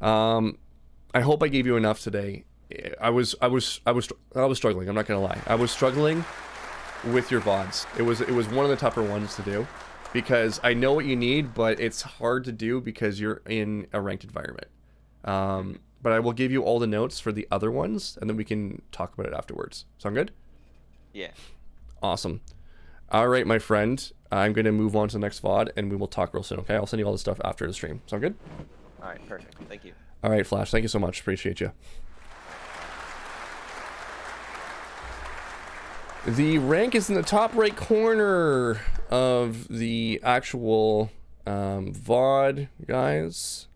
I hope I gave you enough today. I was struggling. I'm not gonna lie. I was struggling with your VODs. It was one of the tougher ones to do because I know what you need, but it's hard to do because you're in a ranked environment. But I will give you all the notes for the other ones, and then we can talk about it afterwards. Sound good? Yeah. Awesome. All right, my friend. I'm going to move on to the next VOD, and we will talk real soon, okay? I'll send you all the stuff after the stream. Sound good? All right, perfect. Thank you. All right, Flash. Thank you so much. Appreciate you. The rank is in the top right corner of the actual VOD, guys.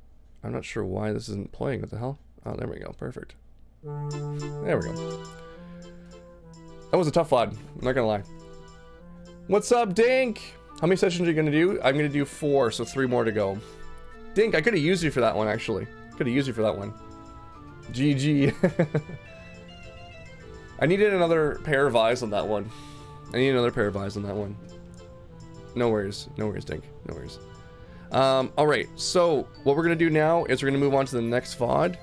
I'm not sure why this isn't playing. What the hell? Oh, there we go. Perfect. There we go. That was a tough VOD. I'm not gonna lie. What's up, Dink? How many sessions are you gonna do? I'm gonna do 4, so 3 more to go. Dink, I could have used you for that one, actually. Could have used you for that one. GG. I needed another pair of eyes on that one. I need another pair of eyes on that one. No worries. No worries, Dink. No worries. Alright, so what we're going to do now is we're going to move on to the next VOD.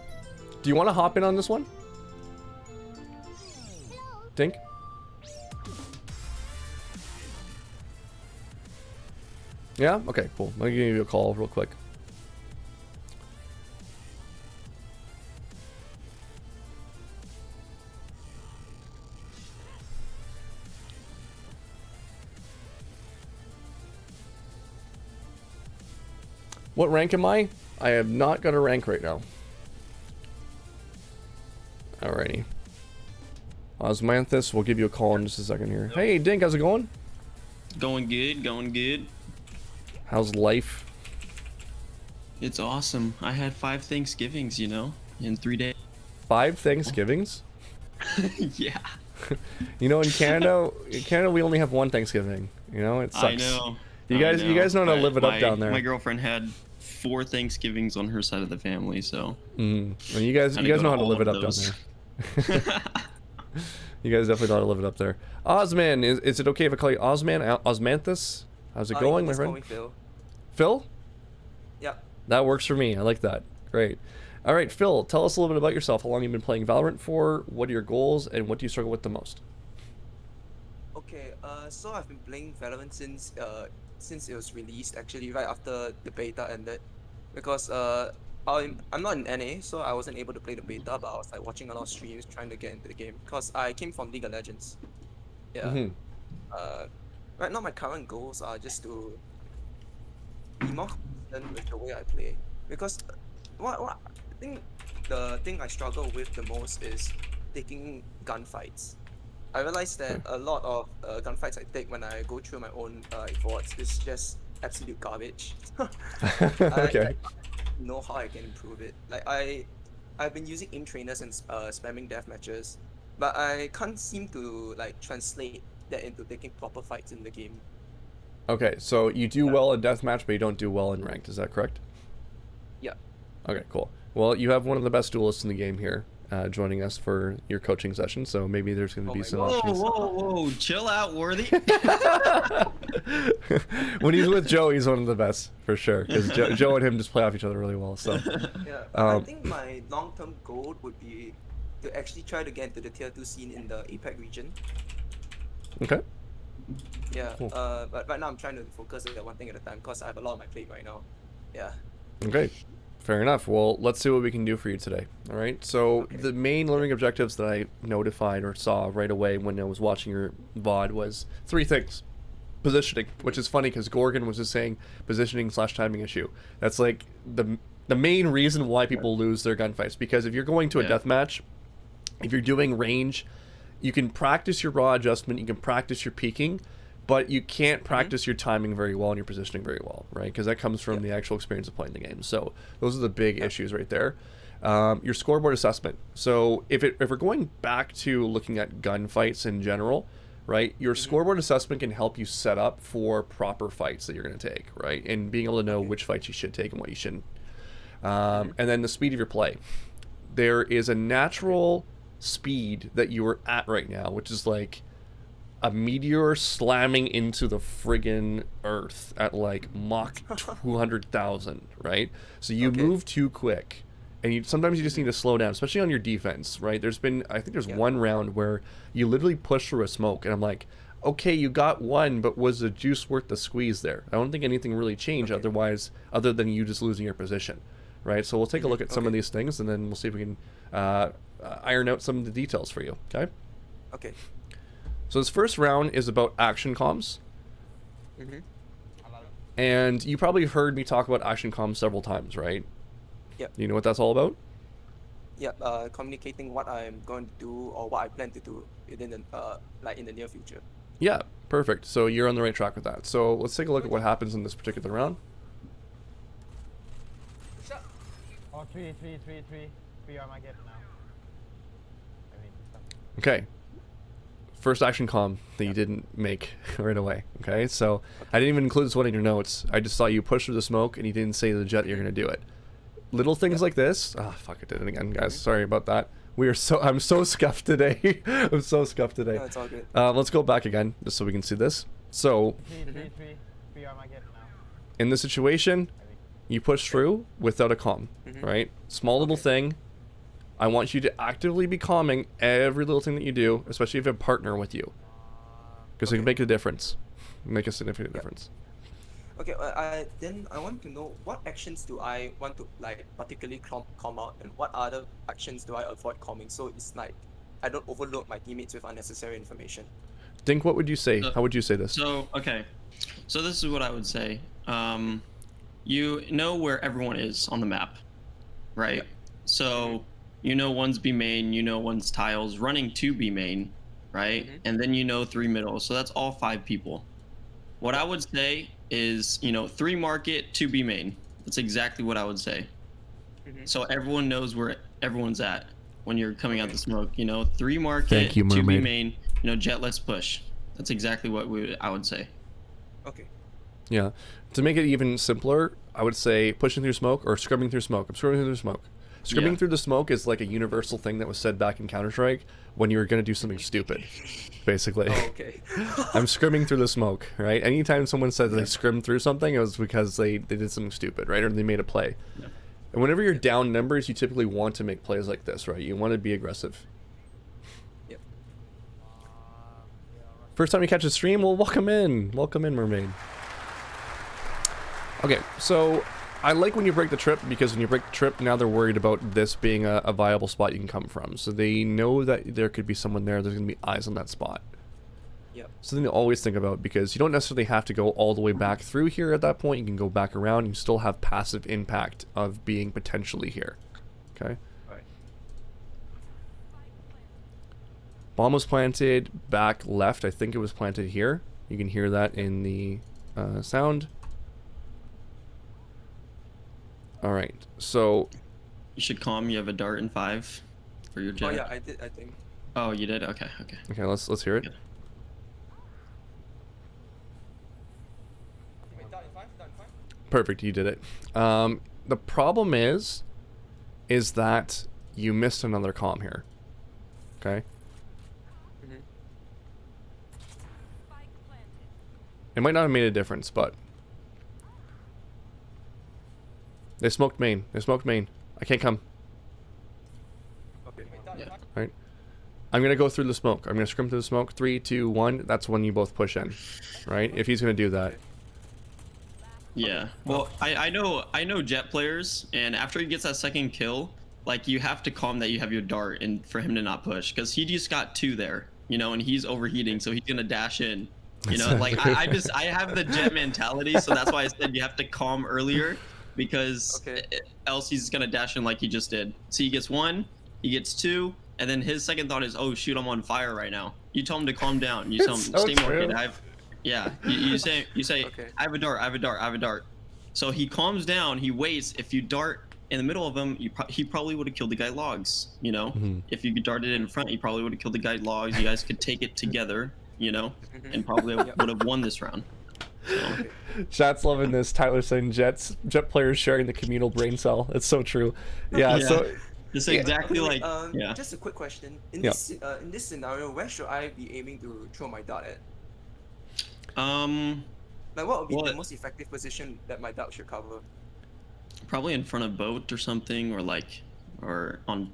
Do you want to hop in on this one? Dink? Yeah? Okay, cool. I'll give you a call real quick. What rank am I? I have not got a rank right now. Alrighty. Osmanthus, we'll give you a call in just a second here. Hey, Dink, how's it going? Going good, going good. How's life? It's awesome. I had 5 Thanksgivings, you know, in 3 days. 5 Thanksgivings? Yeah. You know, in Canada, we only have 1 Thanksgiving. You know, it sucks. I know. You guys know how to live it up down there. My girlfriend had 4 Thanksgivings on her side of the family, so. Well, you guys know how to live it up down there. You guys definitely know how to live it up there. Osman, is it okay if I call you Osman? Osmanthus? How's it going, my friend? Call me Phil. Phil? Yeah. That works for me. I like that. Great. All right, Phil, tell us a little bit about yourself. How long you've been playing Valorant for? What are your goals, and what do you struggle with the most? Okay. So I've been playing Valorant since it was released, actually right after the beta ended, because I'm not in NA, so I wasn't able to play the beta, but I was like watching a lot of streams trying to get into the game because I came from League of Legends. Yeah. Right now my current goals are just to be more consistent with the way I play, because I think the thing I struggle with the most is taking gunfights. I realized that a lot of gunfights I take when I go through my own efforts is just absolute garbage. Okay. I know how I can improve it. Like I've been using aim trainers and spamming death matches, but I can't seem to like translate that into taking proper fights in the game. Okay, so you do well in deathmatch, but you don't do well in ranked. Is that correct? Yeah. Okay, cool. Well, you have one of the best duelists in the game here joining us for your coaching session, so maybe there's going to be some options. Whoa, chill out, Worthy. When he's with Joe, he's one of the best, for sure, because Joe and him just play off each other really well. So. Yeah, I think my long-term goal would be to actually try to get into the tier 2 scene in the APAC region. Okay. Yeah, Cool. but right now I'm trying to focus on one thing at a time because I have a lot on my plate right now. Yeah. Okay. Fair enough. Well, let's see what we can do for you today. All right. So the main learning objectives that I notified or saw right away when I was watching your VOD was 3 things. Positioning, which is funny because Gorgon was just saying positioning/timing issue. That's like the main reason why people lose their gunfights, because if you're going to a deathmatch, if you're doing range, you can practice your raw adjustment, you can practice your peaking, but you can't practice your timing very well and your positioning very well, right? Because that comes from the actual experience of playing the game. So those are the big issues right there. Your scoreboard assessment. So if we're going back to looking at gunfights in general, right? Your scoreboard assessment can help you set up for proper fights that you're going to take, right? And being able to know which fights you should take and what you shouldn't. And then the speed of your play. There is a natural speed that you're at right now, which is like a meteor slamming into the friggin' earth at like Mach 200,000, right? So you move too quick, And sometimes you just need to slow down, especially on your defense, right? I think there's one round where you literally push through a smoke, and I'm like, okay, you got one, but was the juice worth the squeeze there? I don't think anything really changed other than you just losing your position, right? So we'll take a look at some of these things, and then we'll see if we can iron out some of the details for you, okay? Okay. So this first round is about action comms. And you probably heard me talk about action comms several times, right? Yep. You know what that's all about? Yep. Communicating what I'm going to do or what I plan to do within the in the near future. Yeah, perfect. So you're on the right track with that. So let's take a look at what happens in this particular round. Oh, three are my get now. Okay. First action comm that you didn't make right away. Okay, so I didn't even include this one in your notes. I just saw you push through the smoke and you didn't say to the jet you're gonna do it. Little things like this. Ah, fuck! I did it again, guys. Sorry about that. I'm so scuffed today. I'm so scuffed today. No, it's all good. Let's go back again just so we can see this. So Three are my get now. in this situation, you push through without a comm, right? Small little thing. I want you to actively be calming every little thing that you do, especially if you have a partner with you, because it can make a difference, make a significant difference. Okay, then I want to know what actions do I want to particularly calm out, and what other actions do I avoid calming, so it's like I don't overload my teammates with unnecessary information. Dink, what would you say? How would you say this? So okay, so this is what I would say. You know where everyone is on the map, right? So you know one's B main, you know one's tiles, running to B main, right? And then you know 3 middle, so that's all 5 people. What I would say is, 3 market, 2 B main. That's exactly what I would say. So everyone knows where everyone's at when you're coming out the smoke. 3 market, Thank you, 2 B mermaid. main. Jet, let's push. That's exactly what I would say. Okay. Yeah. To make it even simpler, I would say pushing through smoke or scrubbing through smoke. I'm scrubbing through smoke. Scrubbing through the smoke is like a universal thing that was said back in Counter-Strike when you were going to do something stupid, basically. Oh, okay. I'm scrimming through the smoke, right? Anytime someone said they scrimmed through something, it was because they did something stupid, right? Or they made a play. Yeah. And whenever you're down numbers, you typically want to make plays like this, right? You want to be aggressive. Yep. First time you catch a stream? Well, welcome in. Welcome in, mermaid. Okay, so I like when you break the trip, because when you break the trip, now they're worried about this being a viable spot you can come from. So they know that there could be someone there, there's going to be eyes on that spot. Yep. Something to always think about, because you don't necessarily have to go all the way back through here at that point. You can go back around and you still have passive impact of being potentially here. Okay? Right. Bomb was planted back left. I think it was planted here. You can hear that in the sound. Alright, so... You should calm. You have a dart in 5 for your jet. Oh yeah, I did, I think. Oh, you did? Okay. Okay, let's hear it. Good. Wait, down in 5? Down in 5? Perfect, you did it. The problem is that you missed another comm here. Okay? It might not have made a difference, but... They smoked main. They smoked main. I can't come. Okay. Wait, down in 5? Right? I'm going to go through the smoke. I'm going to scrim through the smoke. 3, 2, 1. That's when you both push in. Right? If he's going to do that. Yeah. Well, I know jet players, and after he gets that second kill, like, you have to calm that you have your dart and for him to not push, because he just got 2 there, and he's overheating, so he's going to dash in. Like, I have the jet mentality, so that's why I said you have to calm earlier. Because else he's gonna dash in like he just did. So he gets 1, he gets 2, and then his second thought is, oh shoot, I'm on fire right now. You tell him to calm down. You tell him, stay more kid. You say, I have a dart. So he calms down, he waits. If you dart in the middle of him, he probably would have killed the guy logs, If you darted in front, he probably would have killed the guy logs. You guys could take it together, and probably would have won this round. So. Chat's loving this. Tyler saying jet players sharing the communal brain cell. It's so true. Yeah. So it's exactly Just a quick question. In this scenario, where should I be aiming to throw my dart at? Like, what would be the most effective position that my dart should cover? Probably in front of boat or something, or like or on,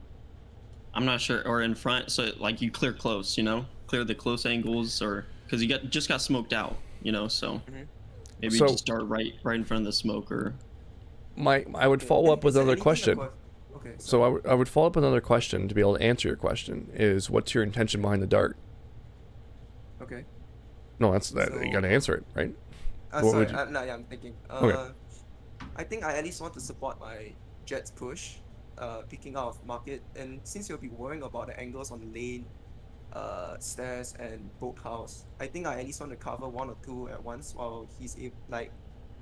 I'm not sure, or in front. So like you clear close, you know, clear the close angles, or because you just got smoked out, you know. So maybe So- just start right in front of the smoke, or I would follow up with Is there another anything question. Okay. So I would follow up with another question to be able to answer your question. Is what's your intention behind the dart? Okay. No, that's that. You So- gotta answer it, right? What Sorry, would you- no, yeah, I'm thinking. Okay. I think I at least want to support my Jet's push, picking out of market, and since you'll be worrying about the angles on lane, stairs and boathouse, I think I at least want to cover one or two at once while he's like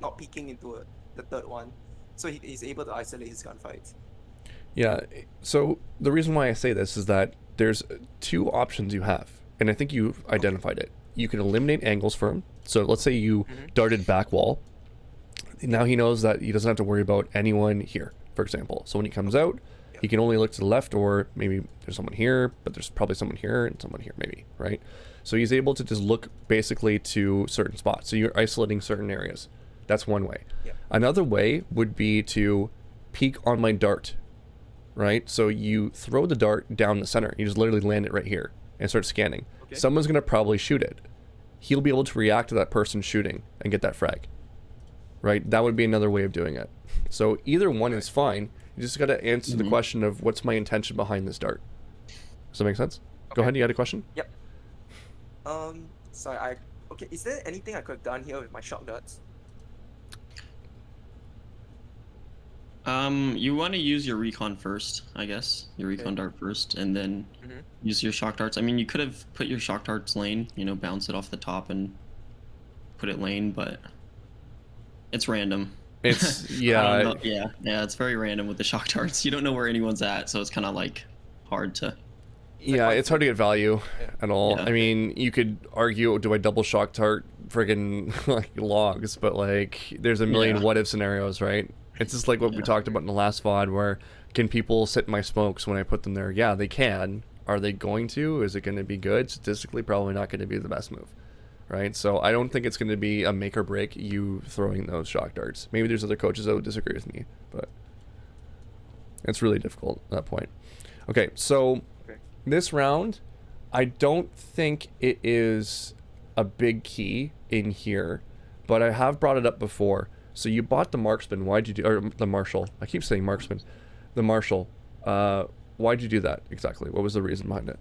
not peeking into the third one, so he's able to isolate his gunfights. Yeah. So the reason why I say this is that there's two options you have, and I think you've identified it. You can eliminate angles for him. So let's say you darted back wall. Now he knows that he doesn't have to worry about anyone here, for example. So when he comes out, he can only look to the left, or maybe there's someone here, but there's probably someone here and someone here, maybe, right? So he's able to just look basically to certain spots. So you're isolating certain areas. That's one way. Yeah. Another way would be to peek on my dart, right? So you throw the dart down the center. You just literally land it right here and start scanning. Okay. Someone's going to probably shoot it. He'll be able to react to that person shooting and get that frag, right? That would be another way of doing it. So either one is fine. You just got to answer the question of what's my intention behind this dart. Does that make sense? Go ahead. You had a question? Yep. Sorry, okay, is there anything I could have done here with my shock darts? You want to use your recon first, I guess. Your recon dart first, and then use your shock darts. I mean, you could have put your shock darts lane, you know, bounce it off the top and put it lane, but it's random. It's, I yeah. don't know. Yeah, it's very random with the shock darts. You don't know where anyone's at, so it's kind of like hard to. Yeah, it's hard to get value at all. Yeah. I mean, you could argue, do I double shock tart friggin' like logs? But like, there's a million Yeah. what if scenarios, right? It's just like what we talked about in the last VOD, where can people sit in my smokes when I put them there? Yeah, they can. Are they going to? Is it going to be good? Statistically, probably not going to be the best move, right? So I don't think it's going to be a make or break you throwing those shock darts. Maybe there's other coaches that would disagree with me, but it's really difficult at that point. Okay, so this round, I don't think it is a big key in here, but I have brought it up before. So you bought the marksman. Why'd you do, or the marshal? I keep saying marksman. The marshal. Why'd you do that exactly? What was the reason behind it?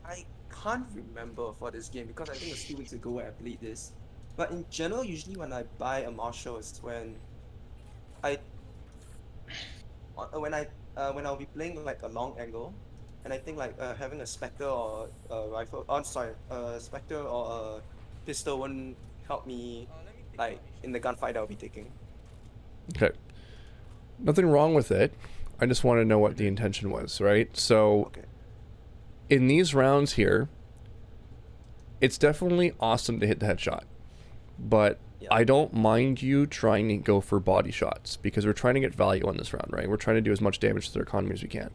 I can't remember for this game because I think it was 2 weeks ago where I played this. But in general, usually when I buy a marshal is when I'll be playing like a long angle, and I think like having a spectre or a rifle. Oh, sorry, a spectre or a pistol wouldn't help me like in the gunfight I'll be taking. Okay. Nothing wrong with it. I just want to know what the intention was, right? So Okay. in these rounds here, it's definitely awesome to hit the headshot. But Yeah. I don't mind you trying to go for body shots because we're trying to get value on this round, right? We're trying to do as much damage to their economy as we can.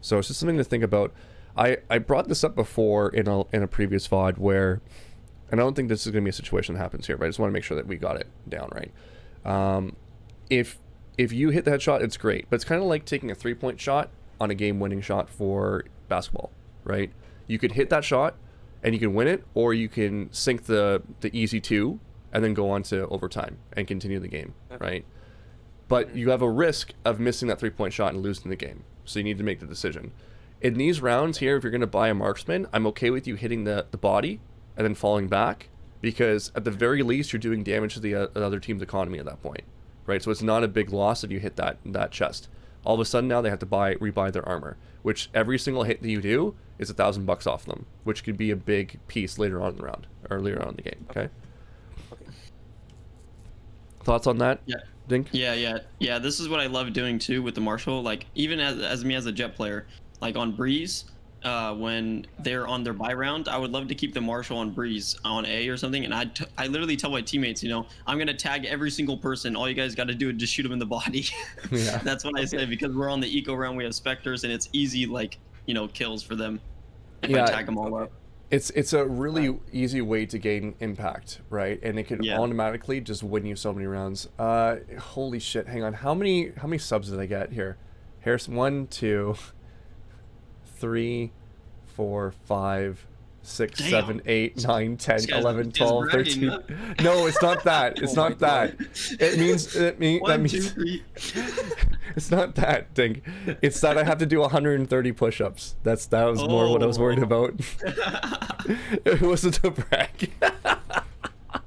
So it's just something to think about. I brought this up before in a previous VOD where, and I don't think this is going to be a situation that happens here, but I just want to make sure that we got it down right. If you hit the headshot, it's great, but it's kind of like taking a 3-point shot on a game-winning shot for basketball, right? You could hit that shot and you can win it, or you can sink the easy 2 and then go on to overtime and continue the game, right? But you have a risk of missing that 3-point shot and losing the game, so you need to make the decision. In these rounds here, if you're going to buy a marksman, I'm okay with you hitting the body and then falling back, because at the very least you're doing damage to the other team's economy at that point, right? So it's not a big loss if you hit that chest. All of a sudden now they have to rebuy their armor, which every single hit that you do is $1,000 off them, which could be a big piece later on in the round or later on in the game. Okay. Thoughts on that? Yeah. Dink? Yeah. This is what I love doing too with the marshal. Like even as me as a jet player, like on breeze, when they're on their buy round, I would love to keep the marshal on breeze on A or something, and I literally tell my teammates, you know, I'm gonna tag every single person. All you guys got to do is just shoot them in the body. Yeah. That's what I say, because we're on the eco round. We have specters, and it's easy, like, you know, kills for them if I tag them all up. It's a really easy way to gain impact, right? And it can Yeah. automatically just win you so many rounds. Holy shit! Hang on, how many subs did I get here? Here's 1, 2, 3, 4, 5, 6, Damn. 7, 8, 9, 10, This guy's- 11, this guy's 12, bragging, 13. No, it's not that. It's Oh my not that. God. It means that 1, 2, means 3. it's not that, Dink. It's that I have to do 130 push-ups. That was more what I was worried about. It wasn't a brag.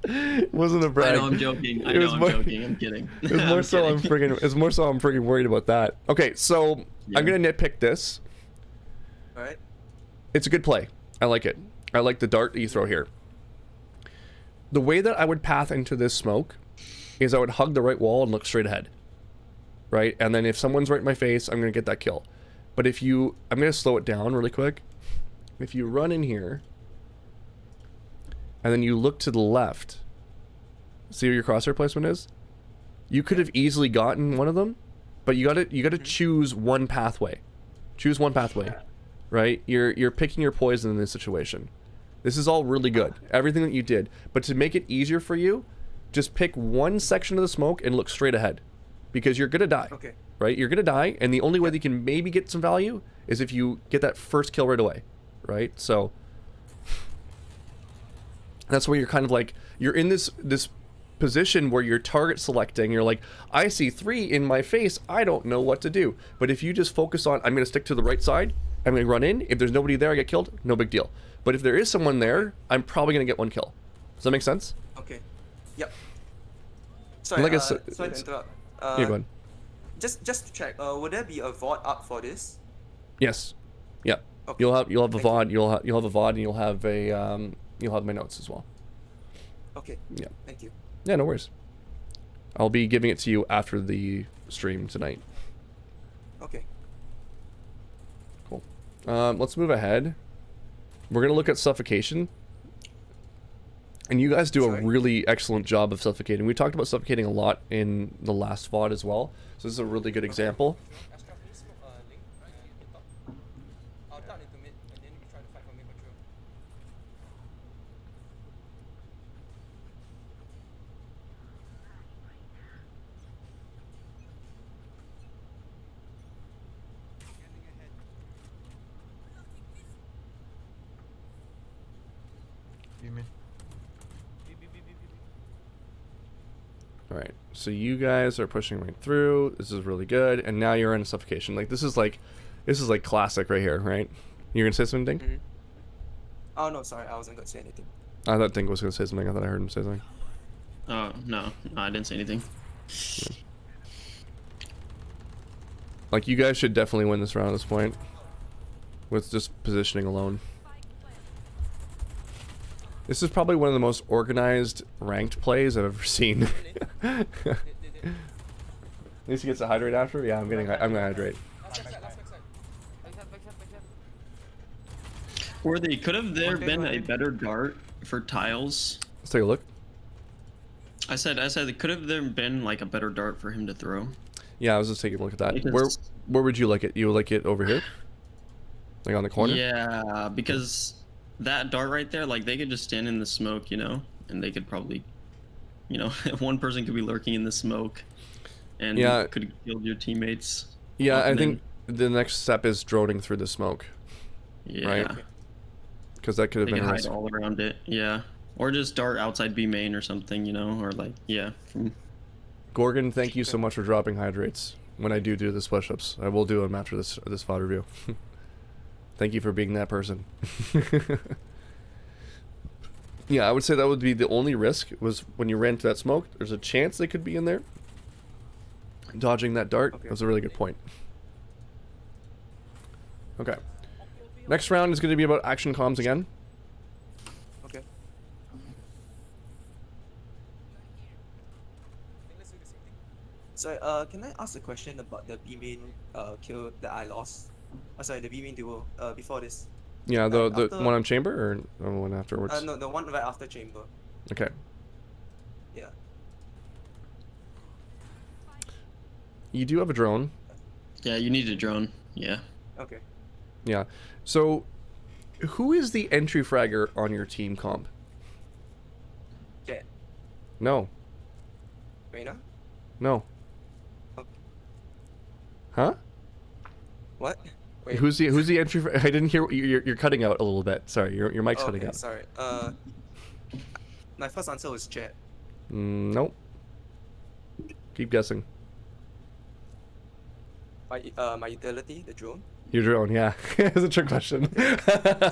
It wasn't a brag. I know I'm joking. I It know was I'm more- joking. I'm kidding. It's more so I'm kidding. friggin' it's more so I'm friggin' worried about that. Okay, so Yeah. I'm gonna nitpick this. Alright. It's a good play. I like it. I like the dart that you throw here. The way that I would path into this smoke is I would hug the right wall and look straight ahead. Right? And then if someone's right in my face, I'm gonna get that kill. But if you I'm gonna slow it down really quick. If you run in here and then you look to the left, see where your crosshair placement is? You could have easily gotten one of them, but you gotta choose one pathway. Choose one pathway. Right? You're picking your poison in this situation. This is all really good. Everything that you did. But to make it easier for you, just pick one section of the smoke and look straight ahead. Because you're gonna die. Okay. Right? You're gonna die, and the only way that you can maybe get some value is if you get that first kill right away. Right? So that's where you're kind of like you're in this position where you're target selecting. You're like, I see 3 in my face, I don't know what to do. But if you just focus on, I'm gonna stick to the right side, I'm gonna run in, if there's nobody there I get killed, no big deal. But if there is someone there, I'm probably gonna get 1 kill. Does that make sense? Okay. Yep. Sorry, Like I sorry said, to it's- interrupt. Yeah, go ahead. Just to check, would there be a VOD up for this? Yes. Yeah. Okay. You'll have a Thank you. VOD, you'll have a VOD, and you'll have my notes as well. Okay. Yeah. Thank you. Yeah, no worries. I'll be giving it to you after the stream tonight. Okay. Cool. Let's move ahead. We're gonna look at suffocation. And you guys do a Sorry? really excellent job of suffocating. We talked about suffocating a lot in the last VOD as well. So this is a really good example. I'll turn into mid and then you try to fight for me control. You mean? Alright, so you guys are pushing right through. This is really good. And now you're in suffocation. Like this is like classic right here, right? You're gonna say something, Dink? Mm-hmm. Oh no, sorry, I wasn't gonna say anything. I thought Dink was gonna say something. I thought I heard him say something. Oh no, I didn't say anything. Like you guys should definitely win this round at this point. With just positioning alone. This is probably one of the most organized ranked plays I've ever seen. At least he gets to hydrate after? Yeah, I'm gonna hydrate. Worthy, could have there been a better dart for tiles? Let's take a look. I said, could have there been like a better dart for him to throw? Yeah, I was just taking a look at that. Because- Where would you like it? You would like it over here? Like on the corner? Yeah, because that dart right there, like they could just stand in the smoke, you know, and they could probably, you know, one person could be lurking in the smoke, and Yeah. could have killed your teammates. Yeah, I And think the next step is droning through the smoke. Yeah, Right. Because that could have they been could a hide risk. all around it. Yeah, or just dart outside B main or something, you know, or like from Gorgon, thank you so much for dropping hydrates. When I do this push-ups, I will do them after this VOD review. Thank you for being that person. Yeah, I would say that would be the only risk was when you ran to that smoke. There's a chance they could be in there. Dodging that dart Okay. was a really good point. Okay. Next round is going to be about action comms again. Okay. So, can I ask a question about the B main kill that I lost? Oh, sorry, the B main duo before this. Yeah, the After- one on chamber or the one afterwards? No, the one right after chamber. Okay. Yeah. You do have a drone. yeah, you need a drone. Yeah, Okay. Yeah. So, who is the entry fragger on your team comp? Jet. No. Reina. No. Okay. Huh? What? Wait. Who's the entry? I didn't hear. You're cutting out a little bit. Sorry, your mic's cutting Okay, out. sorry. My first answer was Jet. Nope. Keep guessing. My utility, the drone. Your drone, yeah. It's a trick question.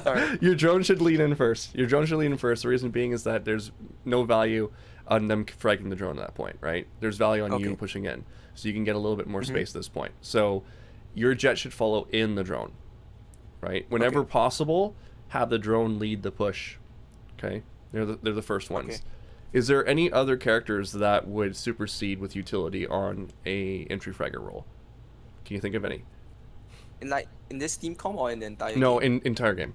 Sorry. Your drone should lean in first. Your drone should lean in first. The reason being is that there's no value on them fragging the drone at that point, right? There's value on you Okay. pushing in. So you can get a little bit more Mhm. space at this point. So your jet should follow in the drone, right? Whenever Okay. possible, have the drone lead the push. Okay? They're the first ones. Okay. Is there any other characters that would supersede with utility on a entry fragger role? Can you think of any? In this team comp or in the entire No, game? in entire game.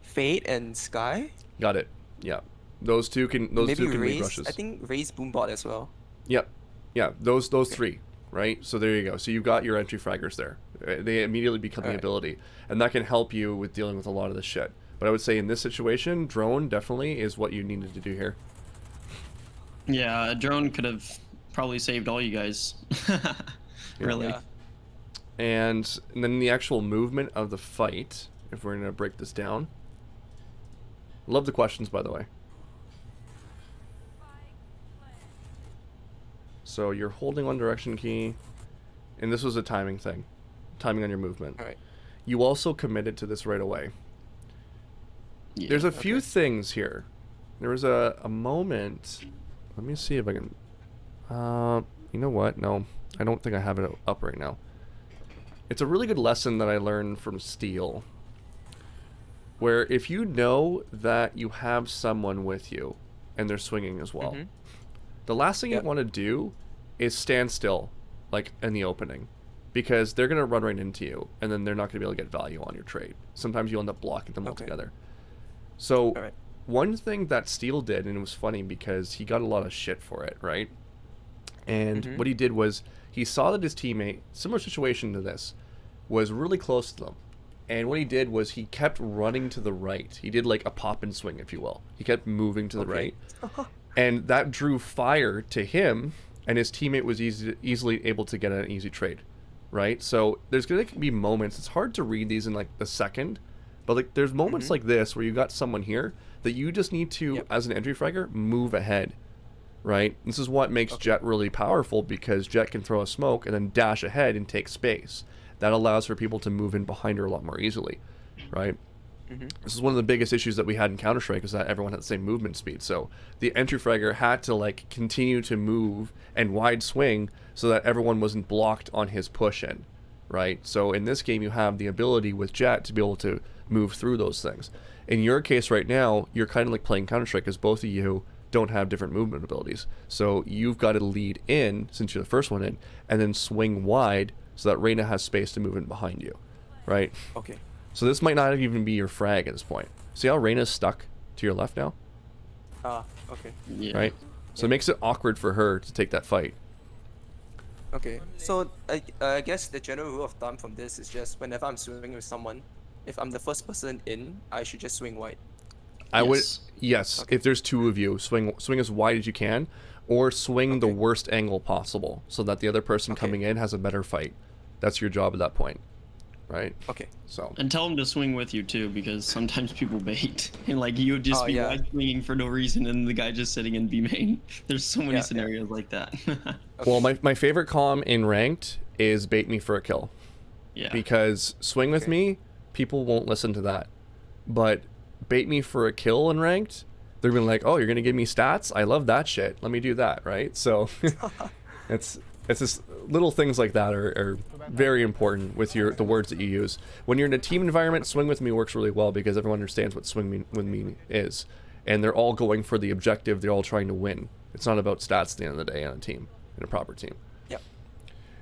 Fate and Sky? Got it. Yeah. Those two can lead Raze. rushes. I think Raze Boombot as well. Yep. Yeah, those three, right? So there you go. So you've got your entry fraggers there. They immediately become the Alright. ability, and that can help you with dealing with a lot of this shit. But I would say in this situation, drone definitely is what you needed to do here. Yeah, a drone could have probably saved all you guys. Really. Yeah. And then the actual movement of the fight, if we're gonna break this down. Love the questions, by the way. So you're holding one direction key, and this was a timing thing, timing on your movement. Alright. You also committed to this right away. Yeah. There's a few Okay. things here. There was a moment. Let me see if I can. You know what? No, I don't think I have it up right now. It's a really good lesson that I learned from Steel. Where if you know that you have someone with you, and they're swinging as well, Mhm. the last thing Yep. you want to do is stand still, like in the opening, because they're gonna run right into you, and then they're not gonna be able to get value on your trade. Sometimes you end up blocking them Okay. altogether. So Alright. one thing that Steel did, and it was funny because he got a lot of shit for it, right? And Mhm. what he did was he saw that his teammate, similar situation to this, was really close to them. And what he did was he kept running to the right. He did like a pop and swing, if you will. He kept moving to the Okay. right. And that drew fire to him, and his teammate was easily able to get an easy trade, right? So there's going to be moments. It's hard to read these in like a second, but like there's moments Mhm. like this where you got someone here that you just need to, Yep. as an entry fragger, move ahead, right? This is what makes Okay. Jet really powerful, because Jet can throw a smoke and then dash ahead and take space. That allows for people to move in behind her a lot more easily, right? Mhm. This is one of the biggest issues that we had in Counter-Strike, is that everyone had the same movement speed. So the entry fragger had to like continue to move and wide swing so that everyone wasn't blocked on his push in, right? So in this game, you have the ability with Jet to be able to move through those things. In your case right now, you're kind of like playing Counter-Strike, because both of you don't have different movement abilities. So you've got to lead in, since you're the first one in, and then swing wide so that Reyna has space to move in behind you, right? Okay. So this might not even be your frag at this point. See how Reyna's stuck to your left now, Okay. Yeah. right? So it makes it awkward for her to take that fight. Okay. So I guess the general rule of thumb from this is just whenever I'm swinging with someone, if I'm the first person in, I should just swing wide. I would, Yes. yes, Okay. if there's two of you, swing as wide as you can, or swing the Okay. worst angle possible so that the other person Okay. coming in has a better fight. That's your job at that point, right? Okay. So And tell them to swing with you too, because sometimes people bait, and like you would just Oh, be yeah. wide swinging for no reason, and the guy just sitting in B main. There's so many Yeah, yeah. scenarios like that. well, my favorite comm in ranked is bait me for a kill. Yeah. Because swing with Okay. me, people won't listen to that. But bait me for a kill in ranked, they're gonna be like, oh, you're gonna give me stats? I love that shit. Let me do that, right? So it's just little things like that are very important with the words that you use. When you're in a team environment, swing with me works really well because everyone understands what with me is. And they're all going for the objective, they're all trying to win. It's not about stats at the end of the day on a team, in a proper team. Yep.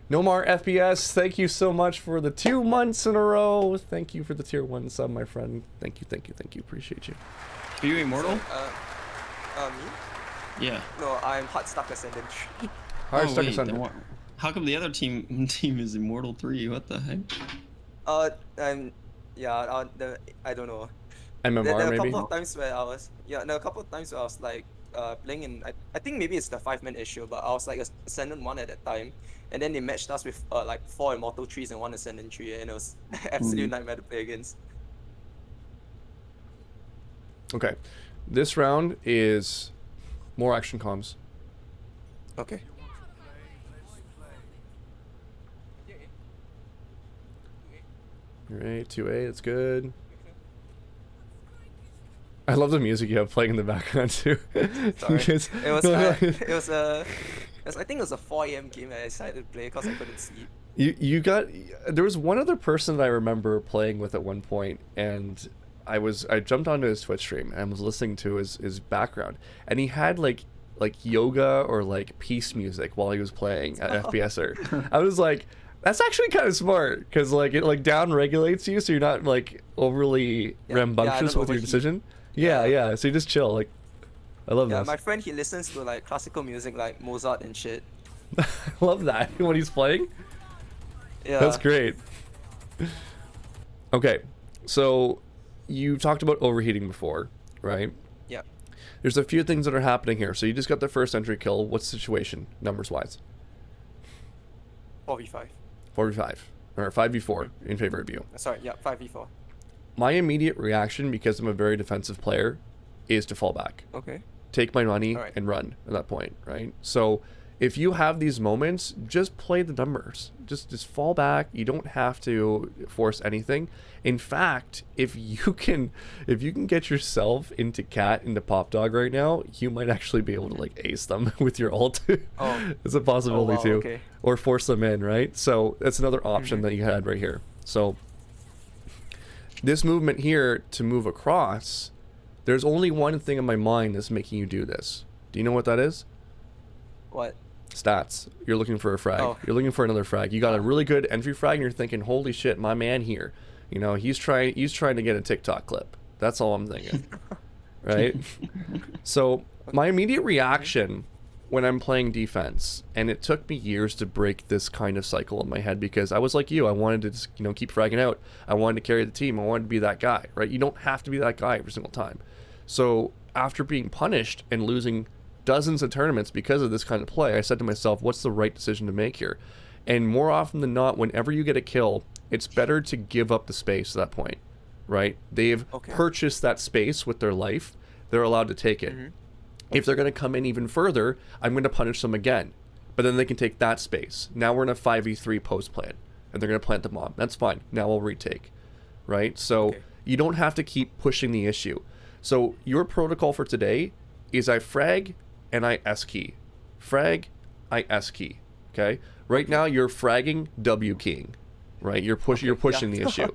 Nomar FPS, thank you so much for the 2 months in a row. Thank you for the tier 1 sub, my friend. Thank you. Appreciate you. Are you immortal? Me? Yeah. No, I'm HARDSTUCK Ascendant. Hard Oh, stuck wait, Ascendant. then how come the other team is Immortal 3? What the heck? Yeah, I don't know. MMR There were a maybe? couple of times where I was, there were a couple of times where I was like playing in I think maybe it's the 5-man issue, but I was like Ascendant 1 at that time, and then they matched us with like 4 Immortal trees and 1 Ascendant tree, and it was absolute nightmare to play against. Okay, this round is more action comms. Okay. All right, 2A, that's good. I love the music you have playing in the background too. Sorry. Because- I think it was a 4 a.m. game I decided to play because I couldn't sleep. You got, there was one other person that I remember playing with at one point, and I jumped onto his Twitch stream and was listening to his background, and he had like yoga or like peace music while he was playing at FPSer. I was like, that's actually kind of smart, because like it like down regulates you, so you're not like overly rambunctious don't with your overheat. decision. Yeah, so you just chill. Like, I love Yeah, that. my friend, he listens to like classical music like Mozart and shit. I love that when he's playing. Yeah. That's great. Okay, so you talked about overheating before, right? Yeah. There's a few things that are happening here. So you just got the first entry kill. What's the situation, numbers wise? 4v5. 4v5 or 5v4 in favor of you. Sorry, yeah, 5v4. My immediate reaction, because I'm a very defensive player, is to fall back. Okay. Take my money Alright. and run at that point, right? So if you have these moments, just play the numbers. Just fall back. You don't have to force anything. In fact, if you can get yourself into cat into pop dog right now, you might actually be able to like ace them with your ult. Oh. It's a possibility wow, too. okay. Or force them in, right? So that's another option that you had right here. So this movement here to move across, there's only one thing in my mind that's making you do this. Do you know what that is? What? Stats. You're looking for a frag. Oh. You're looking for another frag. You got a really good entry frag, and you're thinking, "Holy shit, my man here! You know, he's trying to get a TikTok clip." That's all I'm thinking, right? So my immediate reaction when I'm playing defense, and it took me years to break this kind of cycle in my head, because I was like you. I wanted to just, keep fragging out. I wanted to carry the team. I wanted to be that guy, right? You don't have to be that guy every single time. So after being punished and losing dozens of tournaments because of this kind of play, I said to myself, what's the right decision to make here? And more often than not, whenever you get a kill, it's better to give up the space at that point, right? They've purchased that space with their life. They're allowed to take it. If they're going to come in even further, I'm going to punish them again. But then they can take that space. Now we're in a 5v3 post plan, and they're going to plant the bomb. That's fine. Now I'll retake, right? So you don't have to keep pushing the issue. So your protocol for today is I frag and I S key. Frag, I S key. Okay? Right now you're fragging, W keying. Right? You're pushing the issue.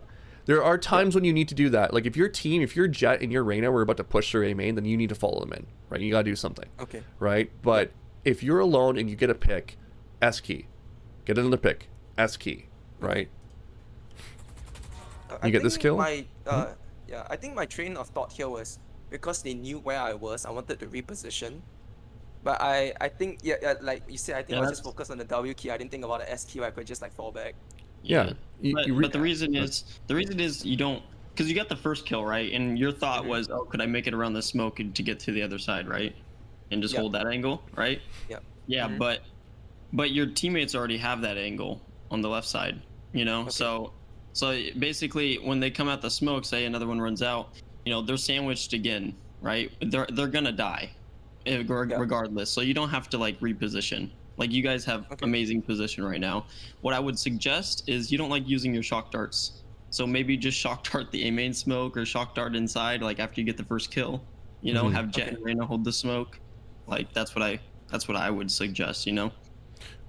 There are times when you need to do that. Like if your Jet and your Reyna were about to push their A main, then you need to follow them in. Right? You gotta do something. Okay. Right? But if you're alone and you get a pick, S key. Get another pick. S key. Right? I You get this think kill? Yeah, I think my train of thought here was because they knew where I was, I wanted to reposition. But I think like you said, I think I was just focused on the W key. I didn't think about the S key where I could just like fall back. Yeah. But the reason is you don't, because you got the first kill, right? And your thought was, oh, could I make it around the smoke and to get to the other side, right? And just hold that angle, right? Yeah. Yeah, but your teammates already have that angle on the left side, So basically, when they come out the smoke, say another one runs out, they're sandwiched again, right? They're gonna die, regardless. So you don't have to like reposition. Like you guys have amazing position right now. What I would suggest is you don't like using your shock darts. So maybe just shock dart the A main smoke or shock dart inside, like after you get the first kill. Have Jet and Reyna hold the smoke. Like that's what I would suggest.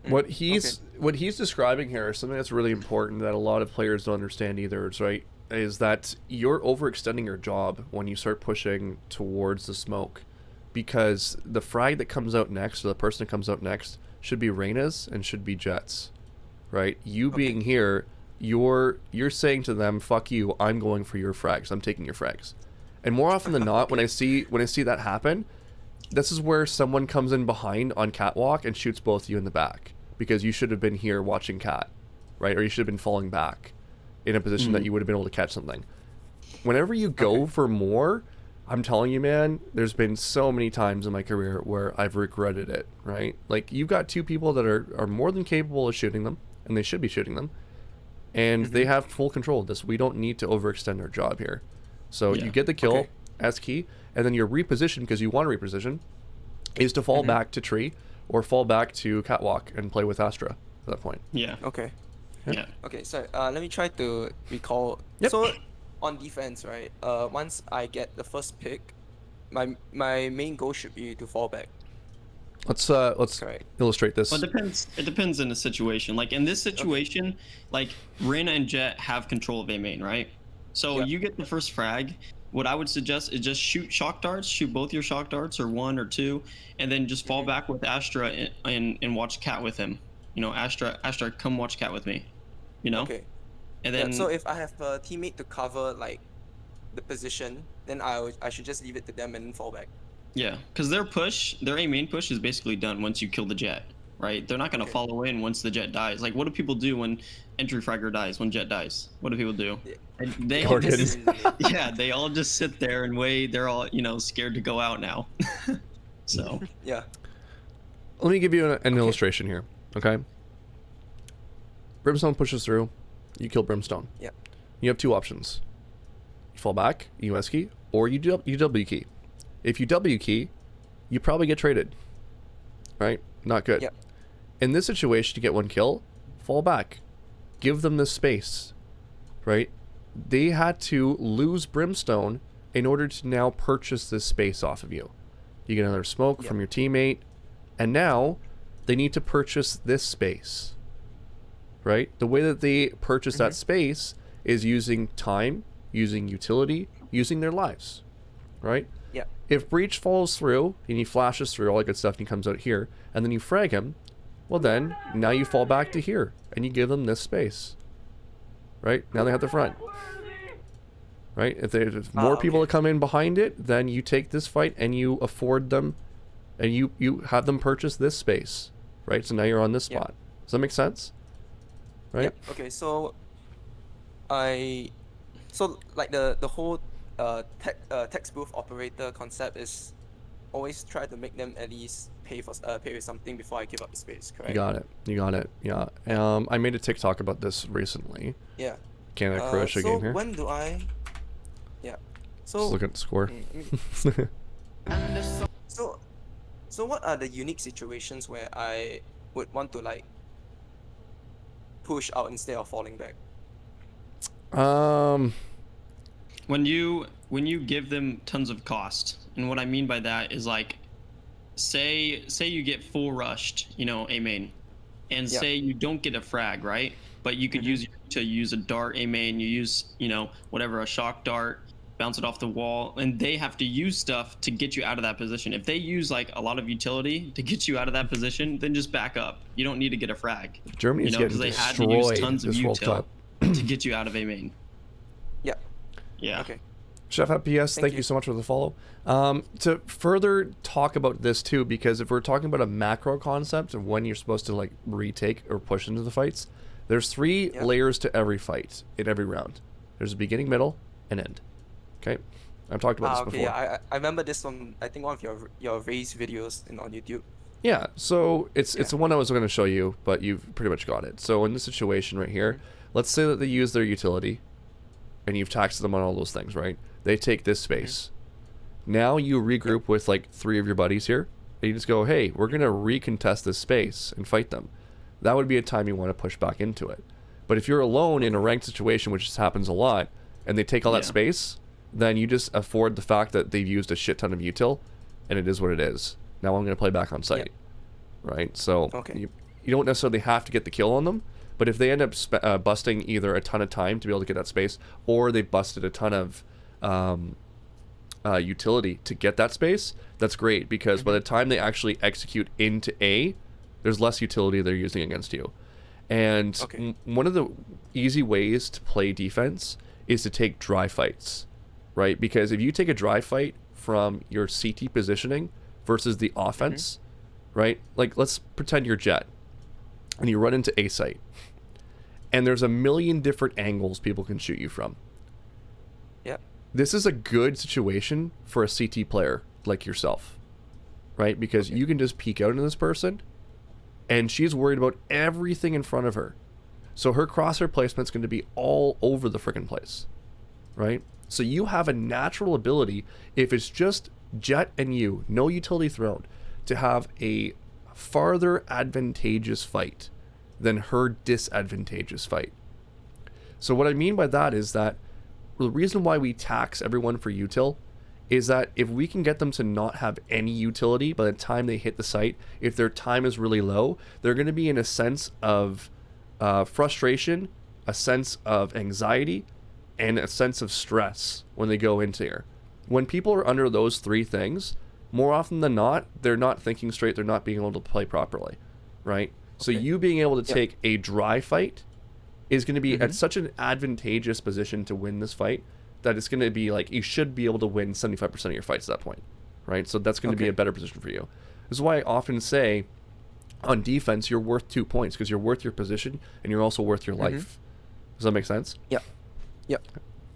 What he's describing here is something that's really important that a lot of players don't understand either. It's right, is that you're overextending your job when you start pushing towards the smoke, because the frag that comes out next, or the person that comes out next, should be Reyna's and should be Jet's, right? You being here, you're saying to them, "Fuck you! I'm going for your frags. I'm taking your frags." And more often than not, when I see that happen, this is where someone comes in behind on catwalk and shoots both of you in the back, because you should have been here watching cat, right? Or you should have been falling back in a position that you would have been able to catch something. Whenever you go for more, I'm telling you, man, there's been so many times in my career where I've regretted it, right? Like, you've got two people that are more than capable of shooting them, and they should be shooting them, and they have full control of this. We don't need to overextend our job here. So you get the kill, S key, and then your reposition, because you want to reposition, is to fall back to tree, or fall back to catwalk and play with Astra at that point. Yeah. Okay. Yeah. Okay, so let me try to recall. Yep. So on defense, right? Once I get the first pick, my main goal should be to fall back. Let's Correct. illustrate this. Well, it depends in the situation. Like in this situation, like Reyna and Jet have control of A main, right? So you get the first frag. What I would suggest is just shoot shock darts, shoot both your shock darts, or one or two, and then just fall back with Astra and watch Cat with him. You know, Astra, come watch Cat with me. You know. Okay. And then so if I have a teammate to cover like the position, then I should just leave it to them and fall back. yeah, because their A main push is basically done once you kill the Jet, right? They're not gonna follow in once the Jet dies. Like, what do people do when entry fragger dies? When Jet dies, what do people do? And they all just, they all just sit there and wait. They're all scared to go out now. So Yeah. Let me give you an illustration here, okay? Brimstone pushes through, you kill Brimstone. Yeah. You have two options. You fall back, you S key, or you W key. If you W key, you probably get traded. Right? Not good. Yeah. In this situation, to get one kill, fall back. Give them the space. Right? They had to lose Brimstone in order to now purchase this space off of you. You get another smoke from your teammate, and now they need to purchase this space. Right? The way that they purchase that space is using time, using utility, using their lives. Right? Yeah. If Breach falls through, and he flashes through, all that good stuff, and he comes out here, and then you frag him, well then, now you fall back to here, and you give them this space. Right? Now they have the front. Right? If there's more people that come in behind it, then you take this fight, and you afford them, and you have them purchase this space. Right? So now you're on this spot. Does that make sense? Right? Yeah. Okay, so like the whole text booth operator concept is always try to make them at least pay with something before I give up the space, correct? You got it. Yeah. I made a TikTok about this recently. Yeah. Canada Croatia so game here. when do I? Yeah. So Just look at the score. So what are the unique situations where I would want to like push out instead of falling back? when you give them tons of cost, and what I mean by that is like, say you get full rushed, A main, and say you don't get a frag, right? But you could use a dart A main, you use whatever, a shock dart, bounce it off the wall, and they have to use stuff to get you out of that position. If they use like a lot of utility to get you out of that position, then just back up. You don't need to get a frag. Germany's getting they had to destroyed use tons of this World util Cup. to get you out of A main. Yeah. Yeah. Okay. Chef at PS, thank you so much for the follow. To further talk about this too, because if we're talking about a macro concept of when you're supposed to like retake or push into the fights, there's three layers to every fight in every round. There's a beginning, middle, and end. Okay, I've talked about this before. Yeah, I remember this from I think one of your race videos on YouTube. Yeah, so it's the one I was going to show you, but you've pretty much got it. So in this situation right here, let's say that they use their utility, and you've taxed them on all those things, right? They take this space. Now you regroup with like 3 of your buddies here, and you just go, hey, we're going to recontest this space and fight them. That would be a time you want to push back into it. But if you're alone in a ranked situation, which just happens a lot, and they take all that space, then you just afford the fact that they've used a shit ton of util, and it is what it is. Now I'm going to play back on site, right? So you don't necessarily have to get the kill on them, but if they end up busting either a ton of time to be able to get that space, or they busted a ton of utility to get that space, that's great, because by the time they actually execute into A, there's less utility they're using against you. And one of the easy ways to play defense is to take dry fights, right? Because if you take a dry fight from your CT positioning versus the offense, right? Like, let's pretend you're Jet and you run into A site, and there's a million different angles people can shoot you from. Yep. this is a good situation for a CT player like yourself, right? Because you can just peek out into this person, and she's worried about everything in front of her. So her crosshair placement's going to be all over the freaking place, right? So you have a natural ability, if it's just Jet and you, no utility thrown, to have a farther advantageous fight than her disadvantageous fight. So what I mean by that is that the reason why we tax everyone for util is that if we can get them to not have any utility by the time they hit the site, if their time is really low, they're going to be in a sense of frustration, a sense of anxiety, and a sense of stress when they go into here. When people are under those three things, more often than not, they're not thinking straight, they're not being able to play properly, right? So you being able to take a dry fight is going to be at such an advantageous position to win this fight that it's going to be like you should be able to win 75% of your fights at that point, right? So that's going to be a better position for you. This is why I often say on defense, you're worth 2 points because you're worth your position and you're also worth your life. Does that make sense? Yep.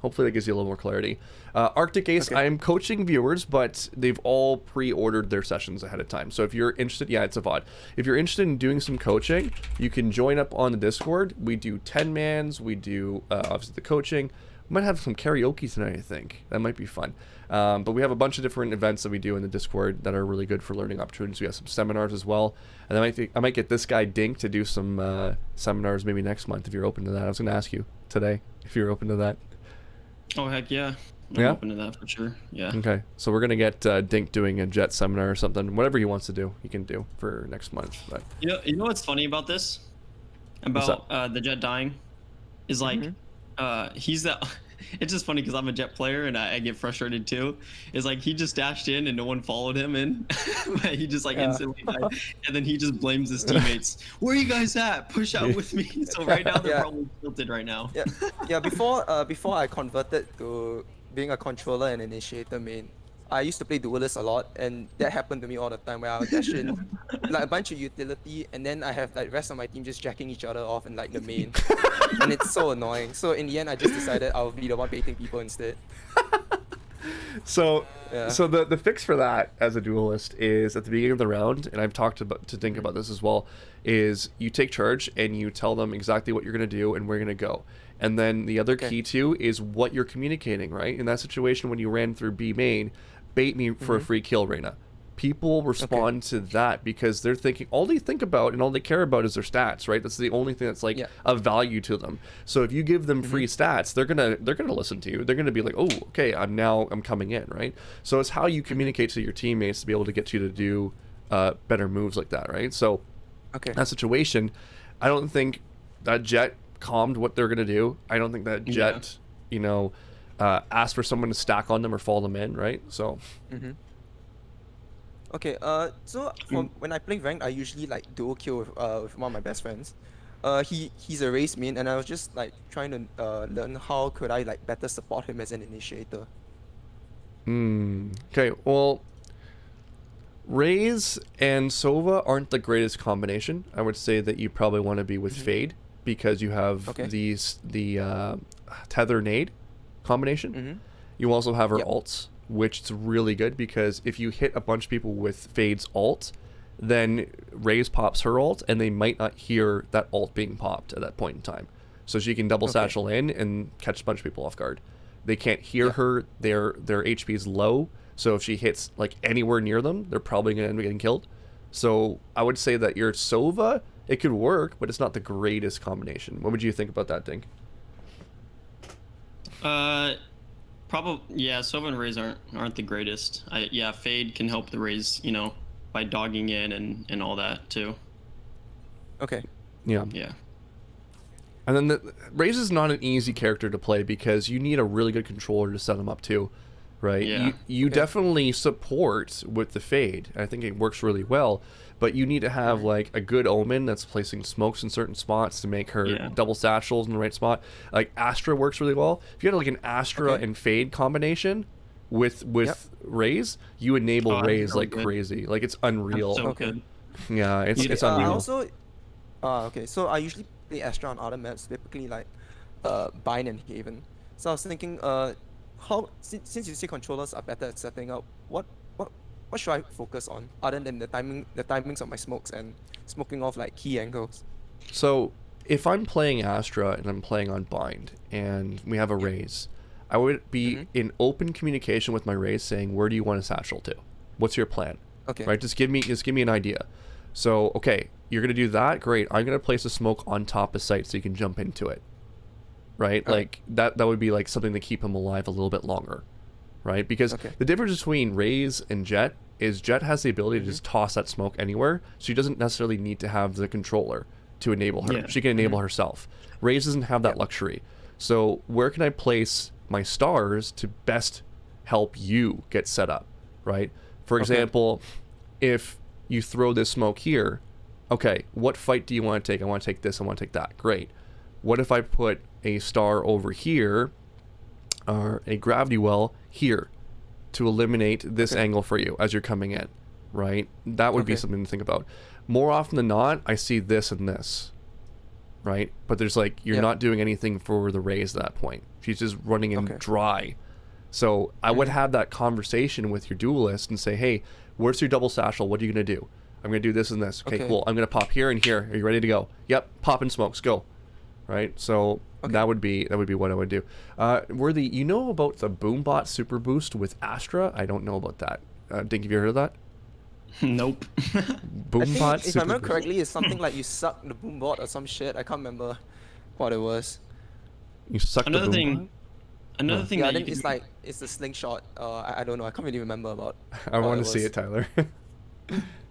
Hopefully that gives you a little more clarity. Arctic Ace, I am coaching viewers, but they've all pre-ordered their sessions ahead of time. So if you're interested, it's a VOD. If you're interested in doing some coaching, you can join up on the Discord. We do 10-mans. We do, obviously, the coaching. We might have some karaoke tonight, I think. That might be fun. But we have a bunch of different events that we do in the Discord that are really good for learning opportunities. We have some seminars as well. And I might get this guy Dink to do some seminars maybe next month if you're open to that. I was going to ask you today if you're open to that. Oh, heck yeah. I'm open to that for sure. Yeah. Okay. So we're going to get Dink doing a Jet seminar or something. Whatever he wants to do, he can do for next month. But You know what's funny about this? About the Jet dying? Is like, he's that... It's just funny because I'm a Jet player and I get frustrated too. It's like he just dashed in and no one followed him in. He just like instantly died. And then he just blames his teammates. Where are you guys at? Push out with me. So right now they're probably tilted right now. Before I converted to being a controller and initiator main, I used to play duelist a lot, and that happened to me all the time where I would dash in like a bunch of utility, and then I have like the rest of my team just jacking each other off in like the main, and it's so annoying. So in the end, I just decided I'll be the one baiting people instead. So the fix for that as a duelist is at the beginning of the round, and I've talked to Dink about this as well, is you take charge and you tell them exactly what you're going to do and where you're going to go. And then the other key too is what you're communicating, right? In that situation when you ran through B main, bait me for a free kill, Reina. People respond to that because they're thinking, all they think about and all they care about is their stats, right? That's the only thing that's like of value to them. So if you give them free stats, they're gonna listen to you. They're gonna be like, oh, okay, I'm coming in, right? So it's how you communicate to your teammates to be able to get you to do better moves like that, right? So that situation, I don't think that Jet calmed what they're gonna do. I don't think that Jet, asked for someone to stack on them or fall them in, right? So. Okay, so when I play ranked, I usually like duo kill with one of my best friends. He's a race main, and I was just like trying to learn how could I like better support him as an initiator. Okay, well, Raze and Sova aren't the greatest combination. I would say that you probably want to be with Fade because you have the tether nade combination. You also have her ults, which is really good because if you hit a bunch of people with Fade's ult, then Raze pops her ult and they might not hear that ult being popped at that point in time. So she can double satchel in and catch a bunch of people off guard. They can't hear her, their HP is low, so if she hits like anywhere near them, they're probably going to end up getting killed. So I would say that your Sova, it could work, but it's not the greatest combination. What would you think about that, Dink? Probably, Sova and Raze aren't the greatest. Fade can help the Raze, by dogging in and all that too. Okay. Yeah. Yeah. And then Raze is not an easy character to play because you need a really good controller to set them up too, right? Yeah. You definitely support with the Fade. I think it works really well, but you need to have like a good Omen that's placing smokes in certain spots to make her double satchels in the right spot. Like Astra works really well. If you had like an Astra and Fade combination with Raze, you enable Raze like crazy. Like it's unreal. So good. Yeah, it's unreal. I also, so I usually play Astra on other maps, typically like Bind and Haven. So I was thinking, how since you say controllers are better at setting up, what should I focus on other than the timings of my smokes and smoking off like key angles? So if I'm playing Astra and I'm playing on bind and we have a raise, I would be in open communication with my raise saying, where do you want a satchel to? What's your plan? Okay. Right? Just give me an idea. So, okay, you're going to do that? Great. I'm going to place a smoke on top of site so you can jump into it. Right? Like that would be like something to keep him alive a little bit longer. Right? Because the difference between Raze and Jet is Jet has the ability to just toss that smoke anywhere, so she doesn't necessarily need to have the controller to enable her. Yeah. She can enable herself. Raze doesn't have that luxury. So where can I place my stars to best help you get set up, right? For example, if you throw this smoke here, okay, what fight do you want to take? I want to take this, I want to take that. Great. What if I put a star over here, or a gravity well here, to eliminate this angle for you as you're coming in, right? That would be something to think about. More often than not, I see this and this, right? But there's like, you're not doing anything for the raise at that point. She's just running in dry. So I would have that conversation with your duelist and say, hey, where's your double satchel? What are you going to do? I'm going to do this and this. Okay, cool. I'm going to pop here and here. Are you ready to go? Yep. Pop and smokes. Go. Right? So that would be what I would do. Worthy, you know about the Boombot Super Boost with Astra? I don't know about that. Dink, have you heard of that? Nope. Boombot If I remember correctly, it's something like you suck the boombot or some shit. I can't remember what it was. You suck Another the thing. Boombot? Another thing Yeah, that then you can it's like it's the slingshot. I don't know. I can't really remember about. I what want to see it, Tyler.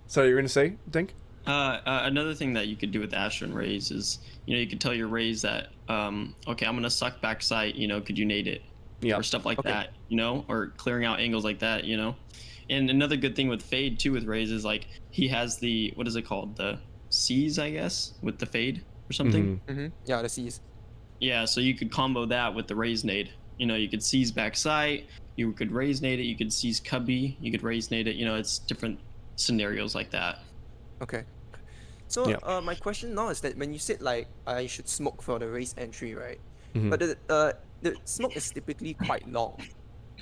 Sorry, you were going to say, Dink? Another thing that you could do with Astra and Raze is, you could tell your Raze that, okay, I'm gonna suck back sight. Could you nade it? Yeah. Or stuff like that. Or clearing out angles like that. And another good thing with Fade too with Raze is like he has the, what is it called, the C's, I guess, with the Fade or something. Yeah, the C's. Yeah, so you could combo that with the Raze nade. You could seize back sight, you could Raze nade it, you could seize cubby, you could Raze nade it. It's different scenarios like that. Okay. So my question now is that when you said like I should smoke for the race entry, right? But the smoke is typically quite long.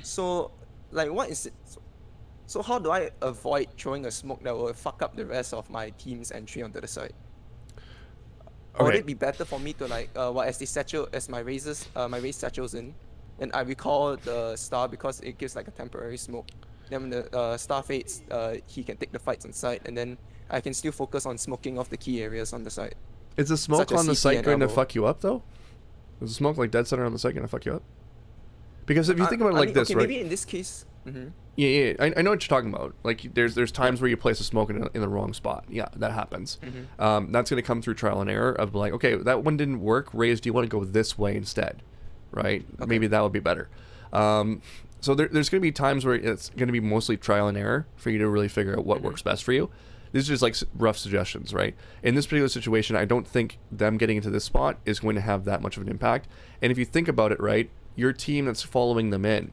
So like what is it? So how do I avoid throwing a smoke that will fuck up the rest of my team's entry onto the site? Or would it be better for me to like as the satchel, as my race satchels in, and I recall the star because it gives like a temporary smoke. Then when the star fades, he can take the fights on site, and then I can still focus on smoking off the key areas on the site. Is the smoke Such as on the CT site and going to elbow. fuck you up though? Is the smoke like dead center on the site going to fuck you up? Because if you think about it like this, okay, right? maybe in this case. Yeah, I know what you're talking about. Like, there's times where you place a smoke in the wrong spot. Yeah, that happens. That's going to come through trial and error of like, okay, that one didn't work. Raise, do you want to go this way instead? Right? Maybe that would be better. So there's going to be times where it's going to be mostly trial and error for you to really figure out what works best for you. These are just like rough suggestions, right? In this particular situation, I don't think them getting into this spot is going to have that much of an impact. And if you think about it, right, your team that's following them in,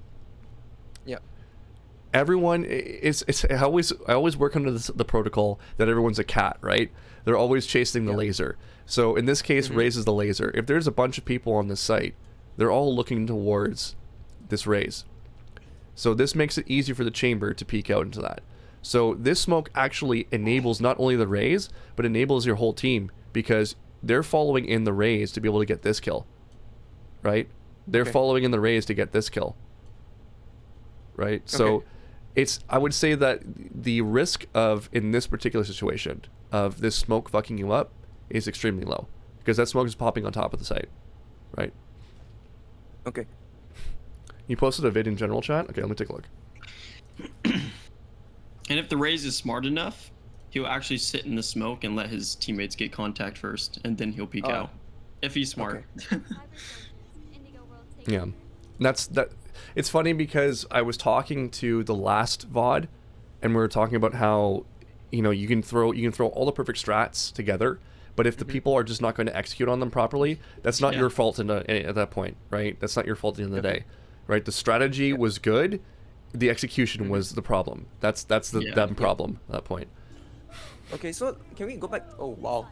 everyone I always work under the protocol that everyone's a cat, right? They're always chasing the laser. So in this case, raises the laser. If there's a bunch of people on this site, they're all looking towards this raise. So this makes it easy for the chamber to peek out into that. So this smoke actually enables not only the raise, but enables your whole team because they're following in the raise to be able to get this kill, right? They're following in the raise to get this kill, right? So I would say that the risk of, in this particular situation, of this smoke fucking you up is extremely low because that smoke is popping on top of the site, right? Okay. You posted a vid in general chat? Okay, let me take a look. And if the Raze is smart enough, he'll actually sit in the smoke and let his teammates get contact first, and then he'll peek out. If he's smart. Yeah. It's funny because I was talking to the last VOD, and we were talking about how, you can throw all the perfect strats together, but if the people are just not going to execute on them properly, that's not your fault at that point, right? That's not your fault at the end of the day, right? The strategy was good, the execution was the problem. That's the them problem at that point. Okay, so can we go back? Oh wow,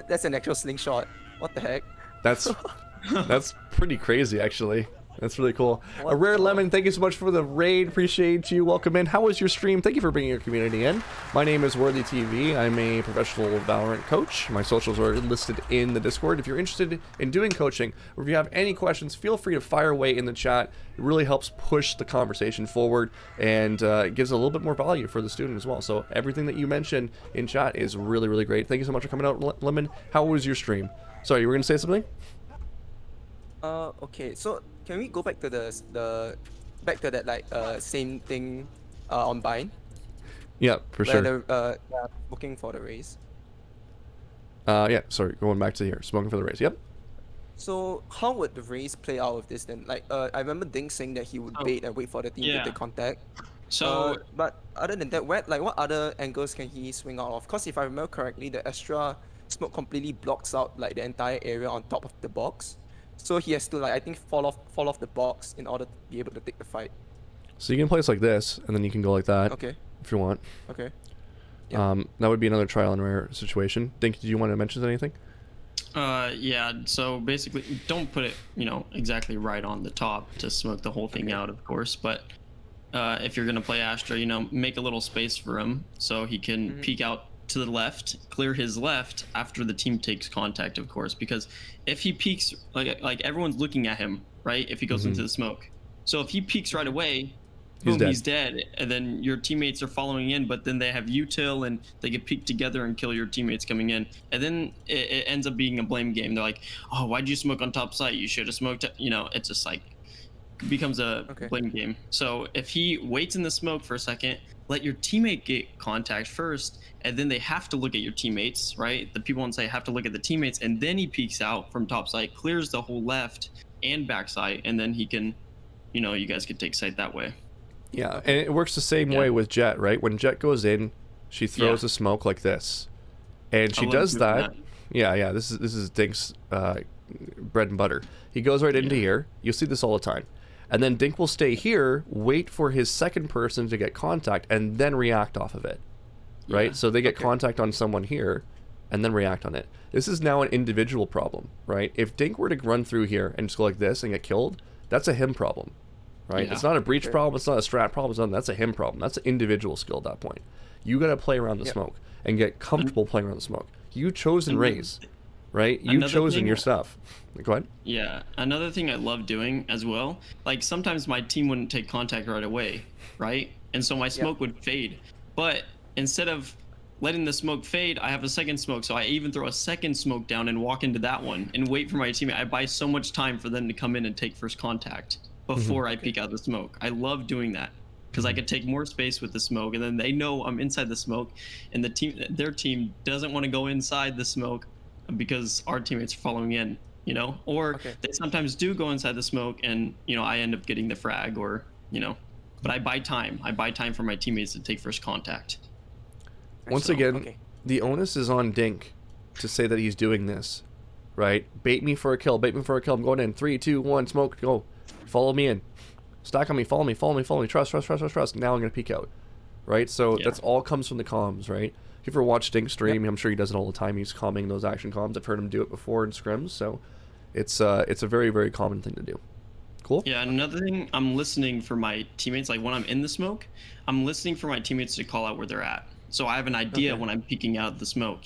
that's an actual slingshot. What the heck? That's pretty crazy, actually. That's really cool. A Rare Lemon, thank you so much for the raid. Appreciate you. Welcome in. How was your stream? Thank you for bringing your community in. My name is Worthy TV. I'm a professional Valorant coach. My socials are listed in the Discord. If you're interested in doing coaching, or if you have any questions, feel free to fire away in the chat. It really helps push the conversation forward, and it gives a little bit more value for the student as well. So everything that you mentioned in chat is really, really great. Thank you so much for coming out, Lemon. How was your stream? Sorry, you were going to say something? Okay. So can we go back to back to that like same thing on Bind? Yeah, for Where sure. yeah, looking for the race. Yeah, sorry, going back to here. Smoking for the race. Yep. So how would the race play out with this then? Like I remember Dink saying that he would Oh, bait and wait for the team yeah. to take contact. So But other than that, what other angles can he swing out of? Because if I remember correctly, the Astra smoke completely blocks out like the entire area on top of the box. So he has to like I think fall off the box in order to be able to take the fight. So you can place like this, and then you can go like that Okay. if you want. Okay. Yeah. That would be another trial and error situation. Dink, did you want to mention anything? yeah, so basically don't put it, exactly right on the top to smoke the whole thing out, of course, but if you're gonna play Astra, make a little space for him so he can peek out to the left, clear his left after the team takes contact, of course, because if he peeks, like everyone's looking at him, right? If he goes into the smoke. So if he peeks right away, boom, he's dead, and then your teammates are following in, but then they have util and they get peek together and kill your teammates coming in, and then it ends up being a blame game. They're like, oh, why'd you smoke on top site? You should have smoked, it's just like, becomes a blame game. So if he waits in the smoke for a second, let your teammate get contact first, and then they have to look at your teammates, right? The people on site have to look at the teammates, and then he peeks out from top site, clears the whole left and back site, and then he can, you guys can take site that way. Yeah, and it works the same way with Jet, right? When Jet goes in, she throws the smoke like this, and she does that. Yeah. This is Dink's bread and butter. He goes right into here. You'll see this all the time. And then Dink will stay here, wait for his second person to get contact, and then react off of it. Right? Yeah. So they get contact on someone here, and then react on it. This is now an individual problem, right? If Dink were to run through here and just go like this and get killed, that's a him problem, right? Yeah. It's not a breach problem, it's not a strat problem, it's not, that's a him problem. That's an individual skill at that point. You gotta play around the smoke and get comfortable playing around the smoke. You chosen raise, right? You chosen your stuff. Go ahead. Yeah, another thing I love doing as well, like sometimes my team wouldn't take contact right away, right? And so my smoke would fade. But instead of letting the smoke fade, I have a second smoke, so I even throw a second smoke down and walk into that one and wait for my teammate. I buy so much time for them to come in and take first contact before I peek out the smoke. I love doing that because I could take more space with the smoke, and then they know I'm inside the smoke, and their team doesn't want to go inside the smoke because our teammates are following in, or they sometimes do go inside the smoke, and I end up getting the frag, or but I buy time. I buy time for my teammates to take first contact. Once again, the onus is on Dink to say that he's doing this, right? Bait me for a kill, bait me for a kill. I'm going in. 3, 2, 1, smoke, go. Follow me in. Stack on me, follow me, follow me, follow me. Trust. Now I'm going to peek out, right? So that's all comes from the comms, right? If you ever watch Dink stream, I'm sure he does it all the time. He's calming those action comms. I've heard him do it before in scrims, so it's a very, very common thing to do. Cool? Yeah, and another thing, I'm listening for my teammates. Like when I'm in the smoke, I'm listening for my teammates to call out where they're at. So I have an idea when I'm peeking out the smoke,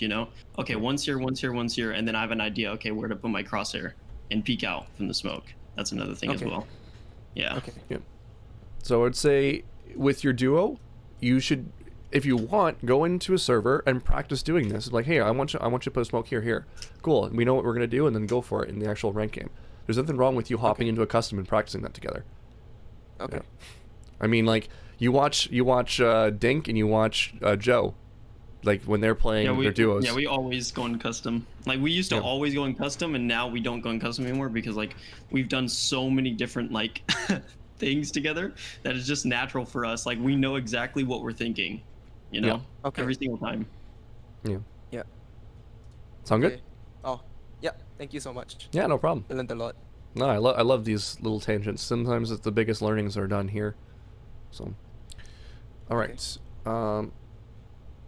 Okay, one's here, and then I have an idea, okay, where to put my crosshair and peek out from the smoke. That's another thing as well. Yeah. Okay. Yeah. So I'd say with your duo, you should, if you want, go into a server and practice doing this. Like, hey, I want you to put a smoke here. Cool. We know what we're gonna do, and then go for it in the actual rank game. There's nothing wrong with you hopping into a custom and practicing that together. Okay. Yeah. I mean, like you watch Dink and you watch Joe, like when they're playing their duos. Yeah, we always go in custom. Like we used to always go in custom, and now we don't go in custom anymore because like we've done so many different like things together that it's just natural for us. Like we know exactly what we're thinking, every single time. Yeah. Yeah. Sound good? Oh, yeah. Thank you so much. Yeah, no problem. I learned a lot. No, I love these little tangents. Sometimes it's the biggest learnings are done here. So, all right.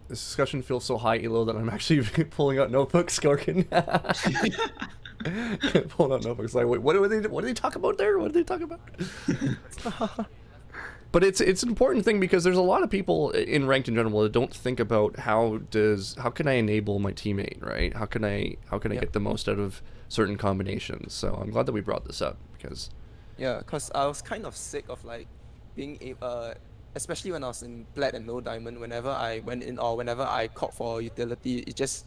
This discussion feels so high elo that I'm actually pulling out notebooks, Skorkin. Pulled out notebooks like, wait, what do they talk about there? What do they talk about? But it's an important thing because there's a lot of people in ranked in general that don't think about how can I enable my teammate, right? How can I get the most out of certain combinations? So I'm glad that we brought this up because Yeah, cause I was kind of sick of like being especially when I was in plat and low diamond. Whenever I went in or whenever I called for utility, it just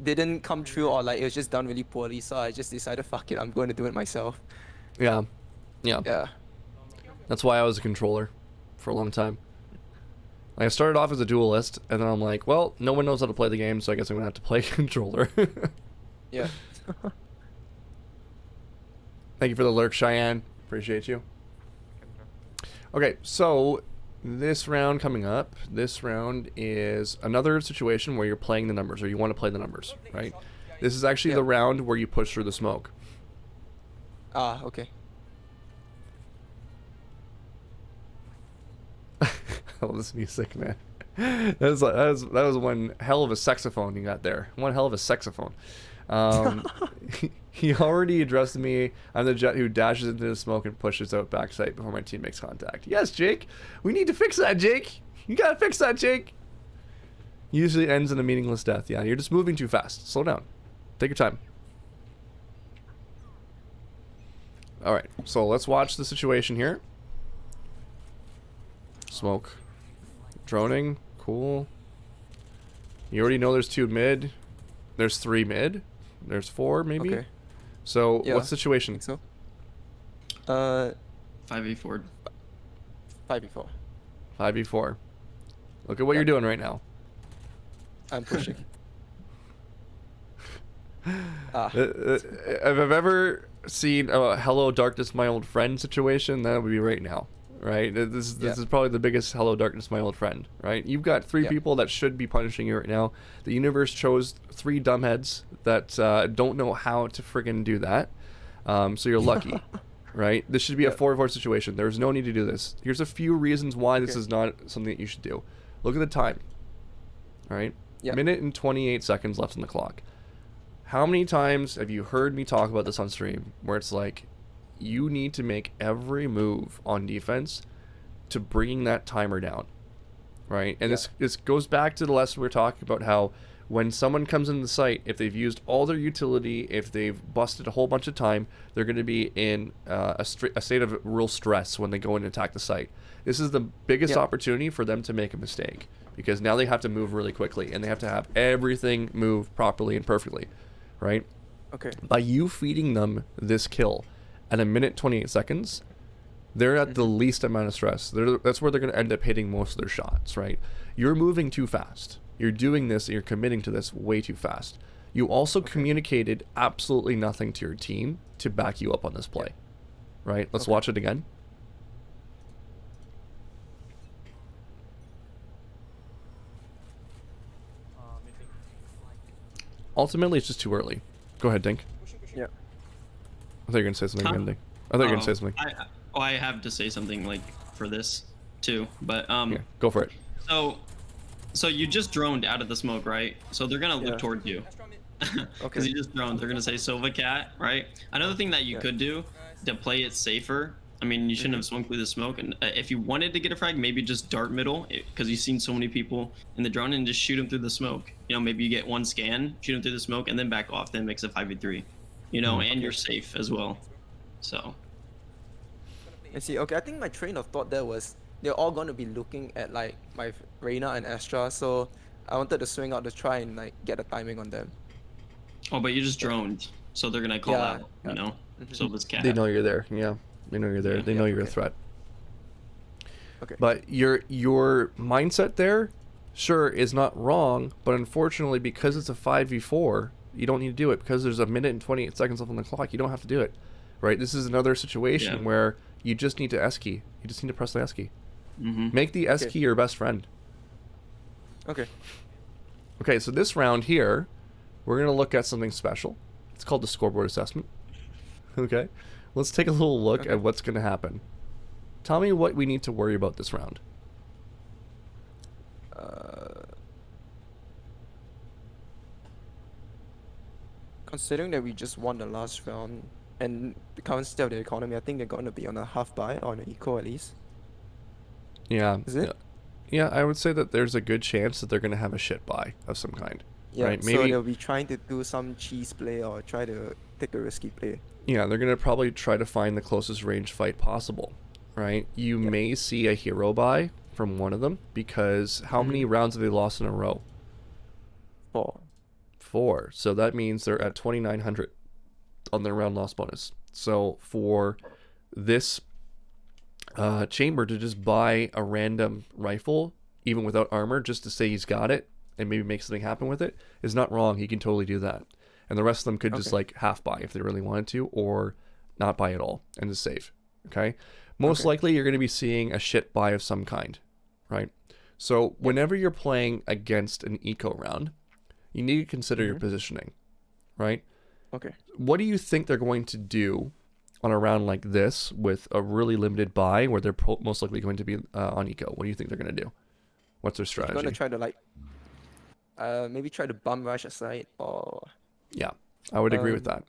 didn't come true or like it was just done really poorly. So I just decided, fuck it, I'm going to do it myself. yeah. Yeah. That's why I was a controller for a long time. Like, I started off as a duelist, and then I'm like, well, no one knows how to play the game, so I guess I'm gonna have to play controller. Yeah. Thank you for the lurk, Cheyenne. Appreciate you. Okay, so this round coming up, this round is another situation where you're playing the numbers, or you want to play the numbers, right? This is actually the round where you push through the smoke. Ah, okay. Oh, this music, man. That was one hell of a saxophone you got there. One hell of a saxophone. He already addressed me. I'm the jet who dashes into the smoke and pushes out backside before my team makes contact. Yes, Jake. We need to fix that, Jake. You gotta fix that, Jake. Usually ends in a meaningless death. Yeah, you're just moving too fast. Slow down. Take your time. All right, so let's watch the situation here. Smoke. Droning. Cool. You already know there's 2 mid. There's 3 mid. There's 4 maybe. Okay. So Yeah, what situation? I think so. 5v4. 5v4. 5v4. Look at what you're doing right now. I'm pushing. If I've ever seen a "Hello Darkness, my old friend" situation, that would be right now, right? This is probably the biggest "Hello Darkness, my old friend," right? You've got 3 people that should be punishing you right now. The universe chose 3 dumbheads that don't know how to friggin' do that. So you're lucky, right? This should be a 4v4 situation. There's no need to do this. Here's a few reasons why this is not something that you should do. Look at the time. All right, minute and 28 seconds left on the clock. How many times have you heard me talk about this on stream where it's like you need to make every move on defense to bring that timer down, right? And this goes back to the lesson we were talking about, how when someone comes into the site, if they've used all their utility, if they've busted a whole bunch of time, they're going to be in a state of real stress when they go in and attack the site. This is the biggest opportunity for them to make a mistake, because now they have to move really quickly and they have to have everything move properly and perfectly. Right? Okay. By you feeding them this kill at a minute 28 seconds, they're at the least amount of stress. That's where they're going to end up hitting most of their shots, right? You're moving too fast. You're doing this and you're committing to this way too fast. You also communicated absolutely nothing to your team to back you up on this play, right? Let's watch it again. Ultimately, it's just too early. Go ahead, Dink. Yeah. I thought you were going to say something again, Dink. I thought you were going to say something. I have to say something like for this too, but Yeah, go for it. So you just droned out of the smoke, right? So they're gonna look toward you. Because you just droned. They're gonna say Sova cat, right? Another thing that you could do to play it safer, I mean, you shouldn't have swung through the smoke, and if you wanted to get a frag, maybe just dart middle, because you've seen so many people in the drone, and just shoot them through the smoke. You know, maybe you get 1 scan, shoot them through the smoke, and then back off, then makes it 5v3. You know, and you're safe as well. So. I see. Okay, I think my train of thought there was they're all going to be looking at like my Reyna and Astra, so I wanted to swing out to try and like get a timing on them. Oh, but you just droned, so they're gonna call out. You know, Sova's cat. They know you're there. Yeah. They know you're there. They know you're a threat. Okay. But your mindset there, sure, is not wrong, but unfortunately, because it's a 5v4, you don't need to do it, because there's a minute and 28 seconds left on the clock. You don't have to do it, right? This is another situation where you just need to S key. You just need to press the S key. Make the S key your best friend. Okay. Okay, so this round here, we're going to look at something special. It's called the scoreboard assessment. Okay. Let's take a little look at what's going to happen. Tell me what we need to worry about this round. considering that we just won the last round and the current state of the economy, I think they're going to be on a half buy or on an eco at least. Yeah. Is it? Yeah, I would say that there's a good chance that they're going to have a shit buy of some kind. Yeah, right? so Maybe. they'll be trying to do some cheese play or try to take a risky play. Yeah, they're going to probably try to find the closest range fight possible, right? You Yeah. may see a hero buy from one of them because how many rounds have they lost in a row? 4. 4. So that means they're at 2,900 on their round loss bonus. So for this chamber to just buy a random rifle, even without armor, just to say he's got it and maybe make something happen with it, is not wrong. He can totally do that. And the rest of them could just Okay. like half buy if they really wanted to, or not buy at all and just save. Okay. Most Okay. likely you're going to be seeing a shit buy of some kind, right? So whenever you're playing against an eco round, you need to consider your positioning, right? Okay. What do you think they're going to do on a round like this with a really limited buy where they're most likely going to be on eco? What do you think they're going to do? What's their I'm strategy? going to try to like maybe try to bum rush aside or Yeah, I would agree with that.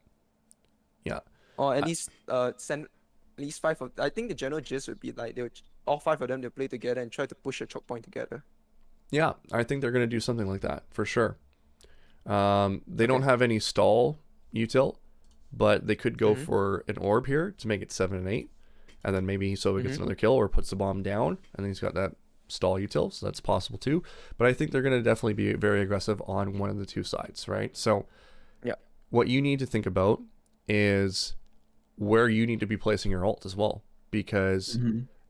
Yeah. at least send at least 5 of. I think the general gist would be like all 5 of them they'll play together and try to push a choke point together. Yeah, I think they're going to do something like that for sure. They don't have any stall util, but they could go for an orb here to make it 7 and 8, and then maybe Sova gets another kill or puts the bomb down, and then he's got that stall util, so that's possible too. But I think they're going to definitely be very aggressive on one of the two sides, right? So Yeah. what you need to think about is where you need to be placing your ult as well, because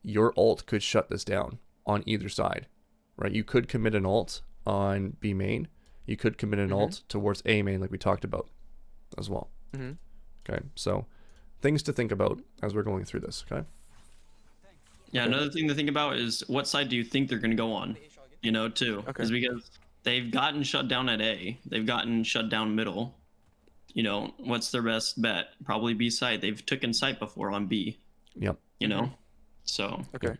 your ult could shut this down on either side, right? You could commit an ult on B main. You could commit an ult towards A main like we talked about as well. Okay, so things to think about as we're going through this, okay? Yeah, another thing to think about is what side do you think they're going to go on, you know, too. Okay. Is because they've gotten shut down at A. They've gotten shut down middle. You know, what's their best bet? Probably B side. They've taken site before on B, Yep. you know? So, Okay.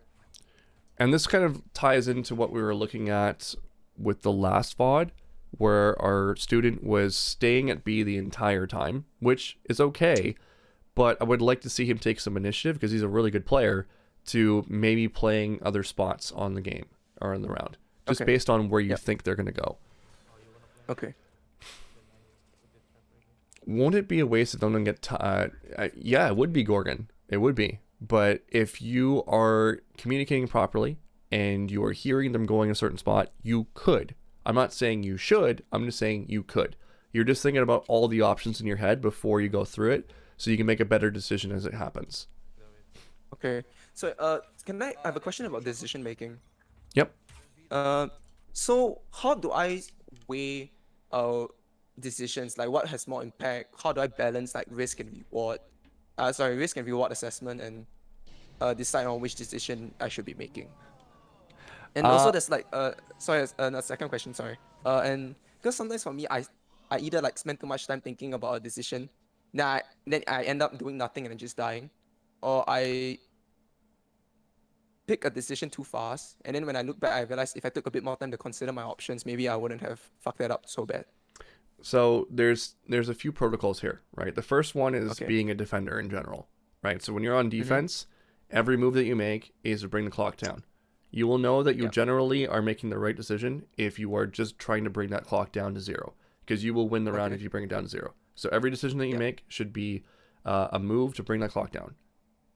And this kind of ties into what we were looking at with the last VOD, where our student was staying at B the entire time, which is okay, but I would like to see him take some initiative because he's a really good player to maybe playing other spots on the game or in the round, just Okay. based on where you Yep. think they're going to go. Okay. Won't it be a waste of them to get yeah, it would be, Gorgon. It would be. But if you are communicating properly and you are hearing them going a certain spot, you could. I'm not saying you should. I'm just saying you could. You're just thinking about all the options in your head before you go through it so you can make a better decision as it happens. Okay. So can I have a question about decision making? Yep. So how do I weigh decisions? Like what has more impact? How do I balance like risk and reward? Risk and reward assessment and decide on which decision I should be making. And also there's like a second question, sorry. And because sometimes for me I either like spend too much time thinking about a decision, then I end up doing nothing and then just dying, or I pick a decision too fast, and then when I look back, I realize if I took a bit more time to consider my options, maybe I wouldn't have fucked that up so bad. So there's a few protocols here, right? The first one is Okay. being a defender in general, right? So when you're on defense, every move that you make is to bring the clock down. You will know that you Yep. generally are making the right decision if you are just trying to bring that clock down to 0, because you will win the round Okay. if you bring it down to 0. So every decision that you Yep. make should be a move to bring that clock down.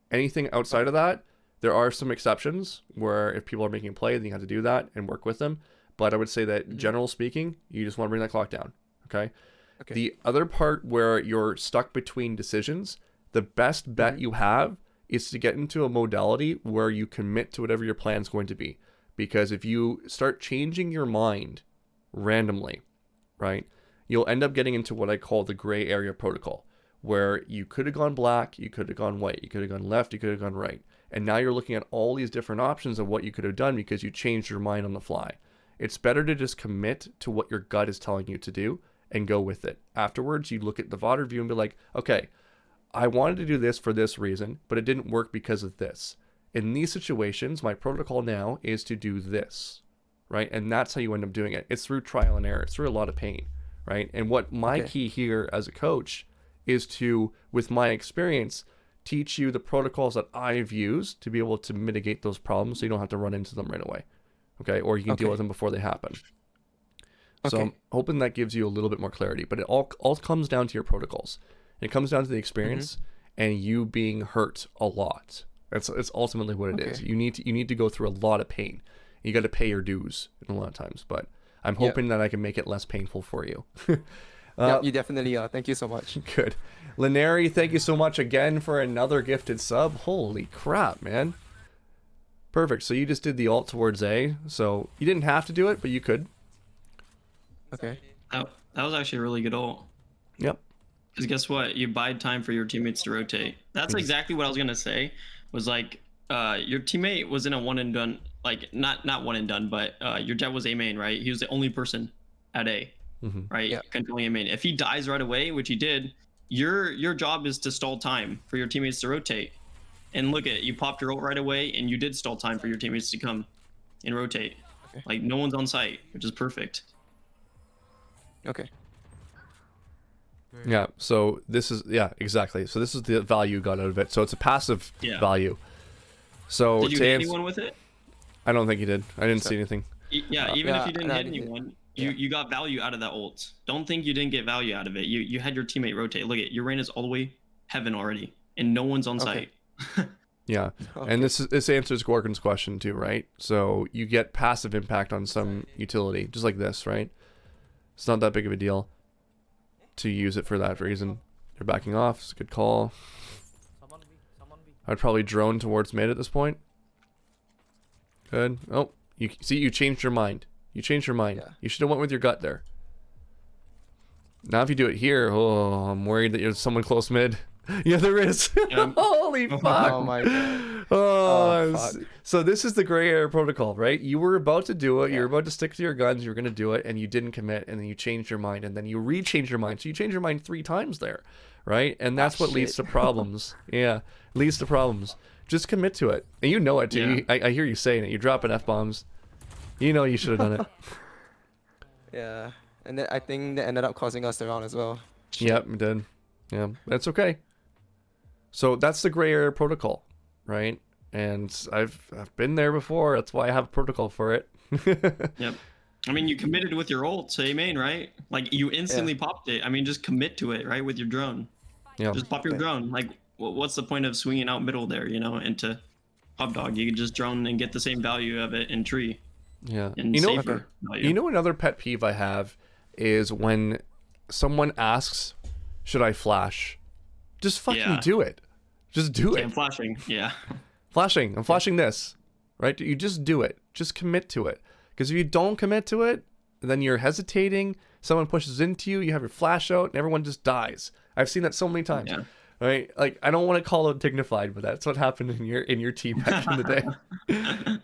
Anything outside of that, there are some exceptions where if people are making a play, then you have to do that and work with them. But I would say that general speaking, you just want to bring that clock down. Okay. Okay. The other part where you're stuck between decisions, the best bet you have is to get into a modality where you commit to whatever your plan is going to be. Because if you start changing your mind randomly, right, you'll end up getting into what I call the gray area protocol, where you could have gone black, you could have gone white, you could have gone left, you could have gone right. And now you're looking at all these different options of what you could have done because you changed your mind on the fly. It's better to just commit to what your gut is telling you to do and go with it. Afterwards, you look at the VOD review and be like, okay, I wanted to do this for this reason, but it didn't work because of this. In these situations, my protocol now is to do this, right? And that's how you end up doing it. It's through trial and error. It's through a lot of pain, right? And what my key here as a coach is to, with my experience, teach you the protocols that I've used to be able to mitigate those problems so you don't have to run into them right away. Okay? Or you can deal with them before they happen. So I'm hoping that gives you a little bit more clarity, but it all comes down to your protocols. It comes down to the experience and you being hurt a lot. It's ultimately what it is. You need to go through a lot of pain. You got to pay your dues a lot of times, but I'm hoping that I can make it less painful for you. Yeah, you definitely are. Thank you so much. Good. Lineri, thank you so much again for another gifted sub. Holy crap, man. Perfect. So you just did the ult towards A. So you didn't have to do it, but you could. Okay. That was actually a really good ult. Yep. Because guess what? You bide time for your teammates to rotate. That's exactly what I was gonna say. Was like, your teammate was in a one and done, like not one and done, but your Jet was A main, right? He was the only person at A, right? Controlling A main. If he dies right away, which he did, your job is to stall time for your teammates to rotate. And look at, you popped your ult right away, and you did stall time for your teammates to come and rotate. Like no one's on site, which is perfect. Okay. Yeah, so this is, exactly. So this is the value you got out of it. So it's a passive value. So did you hit anyone with it? I don't think you did. I didn't see anything. Yeah, even if you didn't hit anyone, you got value out of that ult. Don't think you didn't get value out of it. You had your teammate rotate. Look at, your rain is all the way heaven already, and no one's on site. Yeah, and this answers Gorgon's question too, right? So you get passive impact on some utility, just like this, right? It's not that big of a deal to use it for that reason. They're backing off. It's a good call. I'd probably drone towards mid at this point. Good. Oh, you see, you changed your mind. You changed your mind. You should have went with your gut there. Now if you do it here, oh, I'm worried that there's someone close mid. Yeah, there is. Holy fuck. Oh my god. Fuck. So this is the gray area protocol, right? You were about to do it. You were about to stick to your guns. You were going to do it, and you didn't commit, and then you changed your mind, and then you re-changed your mind. So you changed your mind 3 times there, right? And that's what leads to problems. Yeah, leads to problems. Just commit to it. And you know it, too. I hear you saying it. You're dropping F-bombs. You know you should have done it. Yeah. And then I think that ended up causing us the round as well. Yep, it did. Yeah, that's okay. So that's the gray area protocol, right? And I've been there before. That's why I have a protocol for it. Yep. I mean, you committed with your ult, so main, right? Like you instantly popped it. I mean, just commit to it, right? With your drone. Yeah. Just pop your drone. Like, what's the point of swinging out middle there? You know, into pop dog. You can just drone and get the same value of it in tree. Yeah. And you know, safer value. you know, another pet peeve I have is when someone asks, "Should I flash?" Just fucking do it. Just do it. I'm flashing. Yeah. Flashing. I'm flashing this. Right? You just do it. Just commit to it. Because if you don't commit to it, then you're hesitating. Someone pushes into you. You have your flash out, and everyone just dies. I've seen that so many times. Yeah. Right? Like, I don't want to call it dignified, but that's what happened in your team back in the day.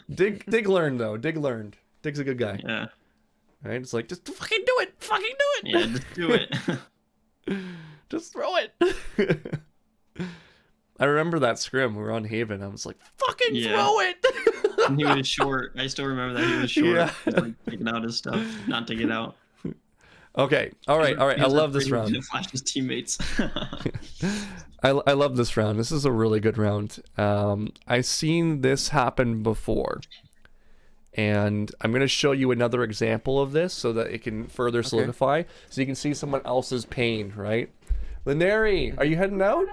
Dig learned though. Dig learned. Dig's a good guy. Yeah. Right? It's like, just fucking do it. Fucking do it. Yeah, just do it. Just throw it. I remember that scrim. We were on Haven. I was like, fucking throw it. And he was short. I still remember that he was short. Yeah. He was, like, taking out his stuff, not take it out. Okay. All right. I love this round. To flash his teammates. I love this round. This is a really good round. I've seen this happen before. And I'm going to show you another example of this so that it can further solidify. So you can see someone else's pain, right? Lineri, are you heading out?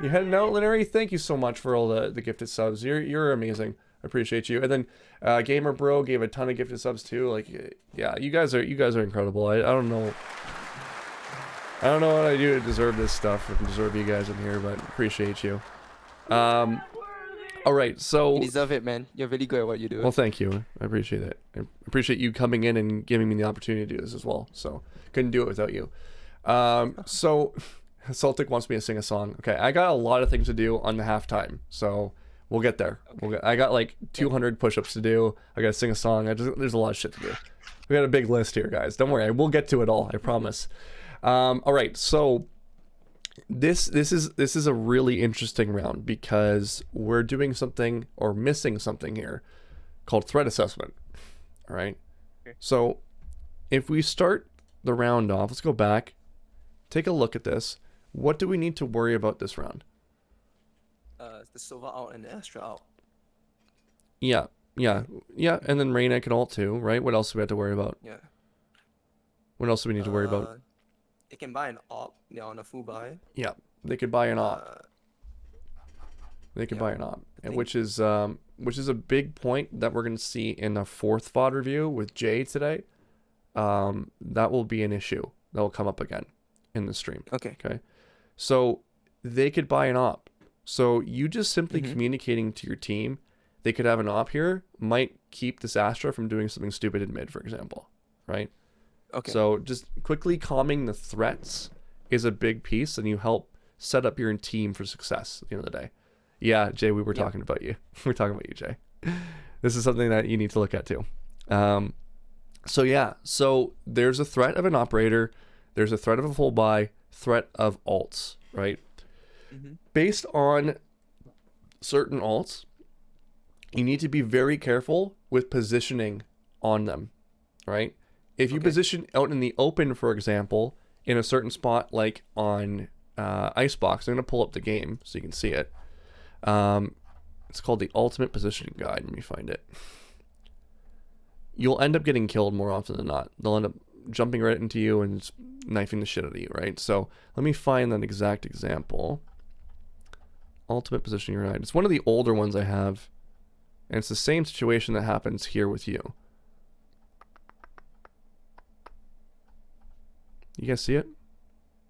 You heading out, Lineri? Thank you so much for all the gifted subs. You're amazing. I appreciate you. And then Gamer Bro gave a ton of gifted subs too. Like, yeah, you guys are incredible. I don't know. I don't know what I do to deserve this stuff and deserve you guys in here, but appreciate you. All right, so You deserve it, man. You're really good at what you do. well, thank you. I appreciate it. I appreciate you coming in and giving me the opportunity to do this as well. So couldn't do it without you. So Celtic wants me to sing a song. Okay, I got a lot of things to do on the halftime, so we'll get there. I got like 200 push-ups to do. I gotta sing a song. There's a lot of shit to do. We got a big list here, guys. Don't worry, we'll get to it all. I promise. All right, so this is a really interesting round because we're doing something or missing something here called threat assessment. All right. So if we start the round off, let's go back. Take a look at this. What do we need to worry about this round? The Sova out and the Astra out. Yeah, and then Reyna can ult too, right? What else do we have to worry about? Yeah. What else do we need to worry about? They can buy an op. They're on a full buy. Yeah, they could buy an op. They could buy an op, which is a big point that we're gonna see in the 4th VOD review with Jay today. That will be an issue that will come up again in the stream. Okay. So they could buy an op. So you just simply communicating to your team, they could have an op here, might keep this Astra from doing something stupid in mid, for example, right? Okay. So just quickly calming the threats is a big piece, and you help set up your team for success at the end of the day. Yeah, Jay, we were talking about you. We're talking about you, Jay. This is something that you need to look at too. So there's a threat of an operator, there's a threat of a full buy, threat of alts, right? Based on certain alts, you need to be very careful with positioning on them, right? If you position out in the open, for example, in a certain spot like on Icebox, I'm going to pull up the game so you can see it. It's called the Ultimate Positioning Guide. Let me find it. You'll end up getting killed more often than not. They'll end up jumping right into you and just knifing the shit out of you, right? So let me find that exact example. Ultimate Positioning Guide. It's one of the older ones I have. And it's the same situation that happens here with you. You guys see it?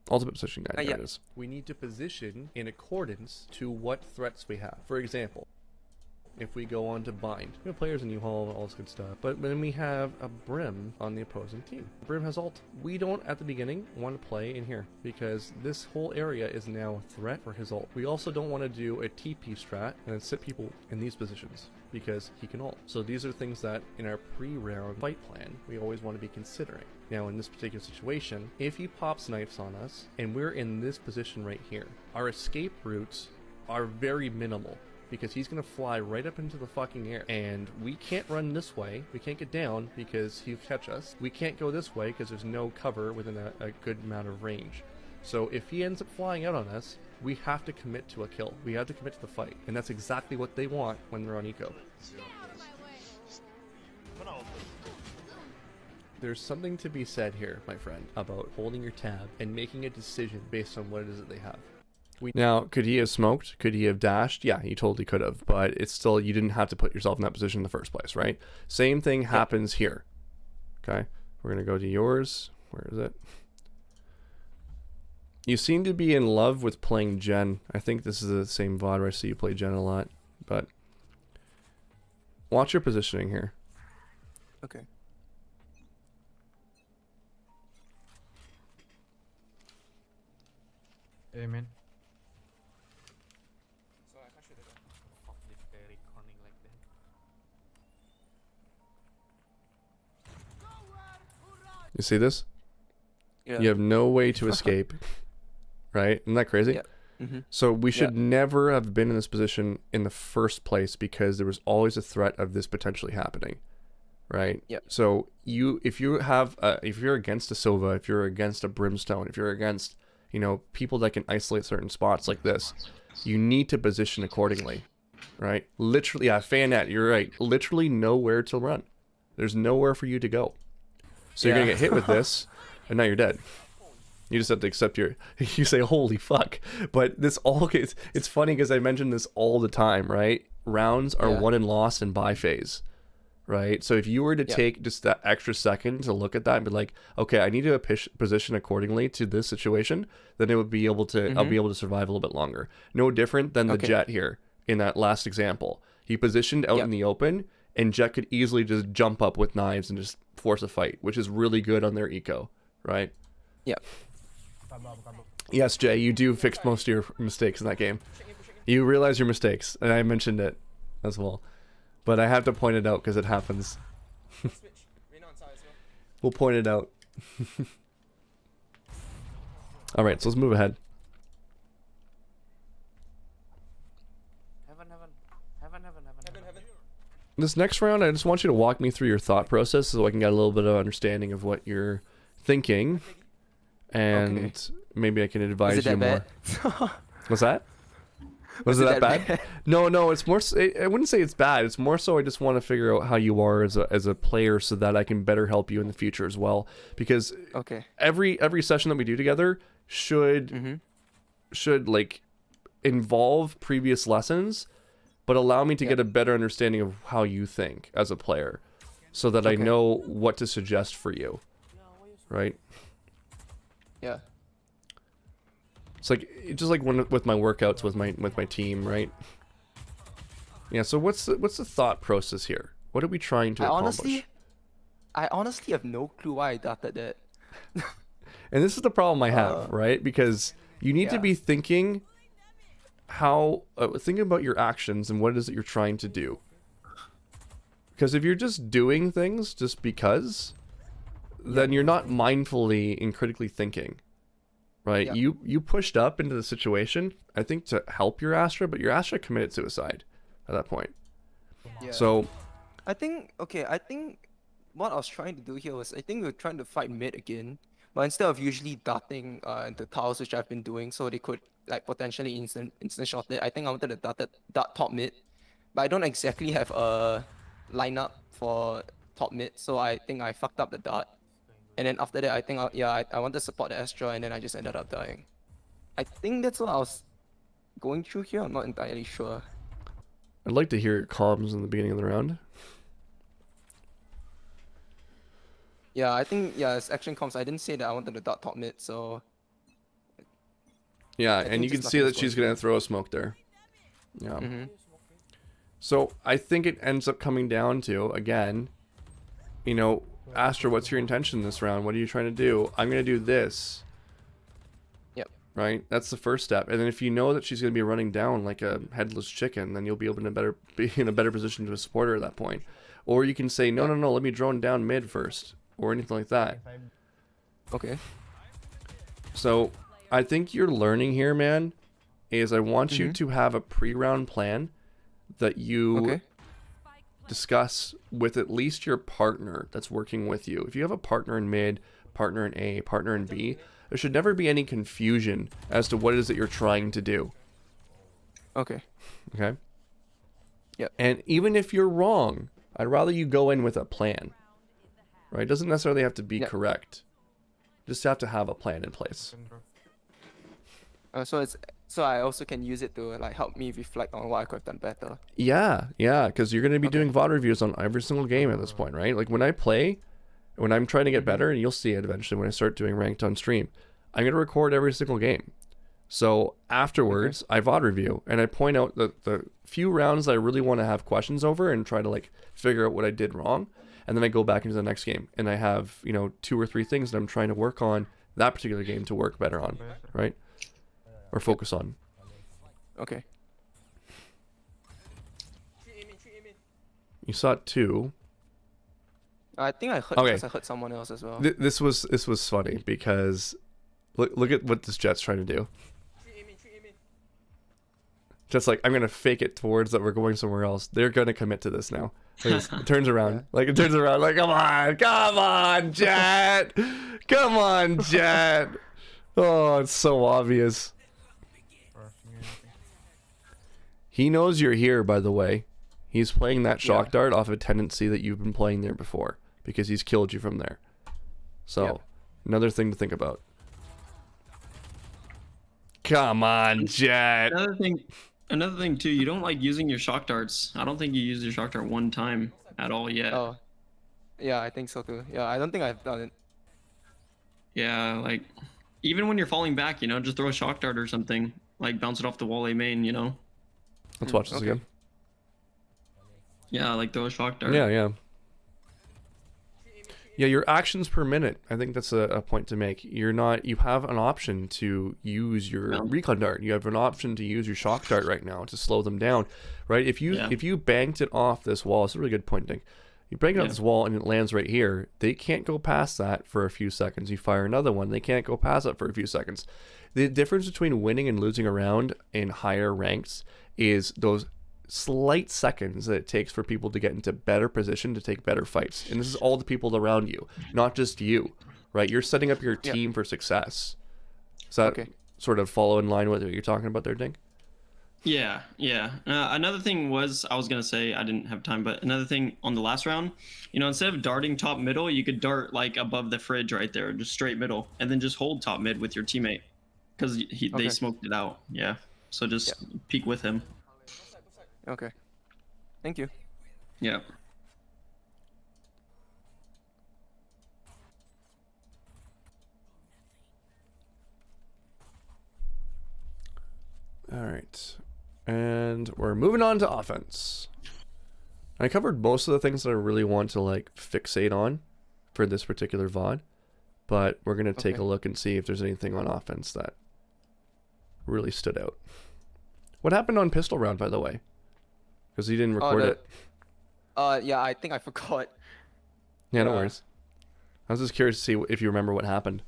Ultimate Position Guide. There it is. We need to position in accordance to what threats we have. For example, if we go on to bind, we have players in U-Haul, all this good stuff. But then we have a Brim on the opposing team. Brim has ult. We don't, at the beginning, want to play in here because this whole area is now a threat for his ult. We also don't want to do a TP strat and then sit people in these positions because he can ult. So these are things that in our pre-round fight plan, we always want to be considering. Now in this particular situation, if he pops knives on us and we're in this position right here, our escape routes are very minimal because he's going to fly right up into the fucking air and we can't run this way. We can't get down because he'll catch us. We can't go this way because there's no cover within a good amount of range. So if he ends up flying out on us, we have to commit to a kill. We have to commit to the fight. And that's exactly what they want when they're on eco. There's something to be said here, my friend, about holding your tab and making a decision based on what it is that they have. Now, could he have smoked? Could he have dashed? Yeah, he totally could have, but it's still, you didn't have to put yourself in that position in the first place, right? Same thing happens here. Okay, we're going to go to yours. Where is it? You seem to be in love with playing Jen. I think this is the same VOD where I see you play Jen a lot, but watch your positioning here. Okay. Amen. You see this? Yeah. You have no way to escape, right? Isn't that crazy? Yeah. So we should never have been in this position in the first place because there was always a threat of this potentially happening, right? Yeah. So if you're against a Sova, if you're against a Brimstone, if you're against, people that can isolate certain spots like this, you need to position accordingly, right? Literally, Fanet, you're right. Literally nowhere to run. There's nowhere for you to go. So you're gonna get hit with this, and now you're dead. You just have to accept you say, holy fuck. But this it's funny because I mention this all the time, right? Rounds are won and lost in buy phase, right? So if you were to take just that extra second to look at that and be like, okay, I need to position accordingly to this situation, then it would be able to, I'll be able to survive a little bit longer. No different than the Jet here in that last example. He positioned out in the open, and Jet could easily just jump up with knives and just force a fight, which is really good on their eco, right? Yep. Yes, Jay, you do fix most of your mistakes in that game. You realize your mistakes, and I mentioned it as well. But I have to point it out because it happens. We'll point it out. Alright, so let's move ahead. This next round, I just want you to walk me through your thought process so I can get a little bit of understanding of what you're thinking, and maybe I can advise Is it you that more. bad? What's that? Was it that bad? No, it's more. I wouldn't say it's bad. It's more so I just want to figure out how you are as a player so that I can better help you in the future as well. Because Okay. every session that we do together should like involve previous lessons, but allow me to get a better understanding of how you think as a player, so that I know what to suggest for you. Right? Yeah. It's like just like with my workouts with my team, right? Yeah. So what's the thought process here? What are we trying to accomplish? I honestly have no clue why I darted that. And this is the problem I have, right? Because you need to be thinking thinking about your actions and what it is that you're trying to do. Because if you're just doing things just because, then you're not mindfully and critically thinking. Right, you pushed up into the situation, I think, to help your Astra, but your Astra committed suicide at that point. Yeah. So, I think what I was trying to do here was I think we were trying to fight mid again, but instead of usually darting into towers, which I've been doing, so they could like potentially instant shot it. I think I wanted to dart top mid, but I don't exactly have a lineup for top mid, so I think I fucked up the dart. And then after that, I think I wanted to support the Astra, and then I just ended up dying. I think that's what I was going through here. I'm not entirely sure. I'd like to hear your comms in the beginning of the round. Yeah, I think it's action comms. I didn't say that I wanted to dart top mid, so Yeah, I and think you can just see nothing's that she's going gonna throw a smoke there. Yeah. Mm-hmm. So I think it ends up coming down to, again, you know, Astra, what's your intention this round? What are you trying to do? I'm gonna do this. Yep. Right? That's the first step. And then if you know that she's gonna be running down like a headless chicken, then you'll be able to be in a better position to support her at that point. Or you can say, no, let me drone down mid first, or anything like that. Okay. So I think you're learning here, man, is I want you to have a pre-round plan that you discuss with at least your partner that's working with you. If you have a partner in mid, partner in A, partner in B, there should never be any confusion as to what it is that you're trying to do. Okay. Okay? Yep. And even if you're wrong, I'd rather you go in with a plan. Right? It doesn't necessarily have to be correct. Just have to have a plan in place. So I also can use it to like help me reflect on what I could have done better. Yeah, because you're going to be doing VOD reviews on every single game at this point, right? Like when I play, when I'm trying to get better, and you'll see it eventually when I start doing ranked on stream, I'm going to record every single game. So afterwards, I VOD review, and I point out the few rounds that I really want to have questions over and try to like figure out what I did wrong. And then I go back into the next game, and I have, 2 or 3 things that I'm trying to work on that particular game to work better on, right? Or focus on. Okay. You saw it too. I think I heard because I heard someone else as well. This was funny because look at what this Jet's trying to do. Just like, I'm gonna fake it towards that we're going somewhere else. They're gonna commit to this now. It turns around. It turns around. Like, come on, Jet. Come on, Jet. Oh, it's so obvious. He knows you're here, by the way. He's playing that shock dart off a tendency that you've been playing there before, because he's killed you from there. So, another thing to think about. Come on, Jet. Another thing too, you don't like using your shock darts. I don't think you used your shock dart one time at all yet. Oh. Yeah, I think so too. Yeah, I don't think I've done it. Yeah, like even when you're falling back, just throw a shock dart or something. Like bounce it off the wall A main, Let's watch this again. Yeah, like throw a shock dart. Yeah, your actions per minute. I think that's a point to make. You have an option to use your recon dart. You have an option to use your shock dart right now to slow them down, right? If you banked it off this wall, it's a really good point, Nick. You bank it off this wall and it lands right here. They can't go past that for a few seconds. You fire another one, they can't go past that for a few seconds. The difference between winning and losing a round in higher ranks is those slight seconds that it takes for people to get into better position to take better fights. And this is all the people around you, not just you, right? You're setting up your Yeah. team for success. Does that Okay. sort of follow in line with what you're talking about there, Dink? Yeah, yeah. Another thing was, I was gonna say, I didn't have time, but another thing on the last round, instead of darting top middle, you could dart like above the fridge right there, just straight middle, and then just hold top mid with your teammate, because they Okay. smoked it out. Yeah. So just peek with him. Okay. Thank you. Yeah. All right. And we're moving on to offense. I covered most of the things that I really want to like fixate on for this particular VOD, but we're going to take Okay. a look and see if there's anything on offense that really stood out. What happened on pistol round, by the way? Because you didn't record it. Yeah, I think I forgot. Yeah, no yeah. worries. I was just curious to see if you remember what happened.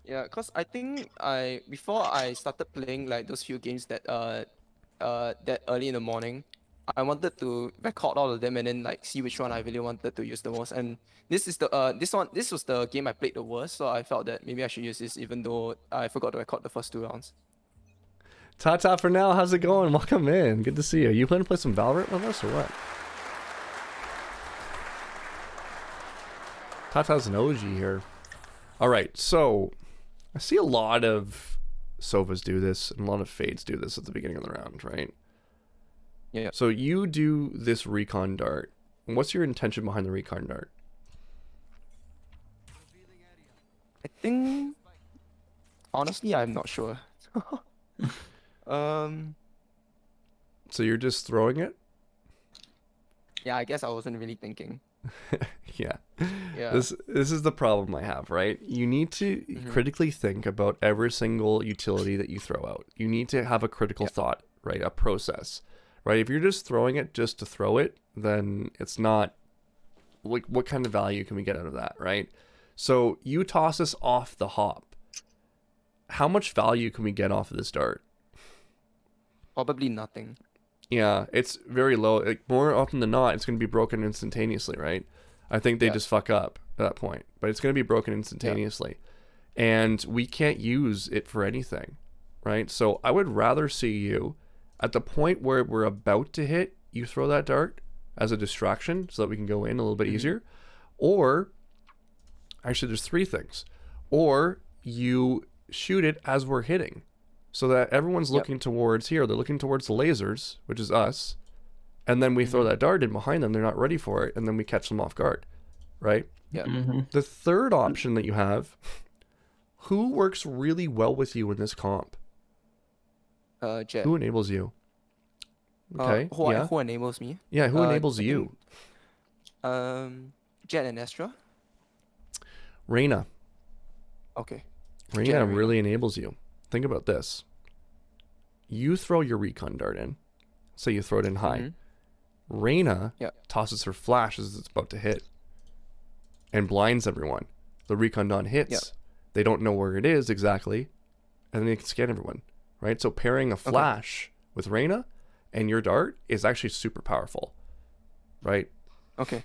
Yeah, cause I think before I started playing like those few games that that early in the morning, I wanted to record all of them and then like see which one I really wanted to use the most. And this is the this was the game I played the worst, so I felt that maybe I should use this even though I forgot to record the first 2 rounds. Tata for now, how's it going? Welcome in. Good to see you. You planning to play some Valorant with us or what? Tata's an OG here. All right, so I see a lot of Sovas do this and a lot of Fades do this at the beginning of the round, right? Yeah. So you do this recon dart. What's your intention behind the recon dart? I think honestly I'm not sure. So you're just throwing it? Yeah, I guess I wasn't really thinking. Yeah. Yeah. This is the problem I have, right? You need to critically think about every single utility that you throw out. You need to have a critical thought, right? A process, right? If you're just throwing it just to throw it, then it's not like what kind of value can we get out of that, right? So you toss us off the hop. How much value can we get off of this dart? Probably nothing. Yeah, it's very low. Like, more often than not, it's going to be broken instantaneously, right? I think they just fuck up at that point, but it's going to be broken instantaneously. And we can't use it for anything, right? So I would rather see you at the point where we're about to hit, you throw that dart as a distraction so that we can go in a little bit easier. Or, actually, there's 3 things. Or you shoot it as we're hitting, so that everyone's looking towards here. They're looking towards the lasers, which is us. And then we throw that dart in behind them. They're not ready for it. And then we catch them off guard, right? Yeah. The third option that you have, who works really well with you in this comp? Jet. Who enables you? Okay, Who enables me? Yeah, who enables I you? Jet and Astra. Reyna. Okay. Reyna Jet and Reyna. really enables you. Think about this. You throw your recon dart in. Say you throw it in high. Reyna tosses her flash as it's about to hit and blinds everyone. The recon dart hits. They don't know where it is exactly, and then they can scan everyone, right? So pairing a flash with Reyna and your dart is actually super powerful, right? Okay.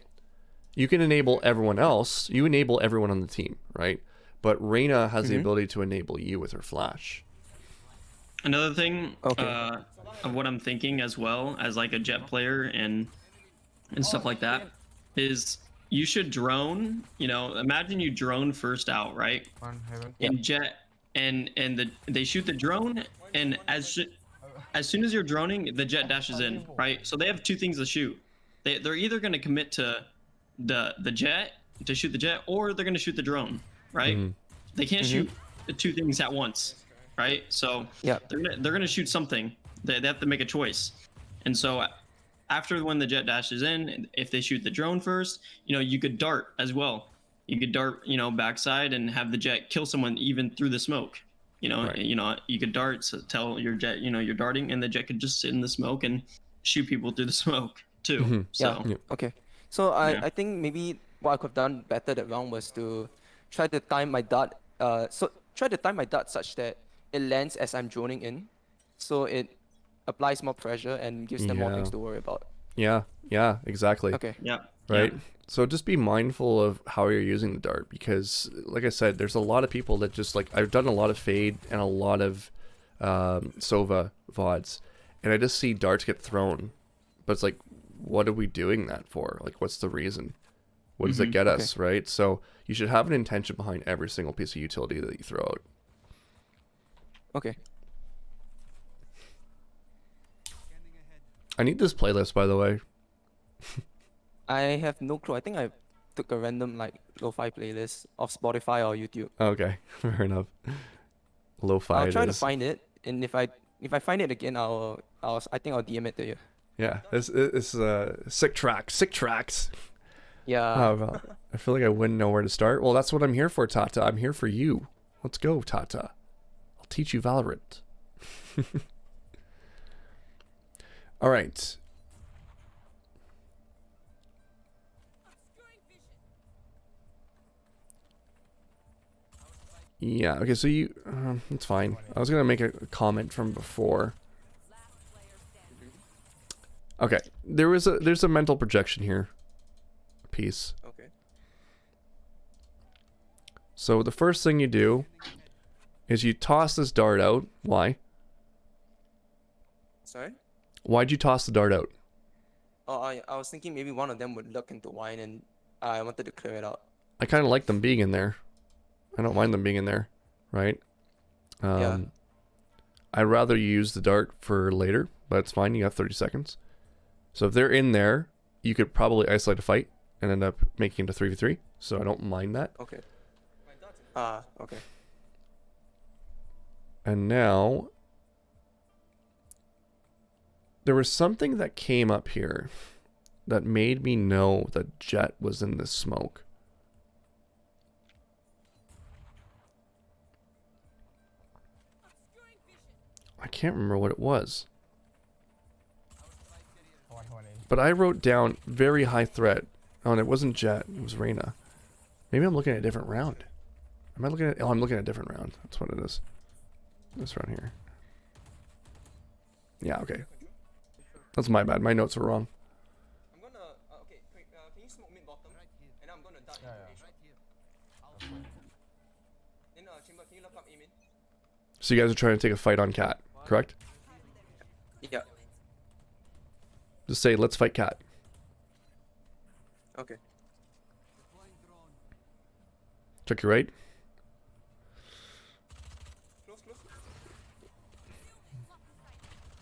You can enable everyone else. You enable everyone on the team, right? But Reyna has the ability to enable you with her flash. Another thing of what I'm thinking as well as like a Jet player and stuff like that is you should drone. Imagine you drone first out, right? One heaven. In Jet, and they shoot the drone, and as soon as you're droning, the Jet dashes in, right? So they have 2 things to shoot. They're either going to commit to the Jet to shoot the Jet, or they're going to shoot the drone, right? They can't shoot the 2 things at once, right? So they're gonna shoot something. They have to make a choice. And so after when the Jet dashes in, if they shoot the drone first, you could dart as well. You could dart, backside and have the Jet kill someone even through the smoke. You could dart, so tell your Jet, you're darting, and the Jet could just sit in the smoke and shoot people through the smoke too. So Okay. So I think maybe what I could have done better that round was to try to time my dart. Try to time my dart such that it lands as I'm droning in, so it applies more pressure and gives them more things to worry about. Yeah, exactly. Okay. yeah. right? Yeah. So just be mindful of how you're using the dart, because like I said, there's a lot of people that just like, I've done a lot of Fade and a lot of Sova VODs, and I just see darts get thrown, but it's like, what are we doing that for? Like, what's the reason? What does it get us, right? So you should have an intention behind every single piece of utility that you throw out. Okay. I need this playlist, by the way. I have no clue. I think I took a random like lo-fi playlist of Spotify or YouTube. Okay, fair enough. Lo-fi I'll it try to is. find it, and if I find it again, I think I'll DM it to you. Yeah, this is sick tracks, sick tracks. Yeah. Oh, well, I feel like I wouldn't know where to start. Well, that's what I'm here for, Tata. I'm here for you. Let's go, Tata. I'll teach you Valorant. All right. Yeah, okay, so you... it's fine. I was going to make a comment from before. Okay, there's a mental projection here. Piece. Okay. So the first thing you do is you toss this dart out. Why? Sorry? Why'd you toss the dart out? Oh, I was thinking maybe one of them would look into wine, and I wanted to clear it out. I kind of like them being in there. I don't mind them being in there, right? Yeah. I'd rather you use the dart for later, but it's fine. You have 30 seconds. So if they're in there, you could probably isolate a fight and end up making it a 3v3. So I don't mind that. Okay. Okay. And now there was something that came up here that made me know that Jet was in this smoke. I can't remember what it was. 120. But I wrote down very high threat. Oh, and it wasn't Jet. It was Reyna. Maybe I'm looking at a different round. Am I looking at... Oh, I'm looking at a different round. That's what it is. This round here. Yeah, okay. That's my bad. My notes were wrong. I'm gonna. Okay, quick. Can you smoke mid bottom? And I'm gonna dart into A shot. Then Chamber, can you look up aim in? So you guys are trying to take a fight on Cat, correct? Yeah. Just say, let's fight Cat. Okay. Check your right. Close.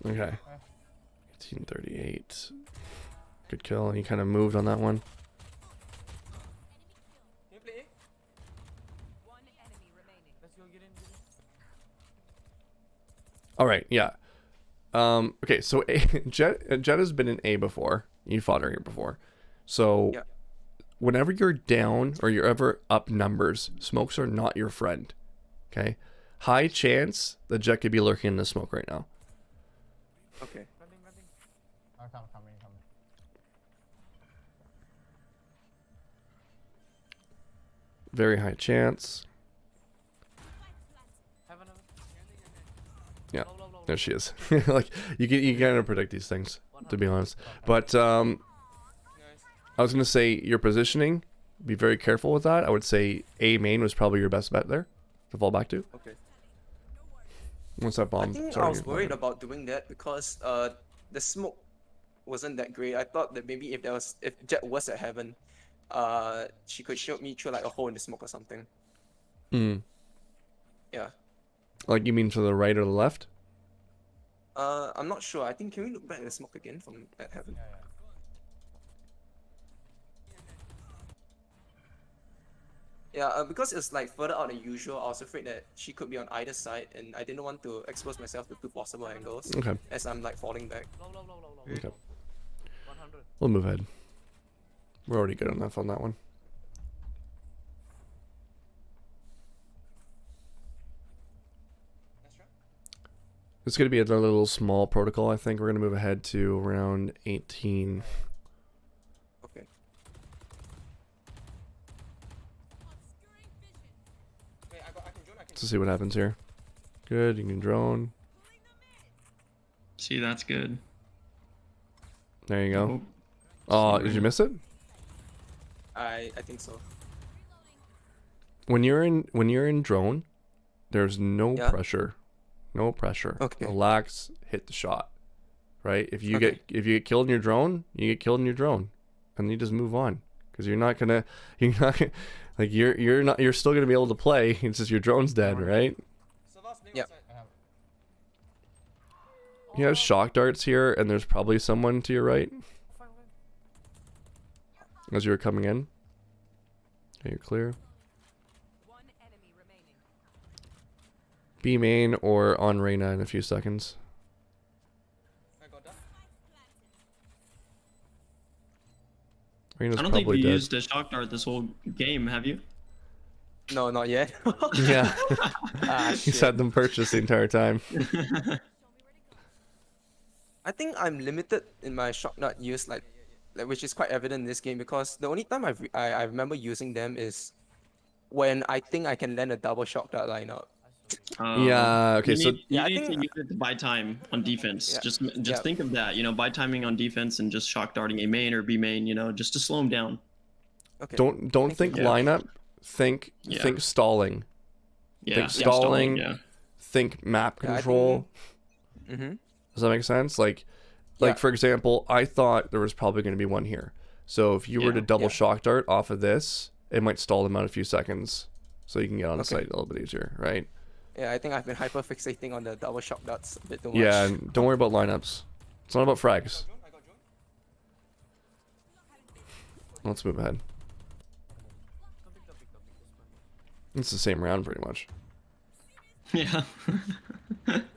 Okay. 1838. Good kill. He kind of moved on that one. Can you play A? One enemy remaining. Let's go get in. All right, yeah. Okay, so Jet has been in A before. You fought her here before. So Yeah. whenever you're down or you're ever up numbers, smokes are not your friend. Okay? High chance that Jet could be lurking in the smoke right now. Okay. Oh, coming. Very high chance. Yeah, there she is. Like you kind of predict these things, to be honest. But Nice. I was gonna say your positioning. Be very careful with that. I would say A main was probably your best bet there to fall back to. Okay. Once that I bomb. think sorry, I was your worried bomb- about doing that because the smoke wasn't that great. I thought that maybe if Jet was at heaven, she could shoot me through like a hole in the smoke or something. Mm. Yeah. Like you mean to the right or the left? I'm not sure. I think can we look back at the smoke again from at heaven? Yeah. Yeah, because it's like further out than usual, I was afraid that she could be on either side, and I didn't want to expose myself to two possible angles Okay. as I'm like falling back. Okay. We'll move ahead. We're already good enough on that one. It's going to be another little small protocol. I think we're going to move ahead to around 18. Okay. Wait, I can join. To see what happens here. Good, you can drone. See, that's good. There you go. Oh, did you miss it? I think so. When you're in drone, there's no Yeah. pressure. No pressure. Okay. Relax, hit the shot. Right? If you Okay. get killed in your drone, you get killed in your drone. And you just move on. Because you're not like you're still gonna be able to play. It's just your drone's dead, right? Yep. You have shock darts here, and there's probably someone to your right as you're coming in. Okay, you're clear. One enemy remaining. B main or on Reyna in a few seconds. Reyna's I don't think probably you dead. used a shock dart this whole game, have you? No, not yet. Yeah, Ah, he's shit. had them purchased the entire time. I think I'm limited in my shock dart use, like which is quite evident in this game because the only time I remember using them is when I think I can land a double shock dart lineup. Yeah, okay, You so need, Yeah, I you need to think- use it to buy time on defense. Yeah. Just Yeah. think of that, you know, buy timing on defense and just shock darting a main or B main, you know, just to slow him down. Okay. don't think Yeah. lineup. Think Yeah. think stalling. Yeah, Think stalling. Yeah. Think map Yeah, I control. Mm-hmm. Does that make sense? Like Yeah. for example, I thought there was probably going to be one here. So if you were to Yeah. double Yeah. shock dart off of this, it might stall them out a few seconds, so you can get on the Okay. site a little bit easier, right? Yeah, I think I've been hyper fixating on the double shock darts a bit too much. Yeah, and don't worry about lineups. It's not about frags. Let's move ahead. It's the same round pretty much. Yeah. One enemy remaining.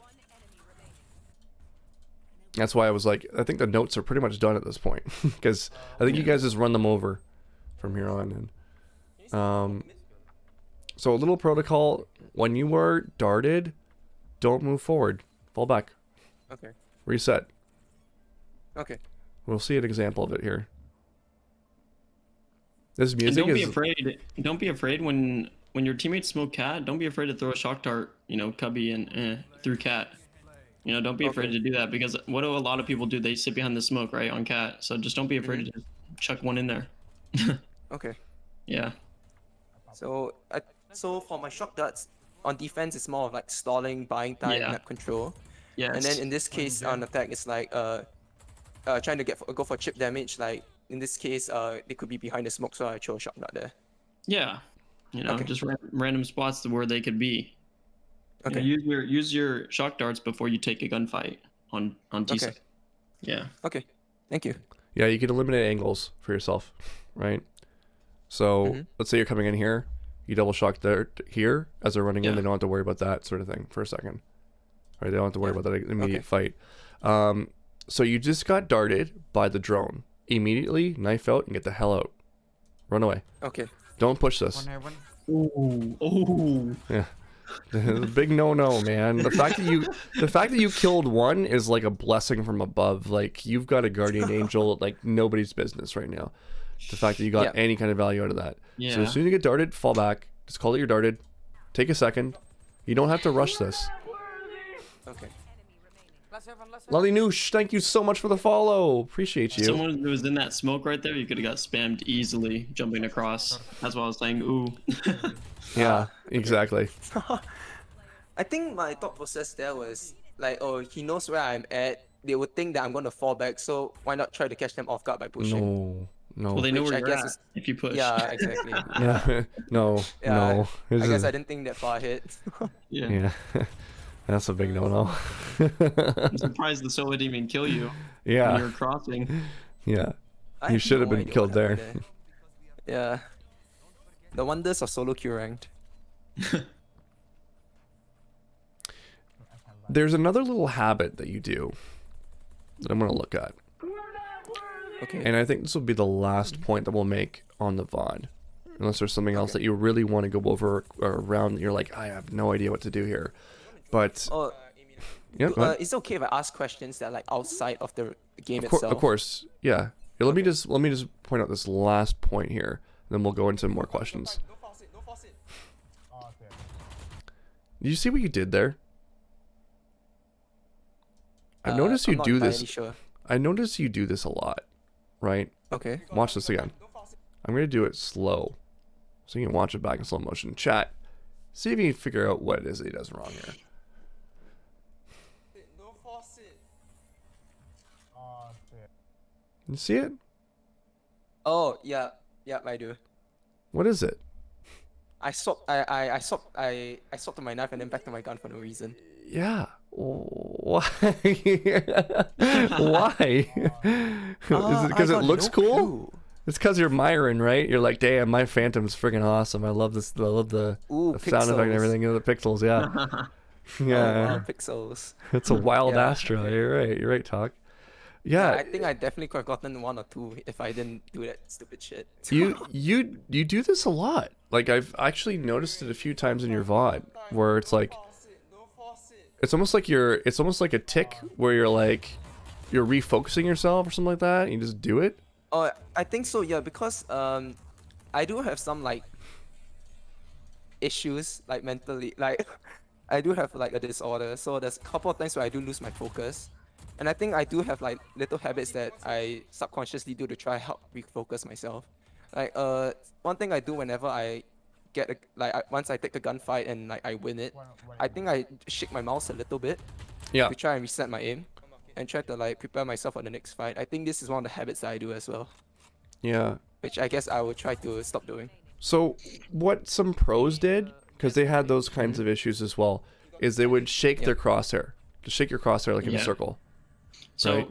That's why I was like, I think the notes are pretty much done at this point, because I think you guys just run them over from here on. And so a little protocol: when you are darted, don't move forward, fall back, Okay. reset. Okay. We'll see an example of it here. This And music don't be is afraid. Don't be afraid when your teammates smoke cat. Don't be afraid to throw a shock dart, you know, cubby and through cat. You know, don't be afraid Okay. to do that because what do a lot of people do? They sit behind the smoke, right, on cat. So just don't be afraid to just chuck one in there. Okay. Yeah. So so for my shock darts on defense, it's more of like stalling, buying time, Yeah. map control. Yeah. And then in this case, on attack, it's like trying to go for chip damage. Like in this case, they could be behind the smoke, so I chose shock dart there. yeah. You know, Okay. just random spots to where they could be. You know, Okay. use your shock darts before you take a gunfight on T. Okay. Yeah. Okay. Thank you. yeah. You can eliminate angles for yourself, right? So Mhm. let's say you're coming in here, you double shock there here as they're running in. Yeah. They don't have to worry about that sort of thing for a second, right? They don't have to worry Yeah. about that immediate Okay. fight. So you just got darted by the drone. Immediately knife out and get the hell out. Run away. Okay. Don't push this. Heaven. Ooh. Oh. Yeah. Big no, man. The fact that you killed one is like a blessing from above. Like you've got a guardian angel like nobody's business right now. The fact that you got Yeah. any kind of value out of that. So Yeah. as soon as you get darted, fall back. Just call that you're darted. Take a second. You don't have to rush this. Okay. Last heaven, last heaven. Lolly Noosh, thank you so much for the follow. Appreciate you. Someone who was in that smoke right there, you could have got spammed easily jumping across. That's why I was saying, ooh. Yeah, exactly. I think my thought process there was like, oh, he knows where I'm at. They would think that I'm going to fall back, so why not try to catch them off guard by pushing? No. Well, they know Which where I you're guess at is- if you push. Yeah, exactly. Yeah. No. Yeah, No. I This guess is- I didn't think that far ahead. Yeah. Yeah. That's a big no. I'm surprised the Sova didn't even kill you when you Yeah. were crossing. Yeah. I You have should have no been idea killed what happened there. Yeah. The wonders of solo queue ranked. There's another little habit that you do that I'm going to look at. Okay. And I think this will be the last point that we'll make on the VOD. Unless there's something else that you really want to go over or around that you're like, I have no idea what to do here. But, Oh, yeah, go ahead. is it okay if I ask questions that are like outside of the game Of itself? course, yeah. Yeah, let me just point out this last point here, then we'll go into more questions. Oh, okay. Did you see what you did there? I Uh, noticed you I'm not do entirely this. Sure. I noticed you do this a lot, right? Okay. Watch this again. I'm going to do it slow so you can watch it back in slow motion. Chat, see if you can figure out what it is that he does wrong here. Don't force it. Oh shit. You see it? Oh yeah, yeah, I do. What is it? I swapped to my knife and then back to my gun for no reason. Yeah. Why? Why? Is it because it looks cool? It's because you're Myron, right? You're like, damn, my Phantom's freaking awesome. I love this. I love the sound effect and everything. You know, the pixels, yeah. Yeah. Oh, wow, pixels. It's a wild Yeah. Astra. You're right. You're right, Talk. Yeah, Yeah. I think I definitely could have gotten 1 or 2 if I didn't do that stupid shit. You do this a lot. Like I've actually noticed it a few times in your VOD where it's like it's almost like a tick where you're refocusing yourself or something like that, and you just do it. Oh, I think so, yeah, because I do have some like issues like mentally, like I do have like a disorder, so there's a couple of times where I do lose my focus. And I think I do have like little habits that I subconsciously do to try help refocus myself. Like one thing I do whenever I get once I take a gunfight and like I win it, I think I shake my mouse a little bit Yeah. to try and reset my aim and try to like prepare myself for the next fight. I think this is one of the habits that I do as well, Yeah. which I guess I will try to stop doing. So what some pros did, because they had those kinds of issues as well, is they would shake their crosshair. Just shake your crosshair like in a circle. So, Right.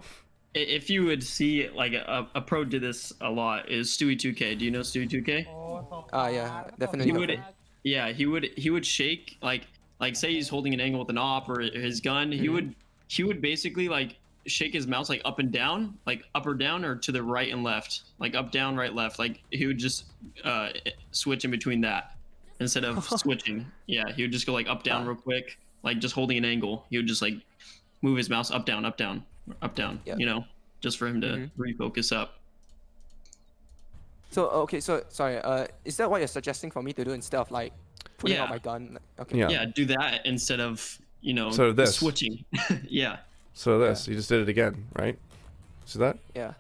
if you would see like a pro did this a lot is Stewie2K. Do you know Stewie2K? Yeah, definitely. He would shake like say he's holding an angle with an op or his gun. He would basically like shake his mouse like up and down, like up or down or to the right and left, like up, down, right, left. Like he would just switch in between that instead of switching. Yeah, he would just go like up, down real quick, like just holding an angle. He would just like move his mouse up, down, up, down, up, down. Yeah. You know, just for him to refocus up. So okay, so sorry. Is that what you're suggesting for me to do instead of like putting out Yeah. my gun? Okay. Yeah. Yeah, do that instead of So this. switching. Yeah. So this, you just did it again, right? See that? Yeah.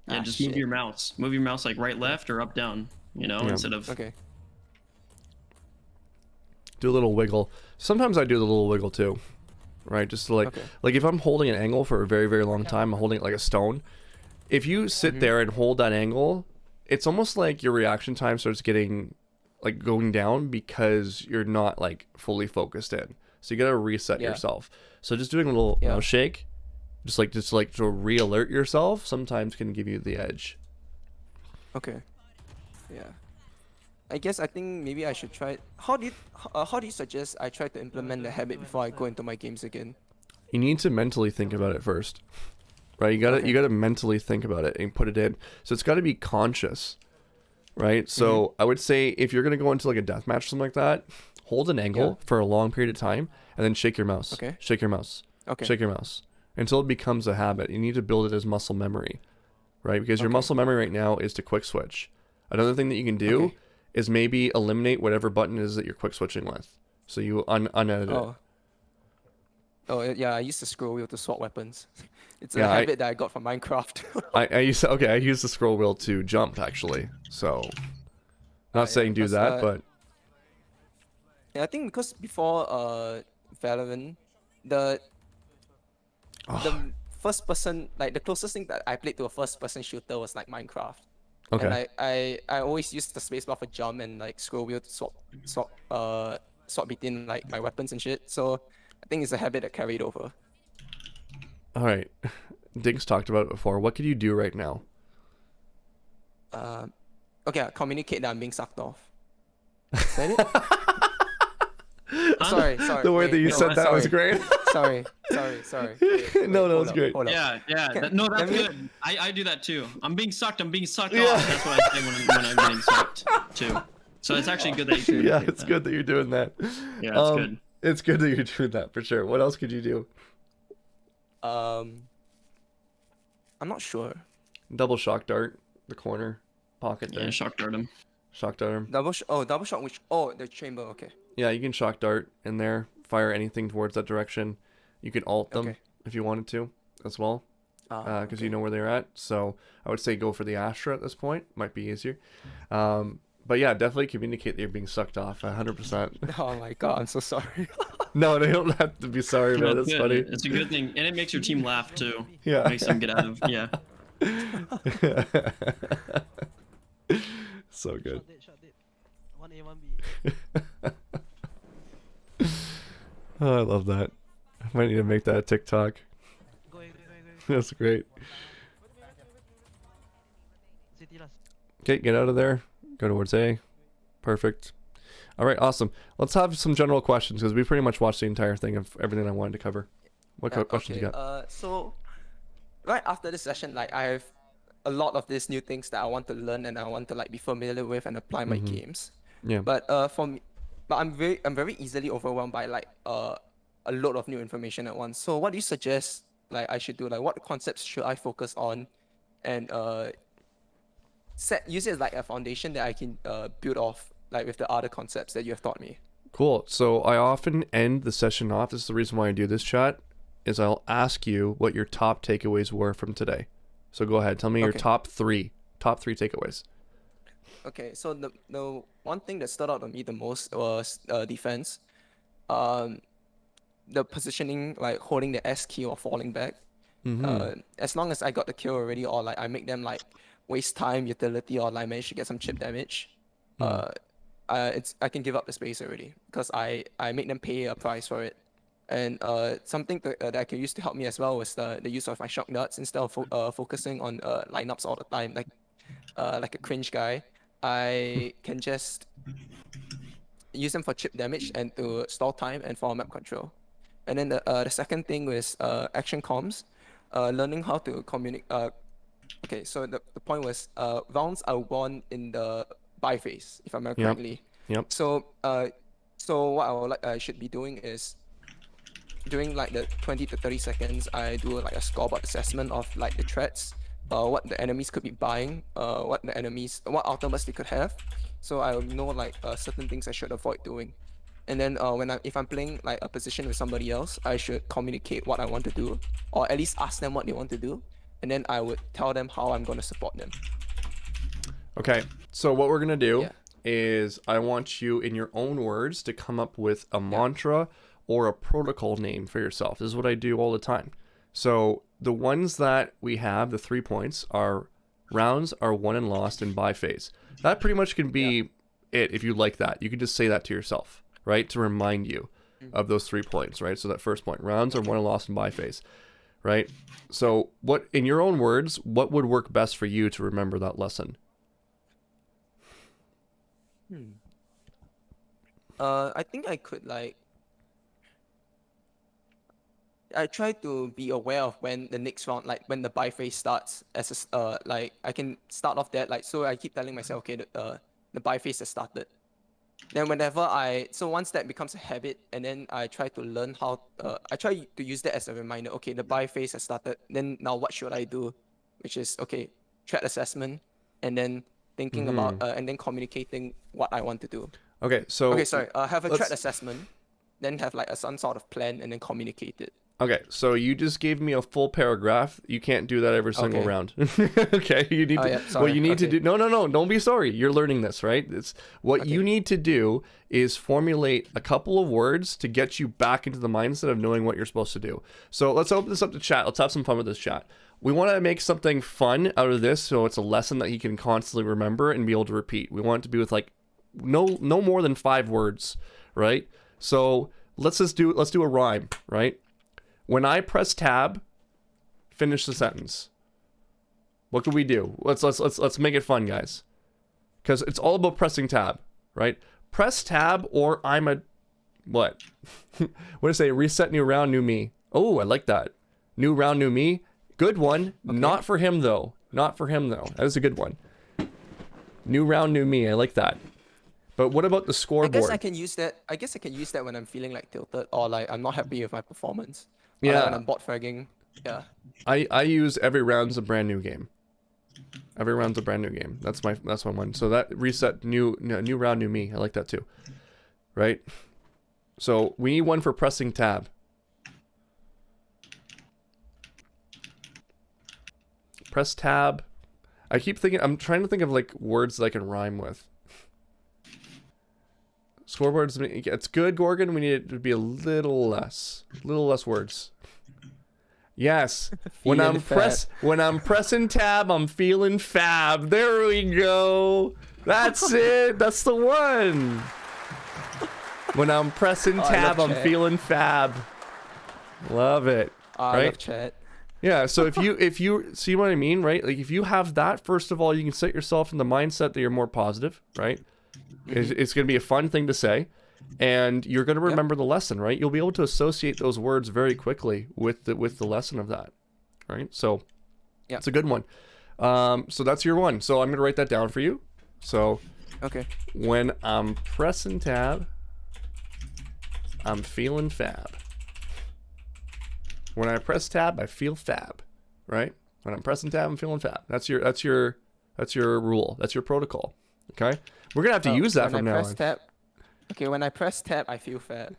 Yeah, Ah, just shit. move your mouse. Move your mouse like right, left, or up, down. Yeah. Instead of. Okay. Do a little wiggle. Sometimes I do the little wiggle too, right? Just to like if I'm holding an angle for a very, very long time, I'm holding it like a stone. If you sit there and hold that angle, it's almost like your reaction time starts getting like going down because you're not like fully focused in. So you gotta reset yourself. So just doing a little mouse shake, just like to re-alert yourself, sometimes can give you the edge. Okay. Yeah. I think maybe I should try. How do you suggest I try to implement the habit before I go into my games again? You need to mentally think about it first, right? You gotta mentally think about it and put it in. So it's got to be conscious, right? So I would say if you're gonna go into like a deathmatch or something like that, hold an angle for a long period of time and then shake your mouse. Okay. Shake your mouse. Okay. Shake your mouse until it becomes a habit. You need to build it as muscle memory, right? Because your muscle memory right now is to quick switch. Another thing that you can do is maybe eliminate whatever button it is that you're quick switching with. So you unedit it. Oh yeah, I used the scroll wheel to swap weapons. It's a Yeah, habit that I got from Minecraft. I use the scroll wheel to jump actually. So not saying do because, that, but Yeah, I think because before Valorant, the first person, like the closest thing that I played to a first person shooter was like Minecraft. okay. And I always used the spacebar for jump and like scroll wheel to swap between like my weapons and shit. So I think it's a habit that carried over. All right. Diggs talked about it before. What could you do right now? Okay, communicate that I'm being sucked off. Is that it? Sorry. The way that you said that was great. Sorry. Wait, No, hold it's up, great. hold up. Yeah. Can- No, that's can we- good. I do that too. I'm being sucked off. That's what Yeah. I say when I'm getting sucked too. So it's actually good that you Yeah, communicate it's that. good that you're doing that. Yeah, it's good. It's good that you're doing that for sure. What else could you do? I'm not sure. Double shock dart, the corner pocket there. Yeah, shock dart him. Shock dart him. Double shot. Which? Oh, the chamber. Okay. Yeah, you can shock dart in there. Fire anything towards that direction. You can alt them Okay. if you wanted to as well. because you know where they're at. So I would say go for the Astra at this point. Might be easier. But yeah, definitely communicate that you're being sucked off 100%. Oh my god, I'm so sorry. No, they don't have to be sorry, No, man. it's That's good. funny. It's a good thing, and it makes your team laugh too. Yeah. Makes them get out of So good. Shot dead. 1A, 1B. Oh, I love that. I might need to make that a TikTok. Go. That's great. City last. Okay, get out of there. Go towards A. Perfect. All right, awesome. Let's have some general questions because we pretty much watched the entire thing of everything I wanted to cover. What questions you got? So right after this session, like I have a lot of these new things that I want to learn and I want to like be familiar with and apply my games. Yeah. But for me, but I'm very easily overwhelmed by like a lot of new information at once. So what do you suggest like I should do? Like what concepts should I focus on, and use it as like a foundation that I can build off like with the other concepts that you have taught me. Cool. So I often end the session off. This is the reason why I do this chat. Is I'll ask you what your top takeaways were from today. So go ahead. Tell me your top three takeaways. Okay, so the one thing that stood out to me the most was defense. The positioning, like holding the S key or falling back. As long as I got the kill already, or like I make them like waste time, utility, or like manage to get some chip damage, I can give up the space already because I make them pay a price for it. And something that I can use to help me as well was the use of my shock darts instead of focusing on lineups all the time, like a cringe guy. I can just use them for chip damage and to stall time and for map control. And then the second thing was action comms, learning how to communicate. Okay, so the point was rounds are won in the buy phase, if I remember correctly. Yep. So what I should be doing is during like the 20 to 30 seconds, I do like a scoreboard assessment of like the threats, what the enemies could be buying, what ultimates they could have. So I know like certain things I should avoid doing. And then if I'm playing like a position with somebody else, I should communicate what I want to do, or at least ask them what they want to do, and then I would tell them how I'm going to support them. Okay, so what we're gonna do is I want you, in your own words, to come up with a mantra or a protocol name for yourself. This is what I do all the time. So the ones that we have, the 3 points, are rounds are won and lost in buy phase. That pretty much can be it if you like that. You can just say that to yourself, right? To remind you of those 3 points, right? So that first point, rounds are won and lost in buy phase, right? So what, in your own words, what would work best for you to remember that lesson? I think I could like I try to be aware of when the next round, like when the buy phase starts, as like I can start off that, like, so I keep telling myself, okay, the buy phase has started. Then whenever once that becomes a habit, and then I try to learn how, I try to use that as a reminder, okay, the buy phase has started, then now what should I do? Which is, okay, threat assessment, and then thinking about, and then communicating what I want to do. Okay, so... Okay, sorry, have a threat assessment, then have like some sort of plan, and then communicate it. Okay, so you just gave me a full paragraph. You can't do that every single round. Okay, you need to. What you need to do. No, don't be sorry. You're learning this, right? It's what you need to do is formulate a couple of words to get you back into the mindset of knowing what you're supposed to do. So let's open this up to chat. Let's have some fun with this chat. We want to make something fun out of this, so it's a lesson that he can constantly remember and be able to repeat. We want it to be with like no more than 5 words, right? So let's do a rhyme, right? When I press tab, finish the sentence. What can we do? Let's make it fun, guys. Because it's all about pressing tab, right? Press tab, or I'm a what? What did I say? Reset, new round, new me. Oh, I like that. New round, new me. Good one. Okay. Not for him though. Not for him though. That is a good one. New round, new me. I like that. But what about the scoreboard? I guess I can use that when I'm feeling like tilted, or like I'm not happy with my performance. Yeah. When I'm bot fragging. Yeah. I use every round's a brand new game. Every round's a brand new game. That's my one. So that reset new round, new me. I like that too. Right? So we need one for pressing tab. Press tab. I keep thinking, I'm trying to think of like words that I can rhyme with. Scoreboards, it's good, Gorgon. We need it to be a little less words. Yes. When I'm pressing tab, I'm feeling fab. There we go. That's it. That's the one. When I'm pressing tab, I'm feeling fab. Love it. I love chat. Yeah, so if you see what I mean, right? Like if you have that, first of all, you can set yourself in the mindset that you're more positive, right? It's going to be a fun thing to say, and you're going to remember the lesson, right? You'll be able to associate those words very quickly with the lesson of that, right? So it's a good one. So that's your one. So I'm going to write that down for you. So when I'm pressing tab, I'm feeling fab. When I press tab, I feel fab, right? When I'm pressing tab, I'm feeling fab. That's your rule. That's your protocol. Okay? We're gonna have to use that from now on. Okay, when I press tab, I feel fab.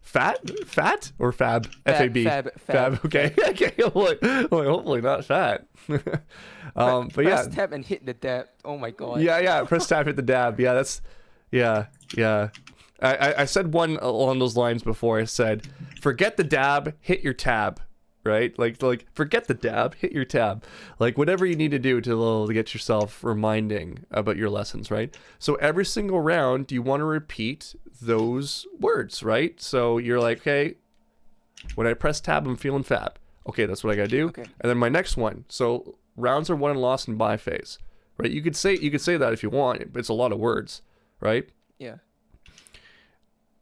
Fat or fab? F-A-B. Fab. Okay. Okay. Hopefully not fat. But press tab and hit the dab. Oh my god. Yeah. Press tab, hit the dab. Yeah, that's. Yeah. I said one along those lines before. I said, forget the dab, hit your tab. Right? Like forget the dab, hit your tab. Like whatever you need to do to get yourself reminding about your lessons, right? So every single round, you want to repeat those words, right? So you're like, okay, when I press tab, I'm feeling fab. Okay, that's what I gotta do. Okay. And then my next one. So rounds are won and lost in bye phase, right? You could say that if you want. It's a lot of words, right? Yeah.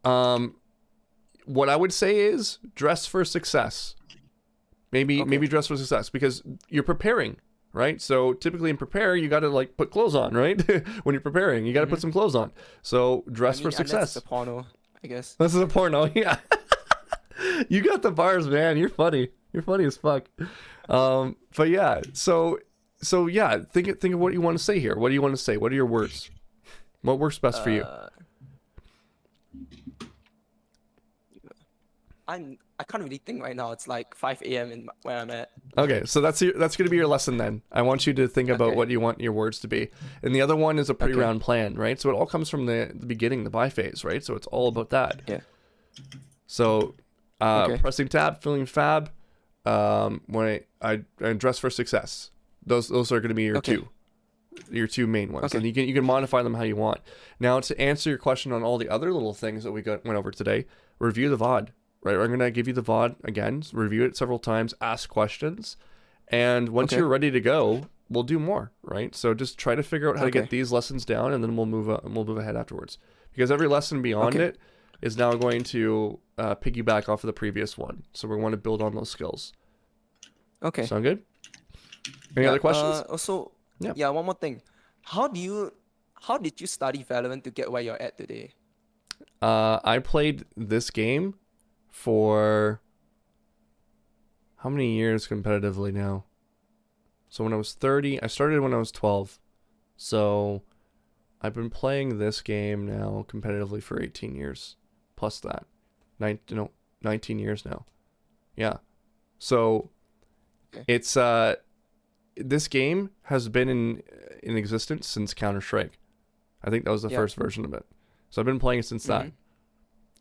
What I would say is dress for success. Maybe dress for success because you're preparing, right? So typically in prepare, you got to like put clothes on, right? When you're preparing, you got to put some clothes on. So dress for success. That's a porno, I guess. This is a porno, yeah. You got the bars, man. You're funny. You're funny as fuck. But yeah, so yeah, think of what you want to say here. What do you want to say? What are your words? What works best for you? I can't really think right now. It's like 5 a.m. where I'm at. Okay, so that's gonna be your lesson then. I want you to think about what you want your words to be, and the other one is a pre-round plan, right? So it all comes from the beginning, the buy phase, right? So it's all about that. Yeah. So, pressing tab, feeling fab. When I dress for success. Those are gonna be your two main ones, and you can modify them how you want. Now to answer your question on all the other little things that we went over today, review the VOD. Right, I'm going to give you the VOD again, review it several times, ask questions, and once you're ready to go, we'll do more, right? So just try to figure out how to get these lessons down, and then we'll move ahead afterwards. Because every lesson beyond it is now going to piggyback off of the previous one. So we want to build on those skills. Okay. Sound good? Any other questions? Also, one more thing. How did you study Valorant to get where you're at today? I played this game for how many years competitively now? So when I was 30, I started when I was 12. So I've been playing this game now competitively for 18 years. Plus that. 19 years now. Yeah. So it's this game has been in existence since Counter-Strike. I think that was the first version of it. So I've been playing it since that.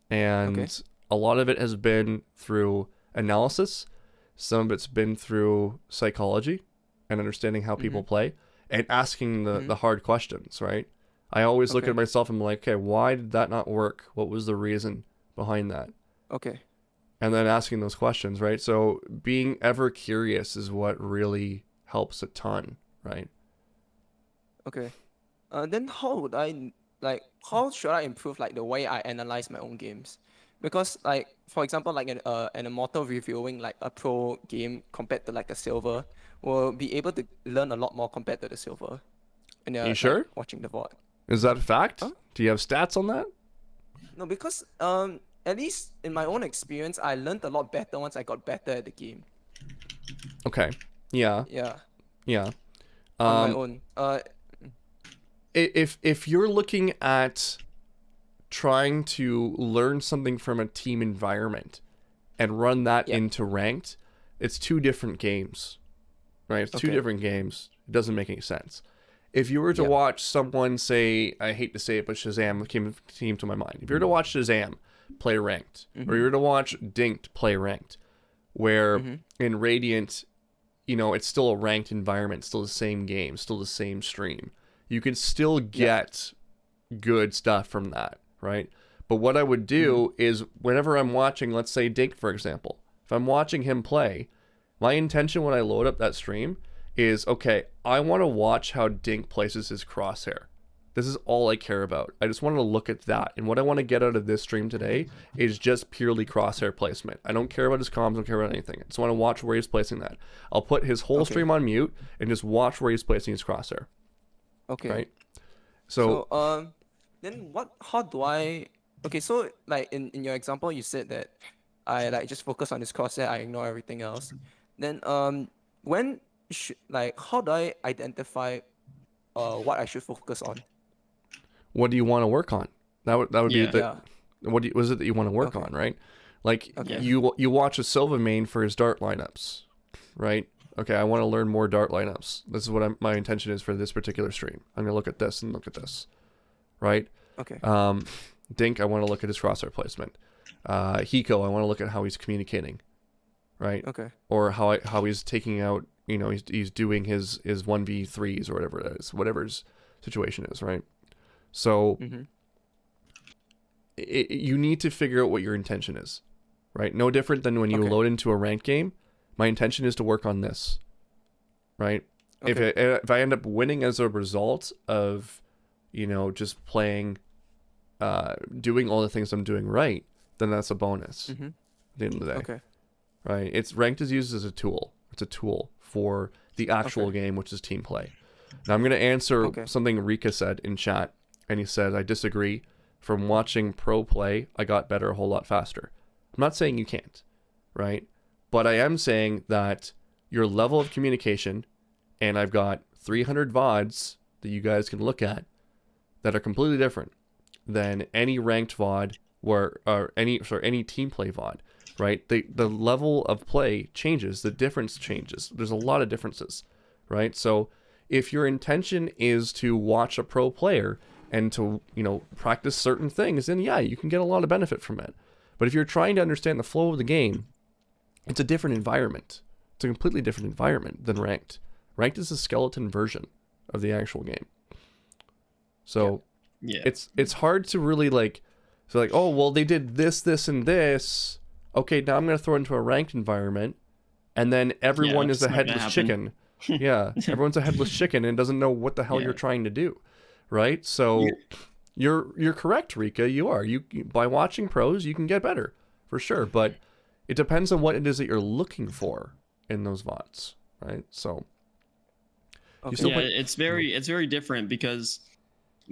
And a lot of it has been through analysis. Some of it's been through psychology and understanding how people play and asking the hard questions, right? I always look at myself and I'm like, okay, why did that not work? What was the reason behind that? Okay. And then asking those questions, right? So being ever curious is what really helps a ton, right? Okay. Then how should I improve like the way I analyze my own games? Because like for example, like an immortal reviewing like a pro game compared to like a silver will be able to learn a lot more compared to the silver. And you sure? Like, watching the VOD. Is that a fact? Huh? Do you have stats on that? No, because at least in my own experience, I learned a lot better once I got better at the game. Okay. Yeah. Yeah. On my own. If you're looking at trying to learn something from a team environment and run that into ranked, it's two different games, right? It's two Okay. different games. It doesn't make any sense. If you were to Yeah. watch someone, say, I hate to say it, but Shazam came to my mind. If you were to watch Shazam play ranked, or you were to watch Dinked play ranked, where in Radiant, you know, it's still a ranked environment, still the same game, still the same stream. You can still get good stuff from that, right? But what I would do is whenever I'm watching, let's say Dink, for example, if I'm watching him play, my intention when I load up that stream is, okay, I want to watch how Dink places his crosshair. This is all I care about. I just want to look at that. And what I want to get out of this stream today is just purely crosshair placement. I don't care about his comms, I don't care about anything. I just want to watch where he's placing that. I'll put his whole stream on mute and just watch where he's placing his crosshair. Okay. Right? So So, then how do I okay, so like in your example you said that I like just focus on this crosshair, I ignore everything else. Then when how do I identify what I should focus on? what do you want to work on? That would be Yeah. the Yeah. what is it that you want to work on, right? Like Okay. you watch a Sova main for his dart lineups, right? Okay, I want to learn more dart lineups. This is what my intention is for this particular stream. I'm gonna look at this and look at this, right? Okay. Dink, I want to look at his crosshair placement. Hiko, I want to look at how he's communicating, right? Okay. Or how he's taking out, you know, he's doing his 1v3s or whatever it is, whatever his situation is, right? So you need to figure out what your intention is, right? No different than when you Okay. load into a ranked game. My intention is to work on this, right? Okay. If I end up winning as a result of, you know, just playing, doing all the things I'm doing right, then that's a bonus at the end of the day, Okay. right? It's ranked is used as a tool. It's a tool for the actual game, which is team play. Now I'm going to answer something Rika said in chat, and he said, I disagree. From watching pro play, I got better a whole lot faster. I'm not saying you can't, right? But I am saying that your level of communication, and I've got 300 VODs that you guys can look at that are completely different than any ranked VOD or any team play VOD, right? The level of play changes, the difference changes. There's a lot of differences, right? So if your intention is to watch a pro player and to, you know, practice certain things, then yeah, you can get a lot of benefit from it. But if you're trying to understand the flow of the game, it's a different environment. It's a completely different environment than ranked. Ranked is a skeleton version of the actual game. So Yeah. it's hard to really like, oh, well, they did this, this, and this. Okay, now I'm going to throw it into a ranked environment, and then everyone is it's a not gonna headless happen. chicken. Yeah, everyone's a headless chicken and doesn't know what the hell you're trying to do, right? So you're correct, Rika. You are. You by watching pros, you can get better for sure, but it depends on what it is that you're looking for in those VODs, right? So you still Yeah, play- it's very different because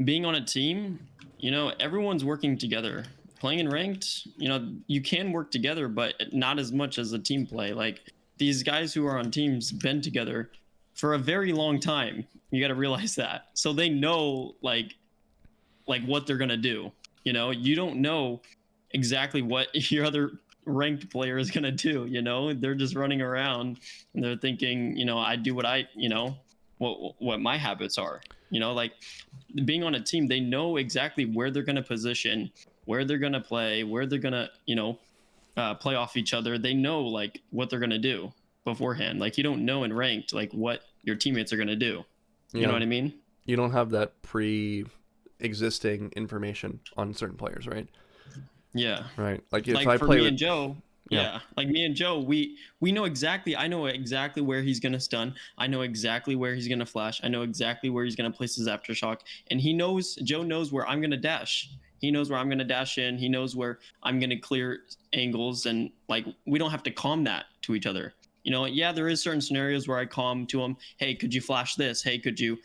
being on a team, you know, everyone's working together. Playing in ranked, you know, you can work together, but not as much as a team play. Like these guys who are on teams been together for a very long time. You got to realize that. So they know like what they're gonna do. You know, you don't know exactly what your other ranked player is gonna do. You know, they're just running around and they're thinking, you know, I do what I, you know, what my habits are. You know, like being on a team, they know exactly where they're gonna position, where they're gonna play, where they're gonna, you know, play off each other. They know like what they're gonna do beforehand. Like you don't know in ranked like what your teammates are gonna do. You know what I mean? You don't have that pre-existing information on certain players, right? Yeah. Right. Like if Like I for play me with, and Joe, Yeah. like me and Joe, we know exactly. I know exactly where he's gonna stun. I know exactly where he's gonna flash. I know exactly where he's gonna place his aftershock, and Joe knows where I'm gonna dash. He knows where I'm gonna dash in. He knows where I'm gonna clear angles, and like we don't have to calm that to each other. You know, yeah, there is certain scenarios where I calm to him. Hey, could you flash this? Hey, could you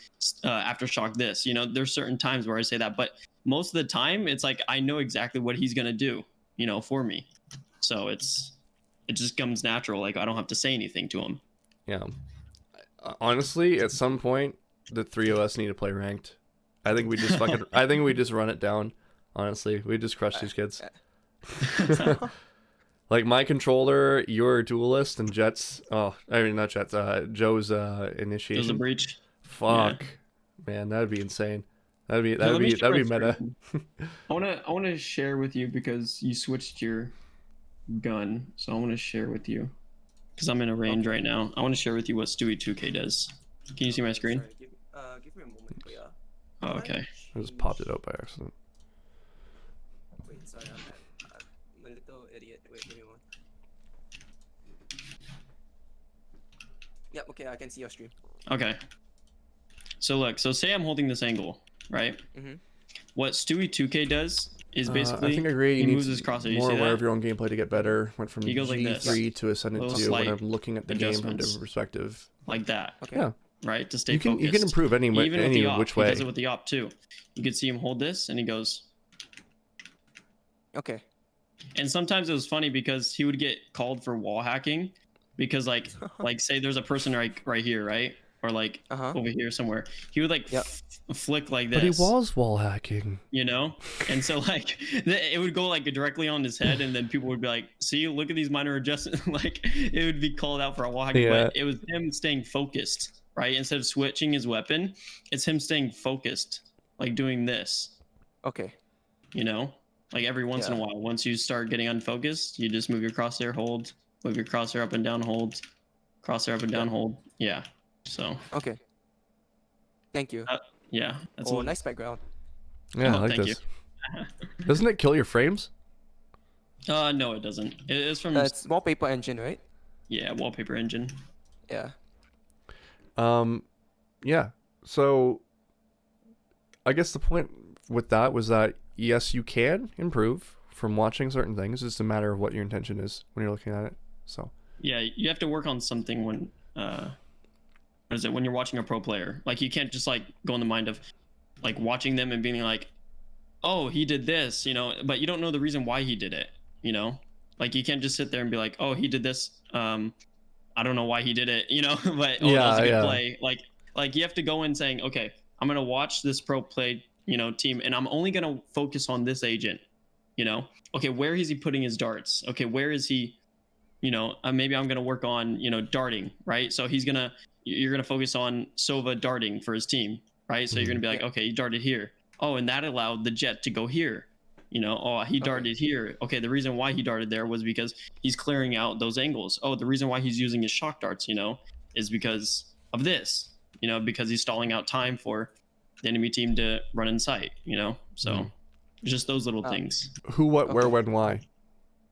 aftershock this? You know, there's certain times where I say that, but most of the time, it's like I know exactly what he's gonna do. You know, for me. So it just comes natural. Like I don't have to say anything to him. yeah. Honestly, at some point, the three of us need to play ranked. I think we just I think we just run it down. Honestly, we just crush these kids. Like my controller, your duelist, and Jet's. Oh, I mean not Jet's. Joe's There's a initiation. breach. Fuck, man, that'd be insane. That'd be Let me share my meta. screen. I wanna share with you because you switched your gun, so I want to share with you because I'm in a range right now. I want to share with you what Stewie 2K does. Can you see my screen? Sorry, give me a moment, but yeah. Oh, okay. I just popped it out by accident. Wait, sorry, I'm a little idiot. Wait, give me one. Yep, okay, I can see your stream. Okay. So look, so say I'm holding this angle, right? Mm-hmm. What Stewie 2K does is basically I think I agree. he You need moves his crosshair. You more see aware that? of your own gameplay to get better. Went from He goes like this. G3 to Ascendant Little 2 when slight I'm looking at the game from a adjustments. different perspective. Like that, Okay. Yeah, right? To stay you can focused. improve any Even with the op, which he way. does it with the op too. You could see him hold this, and he goes. Okay. And sometimes it was funny because he would get called for wall hacking, because like say there's a person right here, right, or like Uh-huh. over here somewhere. He would like Yep. flick like this. But he was wall hacking. You know, and so like it would go like directly on his head, and then people would be like, "See, look at these minor adjustments." Like it would be called out for a wall hack, Yeah. but it was him staying focused, right? Instead of switching his weapon, it's him staying focused, like doing this. Okay. You know, like every once in a Yeah. while, once you start getting unfocused, you just move your crosshair, hold, move your crosshair up and down, hold, crosshair up and down, hold. Yeah. So Okay. Thank you. yeah, that's a Oh, little- nice background. Yeah, I Oh, like thank this. Doesn't it kill your frames? No, it doesn't. It's from It's wallpaper engine, right? yeah, wallpaper engine. Yeah. Yeah. So I guess the point with that was that yes, you can improve from watching certain things. It's just a matter of what your intention is when you're looking at it. So Yeah, you have to work on something when what is it, when you're watching a pro player. Like you can't just like go in the mind of like watching them and being like, oh, he did this, you know, but you don't know the reason why he did it, you know? Like you can't just sit there and be like, oh, he did this. I don't know why he did it, you know, but oh, that was a good play. Like you have to go in saying, okay, I'm gonna watch this pro play, you know, team, and I'm only gonna focus on this agent, you know. Okay, where is he putting his darts? Okay, where is he? You know, maybe I'm gonna work on, you know, darting, right? So you're gonna focus on Sova darting for his team, right? So you're gonna be like, okay, he darted here. Oh, and that allowed the jet to go here. You know, oh, he darted here. Okay, the reason why he darted there was because he's clearing out those angles. Oh, the reason why he's using his shock darts, you know, is because of this. You know, because he's stalling out time for the enemy team to run in sight. You know, so just those little things. who, what, where, Okay. when, why,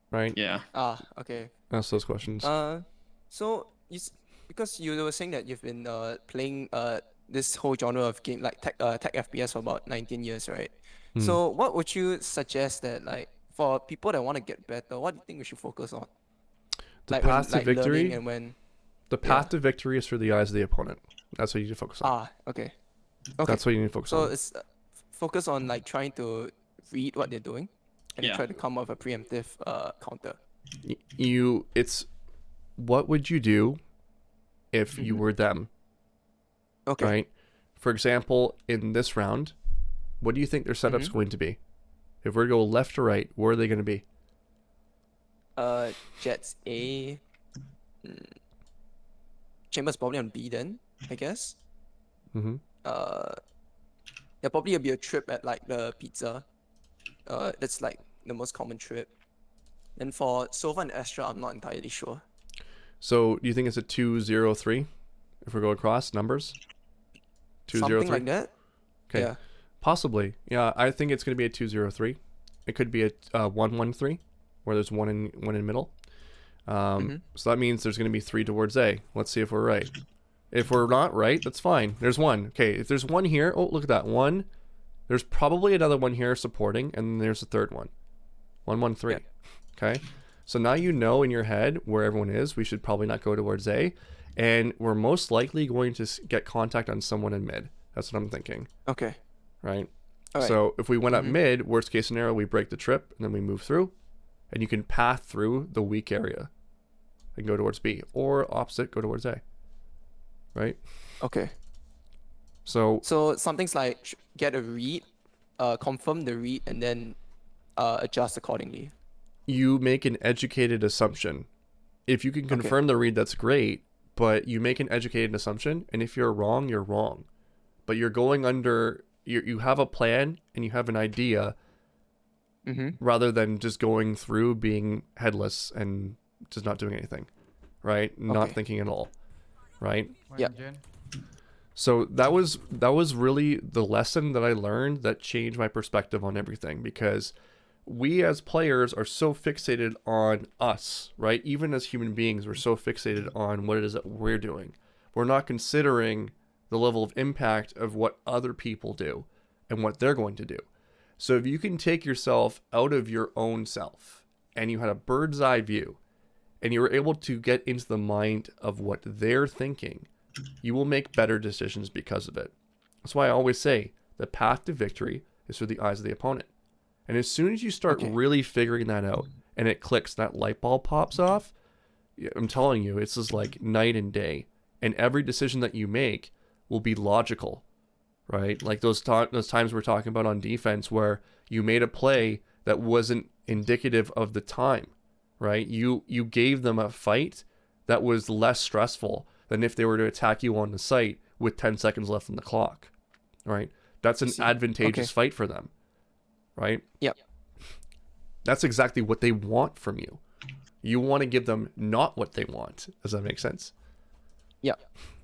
right? Yeah. Okay. Ask those questions. So because you were saying that you've been playing this whole genre of game like tech FPS for about 19 years, right? So what would you suggest that like for people that want to get better, what do you think we should focus on? The Like path to learning victory. and when The path to victory is through the eyes of the opponent. That's what you need to focus on. okay. That's what you need to focus So on. it's focus on like trying to read what they're doing and then Yeah. try to come up with a preemptive counter. It's what would you do if you were them, Okay. right? For example, in this round, what do you think their setup's going to be? If we go left or right, where are they going to be? Jets A. Chambers probably on B then, I guess. Mm-hmm. There'll probably be a trip at like the pizza. That's like the most common trip. Then for Sova and Astra, I'm not entirely sure. So do you think it's a 2-0-3? If we go across numbers, 2-0-3. Something like that. Okay. Yeah. Possibly. Yeah, I think it's going to be a 2-0-3. It could be a 1-1-3, where there's one in the middle. So that means there's going to be 3 towards A. Let's see if we're right. If we're not right, that's fine. There's one. Okay, if there's one here, oh, look at that. One. There's probably another one here supporting, and then there's a third one. 1-1-3. Yeah. Okay. So now you know in your head where everyone is. We should probably not go towards A. And we're most likely going to get contact on someone in mid. That's what I'm thinking. Okay. Right? All right. So if we went up mid, worst case scenario, we break the trip and then we move through, and you can path through the weak area and go towards B, or opposite, go towards A. Right? Okay. So So something's like get a read, confirm the read, and then adjust accordingly. you make an educated assumption. If you can confirm the read, that's great, but you make an educated assumption, and if you're wrong, you're wrong. But you're going under, you have a plan and you have an idea, rather than just going through being headless and just not doing anything, right? Not thinking at all, right? Yeah. So that was really the lesson that I learned that changed my perspective on everything, because we as players are so fixated on us, right? Even as human beings, we're so fixated on what it is that we're doing. We're not considering the level of impact of what other people do and what they're going to do. So if you can take yourself out of your own self and you had a bird's eye view and you were able to get into the mind of what they're thinking, you will make better decisions because of it. That's why I always say the path to victory is through the eyes of the opponent. And as soon as you start really figuring that out and it clicks, that light bulb pops off, I'm telling you, it's just like night and day. And every decision that you make will be logical, right? Like those times we're talking about on defense where you made a play that wasn't indicative of the time, right? You gave them a fight that was less stressful than if they were to attack you on the site with 10 seconds left on the clock, right? That's an advantageous fight for them, right? Yep. That's exactly what they want from you. You want to give them not what they want. Does that make sense? Yeah.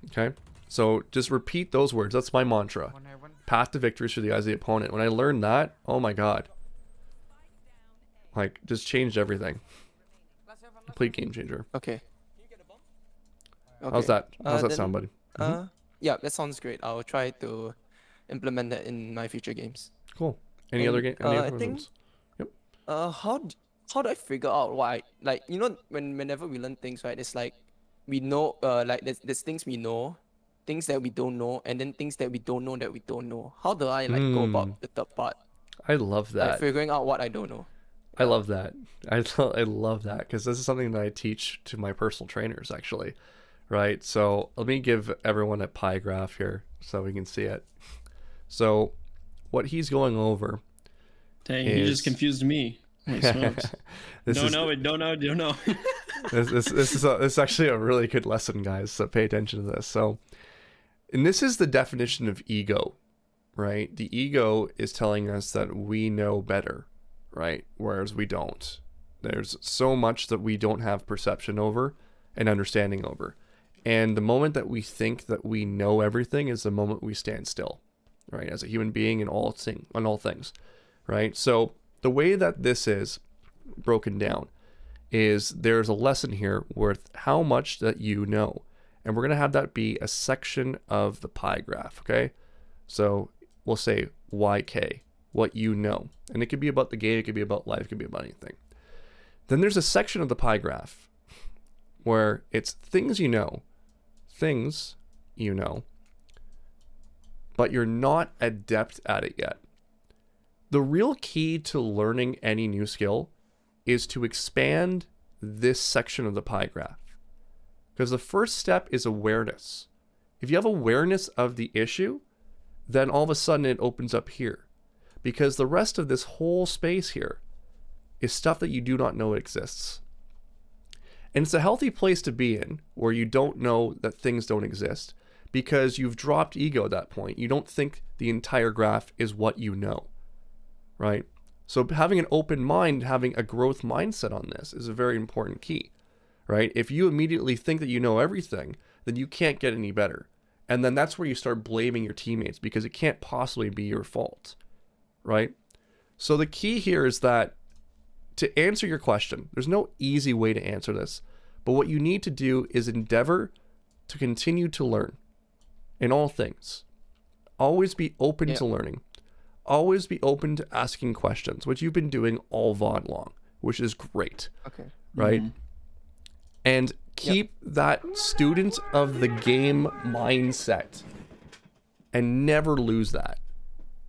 Okay. So just repeat those words. That's my mantra. Path to victory through the eyes of the opponent. When I learned that, oh my God. Like, just changed everything. Complete game changer. Okay. How's that? How's that then, sound, buddy? Yeah, that sounds great. I'll try to implement that in my future games. Cool. Any other game? I think. Yep. How do I figure out why? Like, you know, whenever we learn things, right? It's like we know, like there's things we know, things that we don't know, and then things that we don't know that we don't know. How do I go about the third part? I love that. Like figuring out what I don't know. I love that. I love that because this is something that I teach to my personal trainers, actually. Right, so let me give everyone a pie graph here so we can see it. So what he's going over. Dang, he just confused me. Holy smokes. Don't know. This is actually a really good lesson, guys. So pay attention to this. So, and this is the definition of ego, right? The ego is telling us that we know better, right? Whereas we don't. There's so much that we don't have perception over and understanding over. And the moment that we think that we know everything is the moment we stand still, right? As a human being in all things, right? So the way that this is broken down is there's a lesson here worth how much that you know. And we're going to have that be a section of the pie graph, okay? So we'll say YK, what you know. And it could be about the game, it could be about life, it could be about anything. Then there's a section of the pie graph where it's things you know, but you're not adept at it yet. The real key to learning any new skill is to expand this section of the pie graph. Because the first step is awareness. If you have awareness of the issue, then all of a sudden it opens up here. Because the rest of this whole space here is stuff that you do not know exists. And it's a healthy place to be in, where you don't know that things don't exist, because you've dropped ego at that point. You don't think the entire graph is what you know, right? So having an open mind, having a growth mindset on this is a very important key, right? If you immediately think that you know everything, then you can't get any better. And then that's where you start blaming your teammates, because it can't possibly be your fault, right? So the key here is that to answer your question, there's no easy way to answer this, but what you need to do is endeavor to continue to learn in all things. Always be open to learning. Always be open to asking questions, which you've been doing all VOD long, which is great. Okay. Right? And keep that student of the game mindset and never lose that.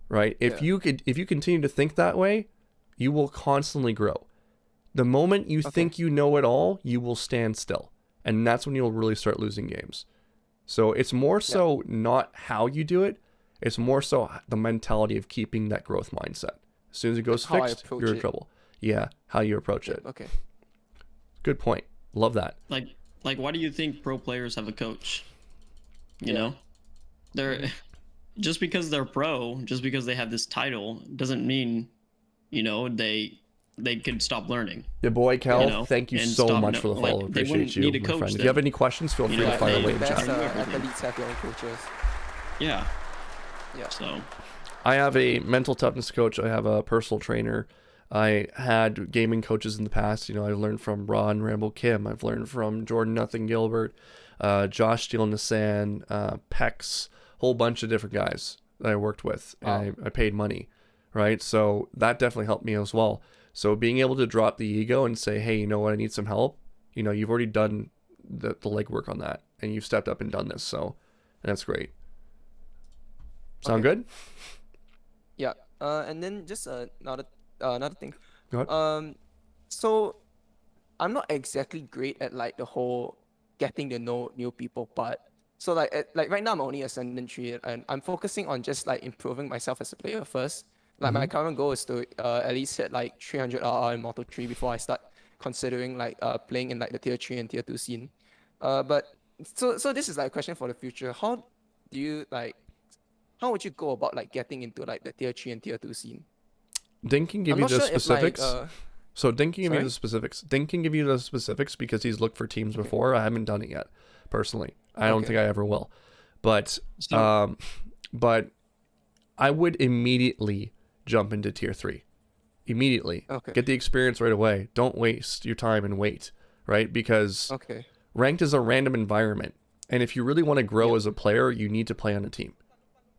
Right? If you continue to think that way, you will constantly grow. The moment you think you know it all, you will stand still. And that's when you'll really start losing games. So it's more so not how you do it. It's more so the mentality of keeping that growth mindset. As soon as it goes fixed, you're in trouble. yeah, how you approach it. Okay. Good point. Love that. Like why do you think pro players have a coach? You Yeah. know, they're just because they're pro, just because they have this title, doesn't mean, you know, they could stop learning. Your boy Cal, You know, thank you and so stop much no- for the like, follow. they Appreciate wouldn't you, need a my coach friend. If you then. have any questions, feel You free know, to fire they- away in the chat. Best everything. athletes have their own coaches. Yeah. Yeah. So I have a mental toughness coach. I have a personal trainer. I had gaming coaches in the past. You know, I learned from Ron Rambo Kim. I've learned from Jordan Nothing Gilbert, Josh Steele Nissan, Pex, whole bunch of different guys that I worked with. And I paid money, right? So that definitely helped me as well. So being able to drop the ego and say, hey, you know what, I need some help. You know, you've already done the legwork on that, and you've stepped up and done this. So that's great. Sound Okay. good? Yeah. And then just another thing. Go ahead. So I'm not exactly great at like the whole getting to know new people part. So like right now I'm only Ascendant 3 and I'm focusing on just like improving myself as a player first. Like my current goal is to at least hit like 300 RR in Moto 3 before I start considering like playing in like the tier 3 and tier 2 scene. But so this is like a question for the future. Do you like how would you go about like getting into like the tier 3 and tier 2 scene? Dink can give I'm you not the sure specifics. if like So Dink can give you Sorry? the specifics. Dink can give you the specifics because he's looked for teams before. I haven't done it yet, personally. I don't Okay. think I ever will. But So- but I would immediately jump into tier 3. Immediately. Okay. Get the experience right away. Don't waste your time and wait, right? Because Okay. ranked is a random environment. And if you really want to grow as a player, you need to play on a team.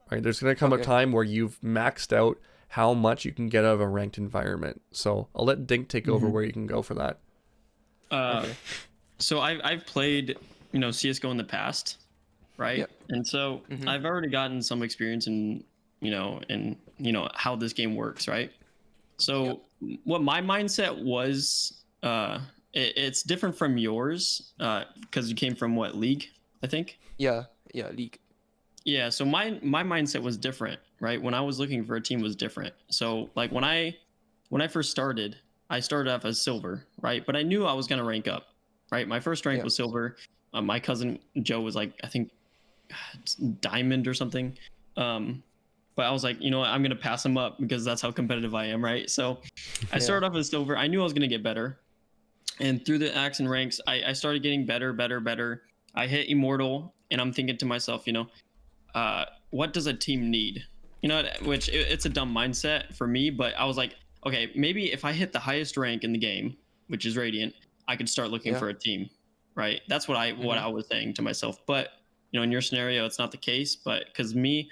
Right? There's going to come a Okay. time where you've maxed out how much you can get out of a ranked environment. So I'll let Dink take over where you can go for that. Okay. So I've played, you know, CS:GO in the past, right? Yep. And so I've already gotten some experience in, you know, how this game works, right? So what my mindset was, it's different from yours, because you came from what, League, I think. Yeah. League. Yeah, so my mindset was different, right? When I was looking for a team was different. So like when I first started, I started off as silver, right? But I knew I was gonna rank up, right? My first rank Yeah. was silver. My cousin Joe was like, I think diamond or something. But I was like, you know what, I'm gonna pass him up because that's how competitive I am, right? So I started off as silver. I knew I was gonna get better. And through the acts and ranks, I started getting better. I hit immortal, and I'm thinking to myself, you know, what does a team need? You know, which it's a dumb mindset for me, but I was like, okay, maybe if I hit the highest rank in the game, which is Radiant, I could start looking Yeah. for a team, right? That's what I was saying to myself. But you know, in your scenario, it's not the case. But because me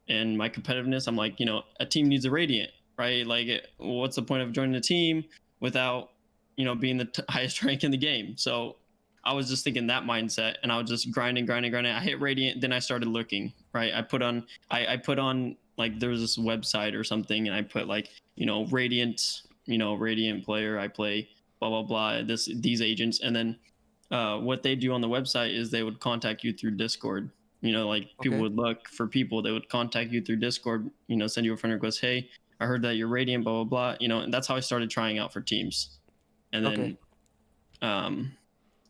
and my competitiveness, I'm like, you know, a team needs a Radiant, right? Like, what's the point of joining a team without, you know, being the highest rank in the game? So I was just thinking that mindset, and I was just grinding. I hit Radiant, then I started looking, right? I put on like there's this website or something, and I put like, you know, Radiant player. I play blah blah blah. These agents, and then what they do on the website is they would contact you through Discord. You know, like people Okay. would look for people. They would contact you through Discord. You know, send you a friend request. Hey, I heard that you're Radiant. Blah blah blah. You know, and that's how I started trying out for teams, and then Okay.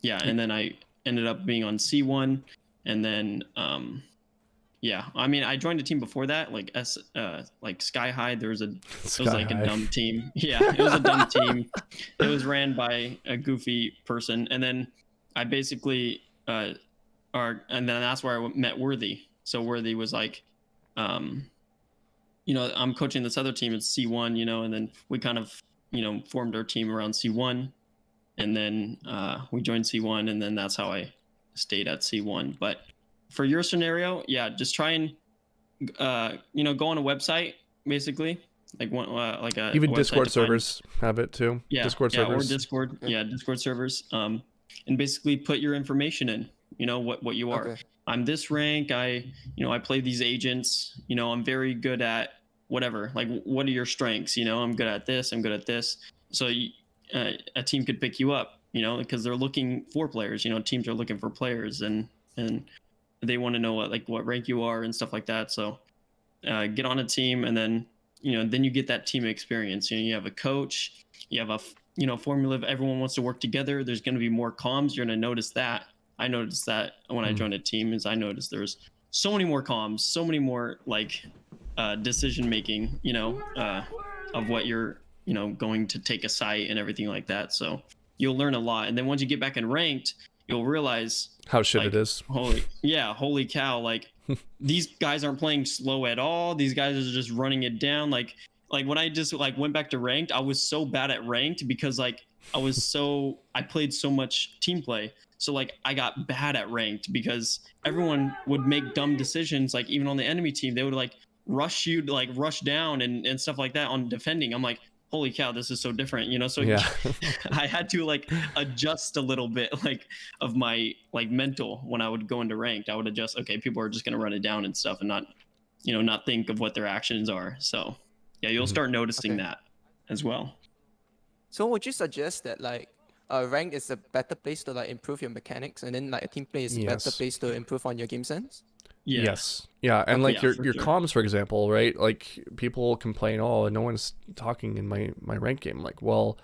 yeah, and then I ended up being on C1, and then yeah, I mean, I joined a team before that, like Sky High. It was like High. a dumb team. Yeah, it was a dumb team. It was ran by a goofy person, and then I basically and then that's where I met Worthy. So Worthy was like, you know, I'm coaching this other team. It's C1, you know, and then we kind of, you know, formed our team around C1. And then we joined C1, and then that's how I stayed at C1. But for your scenario, yeah, just try and you know, go on a website, basically, like one like a Even website Discord to find- servers have it too. yeah, Discord yeah, servers. or Discord, yeah, Discord servers, and basically put your information in. You know what you are. Okay. I'm this rank. I play these agents. You know, I'm very good at whatever. Like, what are your strengths? You know, I'm good at this. I'm good at this. So a team could pick you up. You know, because they're looking for players. You know, teams are looking for players, and they want to know what rank you are and stuff like that. So get on a team, and then then you get that team experience. You have a coach, you have a formula of everyone wants to work together. There's going to be more comms. You're going to notice that. I noticed that when I joined a team, is I noticed there's so many more comms, so many more like decision making, of what you're, going to take a site and everything like that. So you'll learn a lot. And then once you get back in ranked, you'll realize how shit it is. Holy cow. Like these guys aren't playing slow at all. These guys are just running it down. Like when I just went back to ranked, I was so bad at ranked because I played so much team play. So I got bad at ranked because everyone would make dumb decisions. Like even on the enemy team, they would rush you, rush down and stuff like that on defending. I'm like, holy cow, this is so different, So yeah. I had to adjust a little bit of my mental when I would go into ranked. I would adjust. Okay, people are just gonna run it down and stuff, and not think of what their actions are. So yeah, you'll start noticing that as well. So would you suggest that rank is a better place to improve your mechanics, and then a team play is a better place to improve on your game sense? Yeah. Yes. Yeah, and your for sure. comms, for example, right? People complain, oh, no one's talking in my ranked game. Well,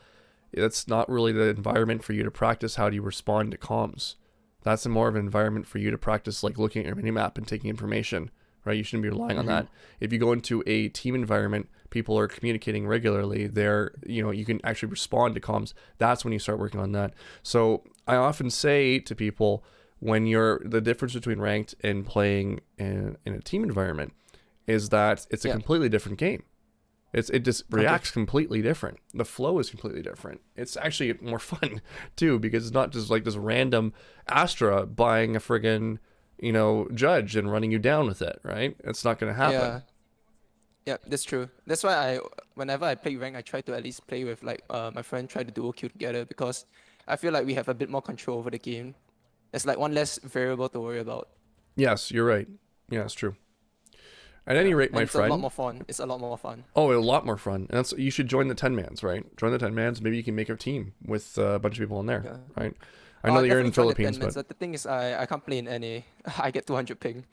that's not really the environment for you to practice how do you respond to comms. That's more of an environment for you to practice looking at your minimap and taking information, right? You shouldn't be relying on that. If you go into a team environment, people are communicating regularly. You can actually respond to comms. That's when you start working on that. So I often say to people, when the difference between ranked and playing in a team environment is that it's a completely different game. It just reacts completely different. The flow is completely different. It's actually more fun too, because it's not just this random Astra buying a friggin' judge and running you down with it, right? It's not going to happen. Yeah, that's true. That's why whenever I play rank, I try to at least play with my friend, try to duo queue together, because I feel like we have a bit more control over the game. It's one less variable to worry about. Yes, you're right. Yeah, it's true. At any rate, my friend. It's a lot more fun. It's a lot more fun. Oh, a lot more fun. And you should join the 10-mans, right? Join the 10-mans. Maybe you can make a team with a bunch of people in there, right? I know that you're in the Philippines, but the thing is, I can't play in NA. I get 200 ping.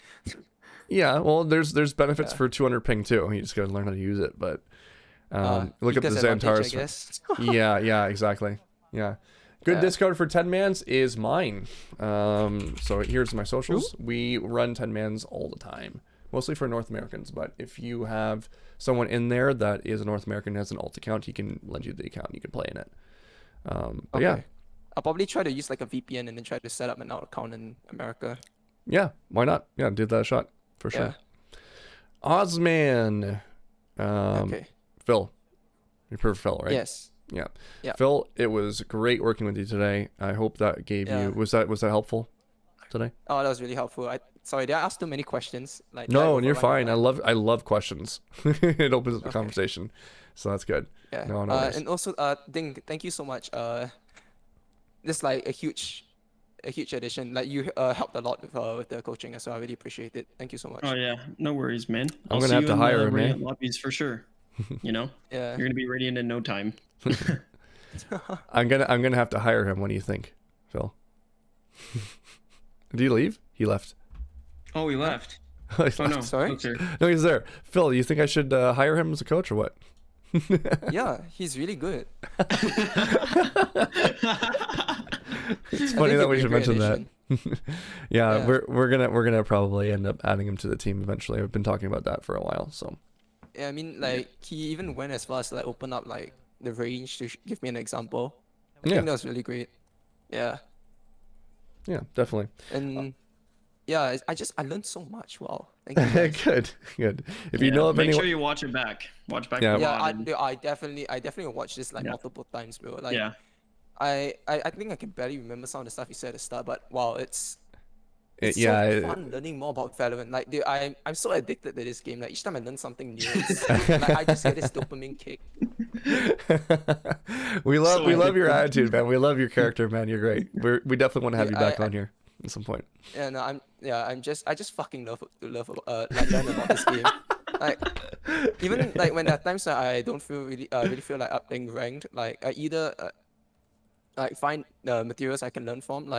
Yeah, well, there's benefits for 200 ping too. You just gotta learn how to use it. But look at the Xantares. I guess. yeah, exactly. Yeah. Good Discord for 10-mans is mine. So here's my socials. We run 10-mans all the time, mostly for North Americans. But if you have someone in there that is a North American and has an alt account, he can lend you the account. You can play in it. But yeah, I'll probably try to use a VPN and then try to set up an alt account in America. Yeah, why not? Yeah, give that a shot for sure. Ozman. Phil, you prefer Phil, right? Yes. Yeah. Phil, it was great working with you today. I hope that gave you was that helpful today? Oh, that was really helpful. Sorry, did I ask too many questions? No, you're fine. I love questions. It opens up the conversation, so that's good. Yeah. No, and also, Ding, thank you so much. This a huge addition. You helped a lot with the coaching as well. I really appreciate it. Thank you so much. Oh yeah, no worries, man. I'm gonna have to hire him, man. Lobbies for sure. Yeah. You're gonna be ready in no time. I'm gonna have to hire him. What do you think, Phil? Did he leave? He left. Oh, he left. Oh no, sorry. Okay. No, he's there. Phil, you think I should hire him as a coach or what? Yeah, he's really good. It's funny that we should mention that. Yeah, we're gonna probably end up adding him to the team eventually. I've been talking about that for a while. So. Yeah, I mean, he even went as far as to open up the range to give me an example. I think that was really great. Yeah. Yeah, definitely. And yeah, I learned so much. Wow. Thank you guys. Good. If you know of make anyone, sure you watch it back. Watch back. Yeah. I definitely watched this multiple times, bro. I think I can barely remember some of the stuff you said at the start, but wow, it's so fun learning more about Valorant. Dude, I'm so addicted to this game. Each time I learn something new, I just get this dopamine kick. we love your attitude, man. We love your character, man. You're great. We definitely want to have you back on here at some point. Yeah, no, I just fucking love learn about this game. Even when there are times that I don't really feel like up playing ranked, I either find materials I can learn from,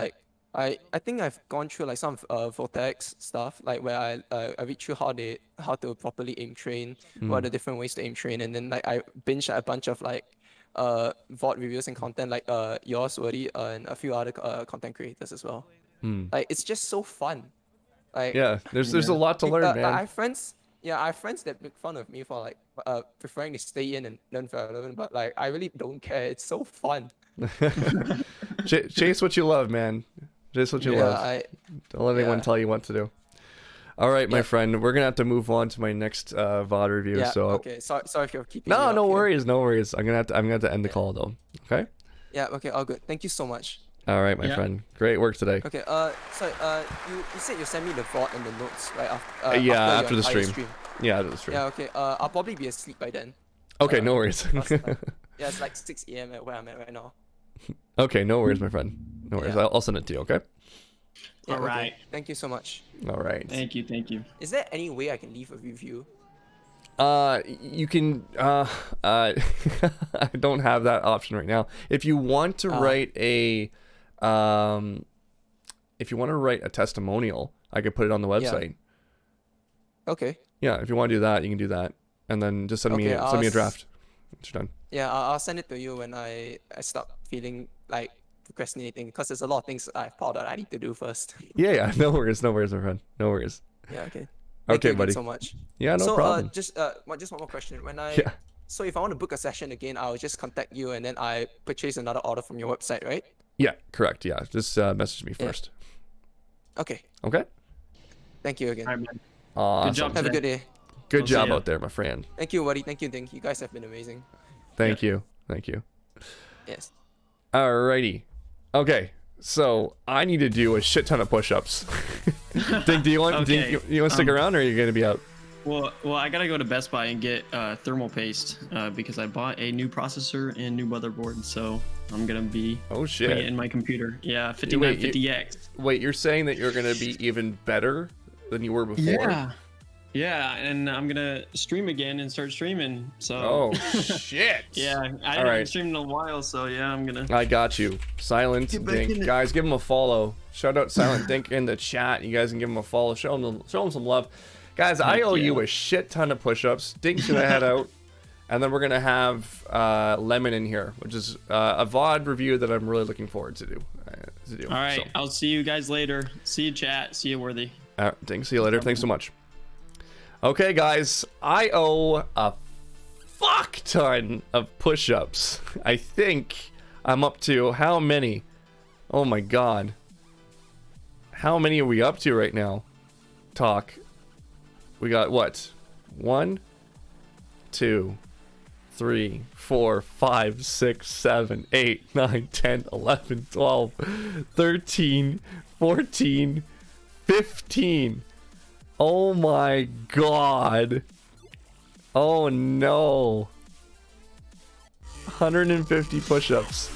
I think I've gone through like some Vortex stuff, like where I read through how to properly aim train, what are the different ways to aim train, and then like I binge a bunch of like VOD reviews and content like yours, Woody, and a few other content creators as well. Hmm. Like it's just so fun. Like Yeah, there's a lot to learn, like, man. I have friends. Yeah, I have friends that make fun of me for like preferring to stay in and learn Valorant, but like I really don't care. It's so fun. Chase what you love, man. Chase what you Yeah, love. Don't let anyone yeah. tell you what to do. All right, my Yeah. friend, we're gonna have to move on to my next VOD review. Yeah. So Okay. Sorry if you're keeping. no, you no up here. worries, no worries. I'm gonna have to end the call though. Okay. Yeah. Okay. All good. Thank you so much. All right, my Yeah. friend. Great work today. Okay. So you said you sent me the VOD and the notes right Yeah, after your the entire stream. Yeah, to the stream. Yeah. Okay. I'll probably be asleep by then. Okay, no worries. Yeah, it's like 6 a.m. at where I'm at right now. Okay, no worries, my friend. No worries. Yeah. I'll send it to you. Okay. Yeah, All okay. right. Thank you so much. All right. Thank you. Is there any way I can leave a review? You can. I don't have that option right now. If you want to write a, if you want to write a testimonial, I could put it on the website. Okay. Yeah, if you want to do that, you can do that, and then just send me Okay, send me a draft. Once you're done. Yeah, I'll send it to you when I stop feeling like procrastinating because there's a lot of things I've piled out I need to do first. Yeah. No worries, my friend. No worries. Yeah. Okay. Okay, Thank you again buddy. so much. Yeah, no so problem. just one more question. Yeah. So if I want to book a session again, I'll just contact you and then I purchase another order from your website, right? Yeah, correct. Yeah, just message me first. Okay. Okay. Thank you again. All right, man. Awesome. Good job Have a today. good day. Good I'll see job ya. out there, my friend. Thank you, Waddy. Thank you. You guys have been amazing. Thank you. Thank you. Yes. Alrighty. Okay. So I need to do a shit ton of push-ups. Dink, do you want Okay, you want to stick around, or are you gonna be out? Well, I gotta go to Best Buy and get thermal paste because I bought a new processor and new motherboard, so I'm gonna be Oh putting it shit. in my computer. Yeah, Wait, 5950X. Wait, you're saying that you're gonna be even better than you were before? Yeah, and I'm gonna stream again and start streaming. So. Oh shit. Yeah, I All haven't right. streamed in a while, so yeah, I'm gonna. I got you. Silent Get back in Dink. it. Guys, give him a follow. Shout out Silent Dink in the chat. You guys can give him a follow. Show him some love. Guys, I owe you a shit ton of push-ups. Dink's gonna head out. And then we're gonna have Lemon in here, which is a VOD review that I'm really looking forward to do. All right, So, I'll see you guys later. See you, chat. See you, Worthy. Dink, see you later. Thanks so much. Okay, guys, I owe a fuck ton of push-ups. I think I'm up to how many? Oh my god. How many are we up to right now? Talk. We got what? 1, 2, 3, 4, 5, 6, 7, 8, 9, 10, 11, 12, 13, 14, 15. Oh my god. Oh no. 150 push-ups.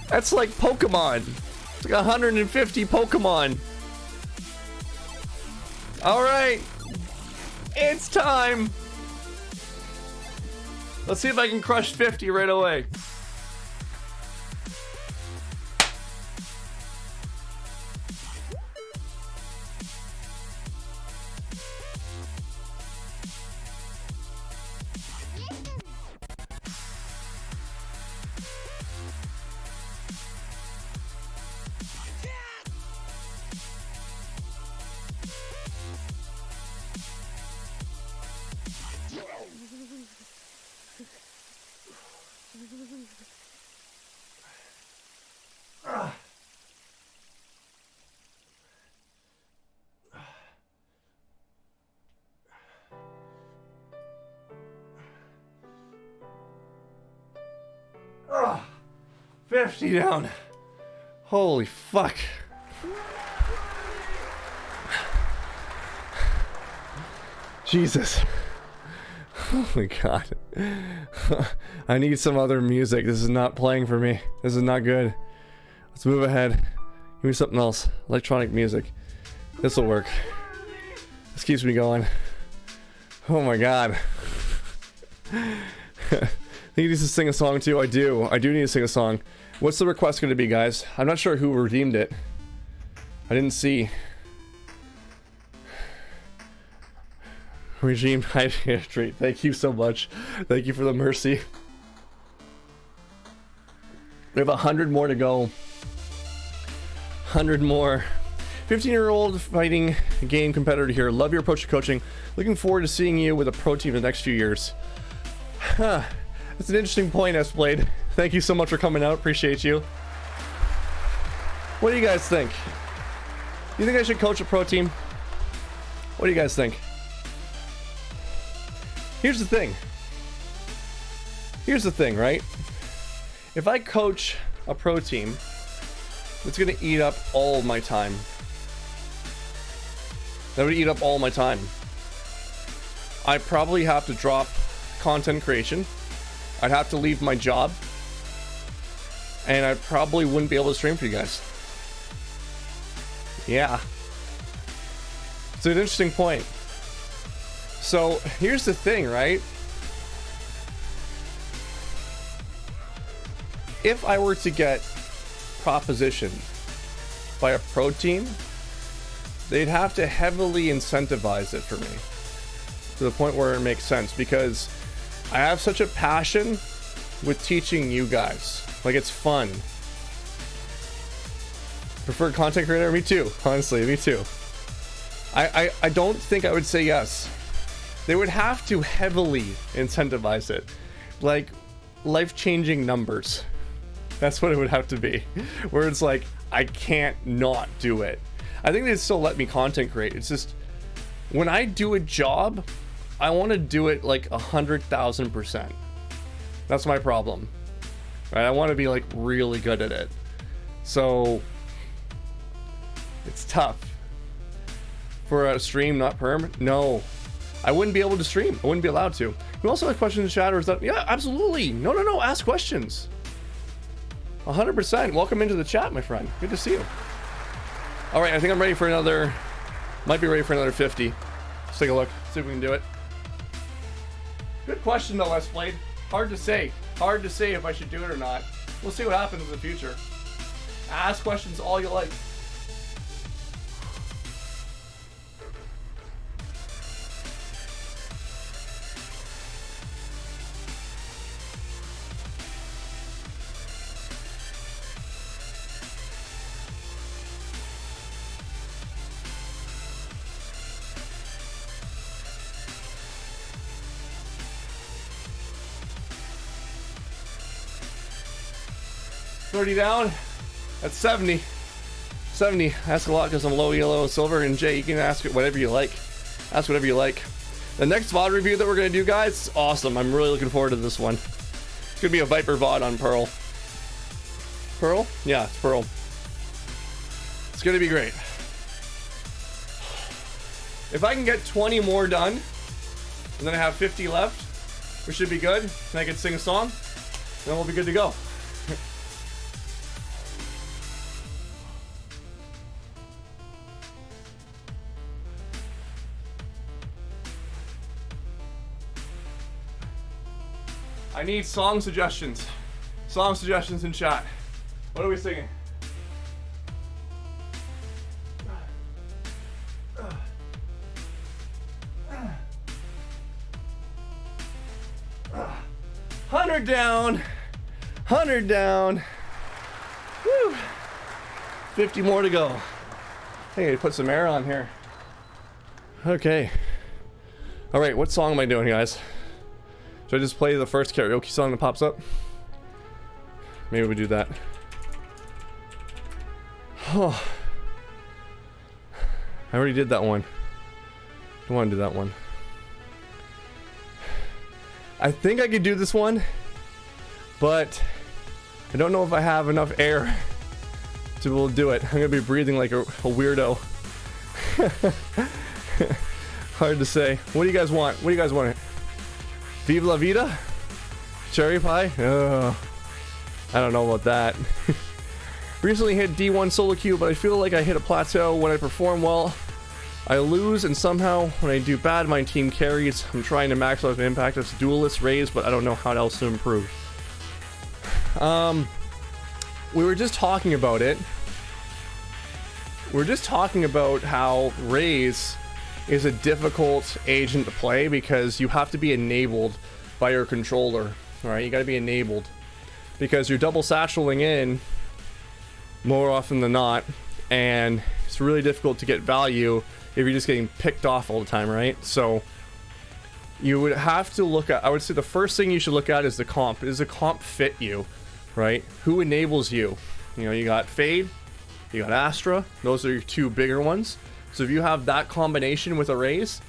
That's like Pokemon. It's like 150 Pokemon. Alright. It's time. Let's see if I can crush 50 right away. Ugh. 50 down. Holy fuck. Jesus. Oh my god. I need some other music. This is not playing for me. This is not good. Let's move ahead. Give me something else. Electronic music. This will work. This keeps me going. Oh my god. I think he needs to sing a song too. I do need to sing a song. What's the request going to be, guys? I'm not sure who redeemed it. I didn't see. Regime hydrate. Thank you so much. Thank you for the mercy. We have 100 more to go. 100 more. 15-year-old fighting game competitor here. Love your approach to coaching. Looking forward to seeing you with a pro team in the next few years. Huh. That's an interesting point, S-Blade. Thank you so much for coming out. Appreciate you. What do you guys think? You think I should coach a pro team? What do you guys think? Here's the thing. Here's the thing, right? If I coach a pro team, it's gonna eat up all my time. That would eat up all my time. I probably have to drop content creation. I'd have to leave my job. And I probably wouldn't be able to stream for you guys. Yeah. It's an interesting point. So here's the thing, right? If I were to get propositioned by a pro team, they'd have to heavily incentivize it for me to the point where it makes sense, because I have such a passion with teaching you guys. Like, it's fun. Preferred content creator? Me too. Honestly, me too. I don't think I would say yes. They would have to heavily incentivize it. Like, life-changing numbers. That's what it would have to be. Where it's like, I can't not do it. I think they'd still let me content create. It's just, when I do a job, I want to do it like 100,000%. That's my problem. Right? I want to be like really good at it. So it's tough. For a stream, not perm? No. I wouldn't be able to stream. I wouldn't be allowed to. You also have questions in chat, or is that? Yeah, absolutely. No. Ask questions. 100%. Welcome into the chat, my friend. Good to see you. All right, I think I'm ready for another. Might be ready for another 50. Let's take a look. See if we can do it. Good question, though, S-Blade. Hard to say. Hard to say if I should do it or not. We'll see what happens in the future. Ask questions all you like. Down. That's 70. 70. Ask a lot because I'm low, yellow, and silver. And Jay, you can ask it whatever you like. Ask whatever you like. The next VOD review that we're going to do, guys, awesome. I'm really looking forward to this one. It's going to be a Viper VOD on Pearl. Pearl? Yeah, it's Pearl. It's going to be great. If I can get 20 more done, and then I have 50 left, we should be good. And I can sing a song, then we'll be good to go. I need song suggestions. Song suggestions in chat. What are we singing? $100 down. 100 down. Woo. 50 more to go. Hey, I put some air on here. Okay. All right, what song am I doing, guys? Should I just play the first karaoke song that pops up? Maybe we do that. Oh. I already did that one. Don't want to do that one. I think I could do this one, but I don't know if I have enough air to be able to do it. I'm gonna be breathing like a weirdo. Hard to say. What do you guys want? What do you guys want? Viva la vida? Cherry pie? I don't know about that. Recently hit D1 solo queue, but I feel like I hit a plateau. When I perform well, I lose, and somehow when I do bad, my team carries. I'm trying to maximize my impact as duelist raise, but I don't know how else to improve. we were just talking about it. We're just talking about how Raze is a difficult agent to play because you have to be enabled by your controller. Alright, you gotta be enabled. Because you're double satcheling in more often than not, and it's really difficult to get value if you're just getting picked off all the time, right? So you would have to look at, I would say the first thing you should look at is the comp. Does the comp fit you, right? Who enables you? You know, you got Fade, you got Astra, those are your two bigger ones. So if you have that combination with a Raze,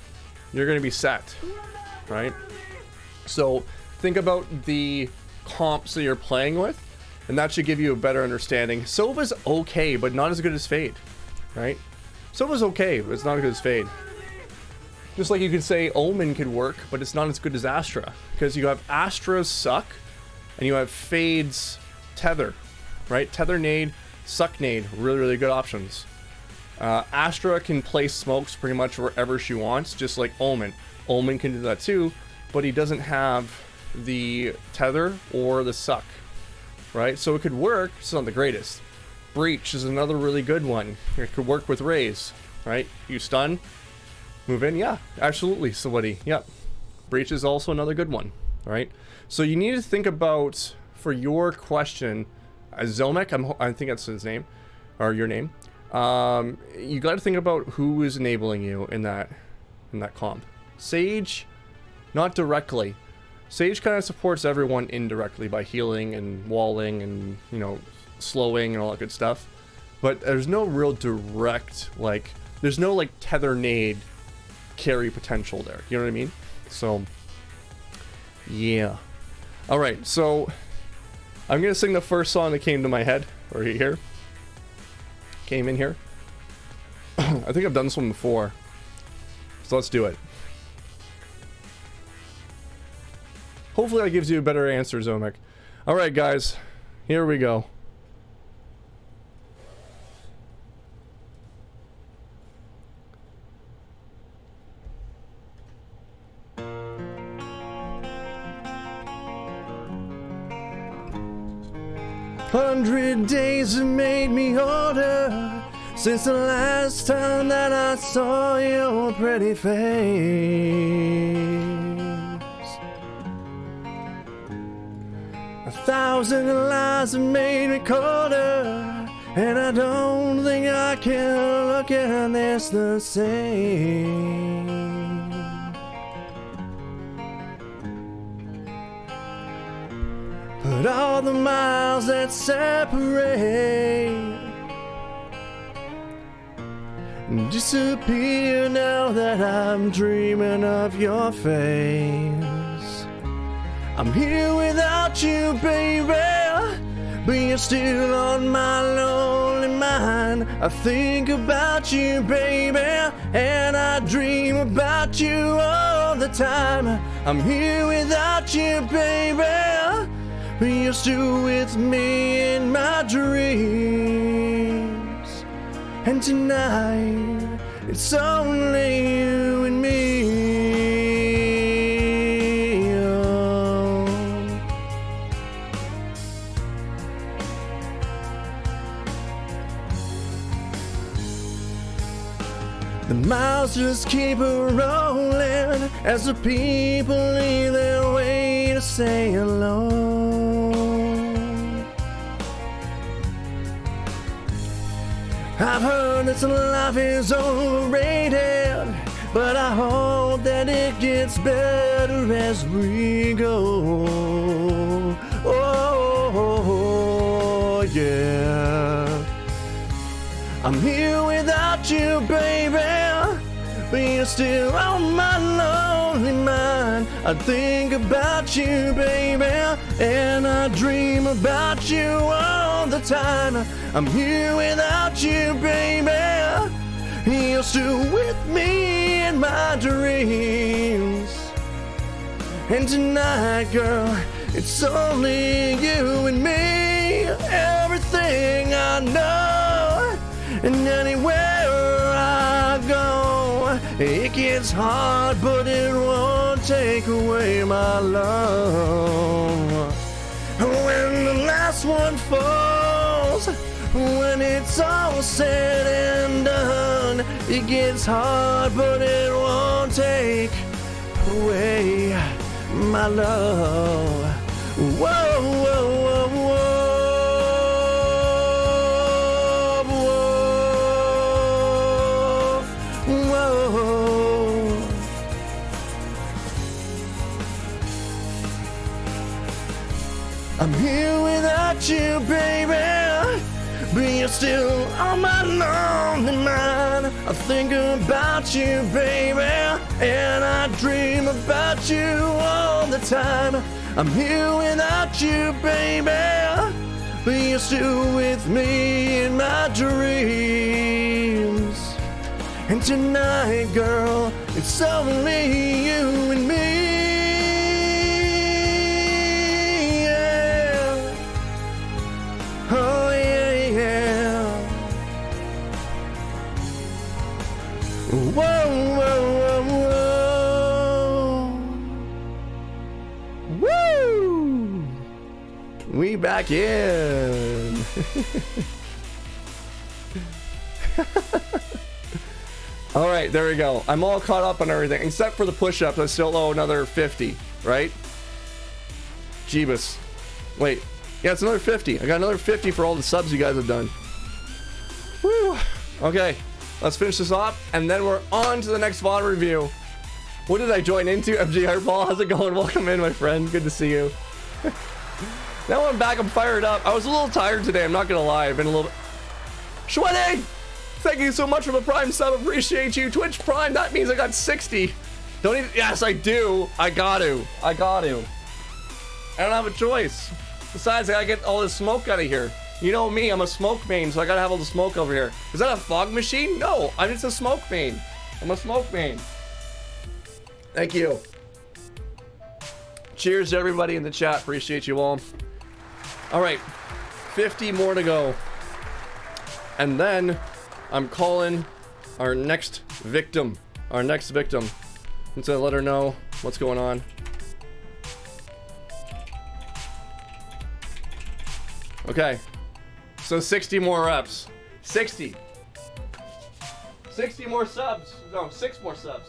you're gonna be set, right? So think about the comps that you're playing with, and that should give you a better understanding. Sova's okay, but not as good as Fade, right? Sova's okay, but it's not as good as Fade. Just like you could say Omen could work, but it's not as good as Astra, because you have Astra's Suck, and you have Fade's Tether, right? Tether nade, Suck nade, really, really good options. Astra can place smokes pretty much wherever she wants, just like Omen. Omen can do that too, but he doesn't have the Tether or the Suck, right? So it could work, it's not the greatest. Breach is another really good one. It could work with Raze, right? You stun, move in, yeah, absolutely, somebody, yep. Breach is also another good one, right? So you need to think about, for your question, Zomek, I think that's his name, or your name. You got to think about who is enabling you in that comp. Sage, not directly. Sage kind of supports everyone indirectly by healing and walling and, you know, slowing and all that good stuff. But there's no real direct, like, there's no like tether nade carry potential there. You know what I mean? So, yeah. All right, so I'm gonna sing the first song that came to my head, or here. Came in here. I think I've done this one before. So let's do it. Hopefully that gives you a better answer, Zomek. Alright guys, here we go. "100 days have made me older since the last time that I saw your pretty face. 1,000 lies have made me colder, and I don't think I can look at this the same. But all the miles that separate disappear now that I'm dreaming of your face. I'm here without you, baby, but you're still on my lonely mind. I think about you, baby, and I dream about you all the time. I'm here without you, baby, but you're still with me in my dreams. And tonight, it's only you and me. Oh. The miles just keep rolling as the people leave their way to say hello. I've heard that life is overrated, but I hope that it gets better as we go. Oh, yeah. I'm here without you, baby, but you're still on my lonely mind. I think about you, baby, and I dream about you all the time. I'm here without you, baby, you're still with me in my dreams. And tonight, girl, it's only you and me. Everything I know, and anywhere I go, it gets hard, but it won't take away my love. When the last last one falls. When it's all said and done, it gets hard, but it won't take away my love. Whoa, whoa, whoa, whoa, whoa, whoa. I'm here without you, baby, but you're still on my lonely mind. I think about you, baby, and I dream about you all the time. I'm here without you, baby, but you're still with me in my dreams. And tonight, girl, it's only you and me. Yeah. Oh, yeah, yeah. Whoa, whoa, whoa, whoa. Woo! We back in. All right, there we go. I'm all caught up on everything except for the push-ups. I still owe another 50, right? Jeebus. Wait. Yeah, it's another 50. I got another 50 for all the subs you guys have done. Woo. Okay, let's finish this off, and then we're on to the next VOD review. What did I join into? MG Hardball, how's it going? Welcome in, my friend. Good to see you. Now I'm back. I'm fired up. I was a little tired today. I'm not gonna lie. I've been a little. Shwede! Thank you so much for the Prime sub. Appreciate you. Twitch Prime. That means I got 60. Don't even. Yes, I do. I got to. I don't have a choice. Besides, I gotta get all this smoke out of here. You know me. I'm a smoke main, so I gotta have all the smoke over here. Is that a fog machine? No, I'm just a smoke main. I'm a smoke main. Thank you. Cheers to everybody in the chat. Appreciate you all. All right, 50 more to go. And then I'm calling our next victim. I'm gonna let her know what's going on. Okay. So 60 more reps. 60 more subs. No, 6 more subs.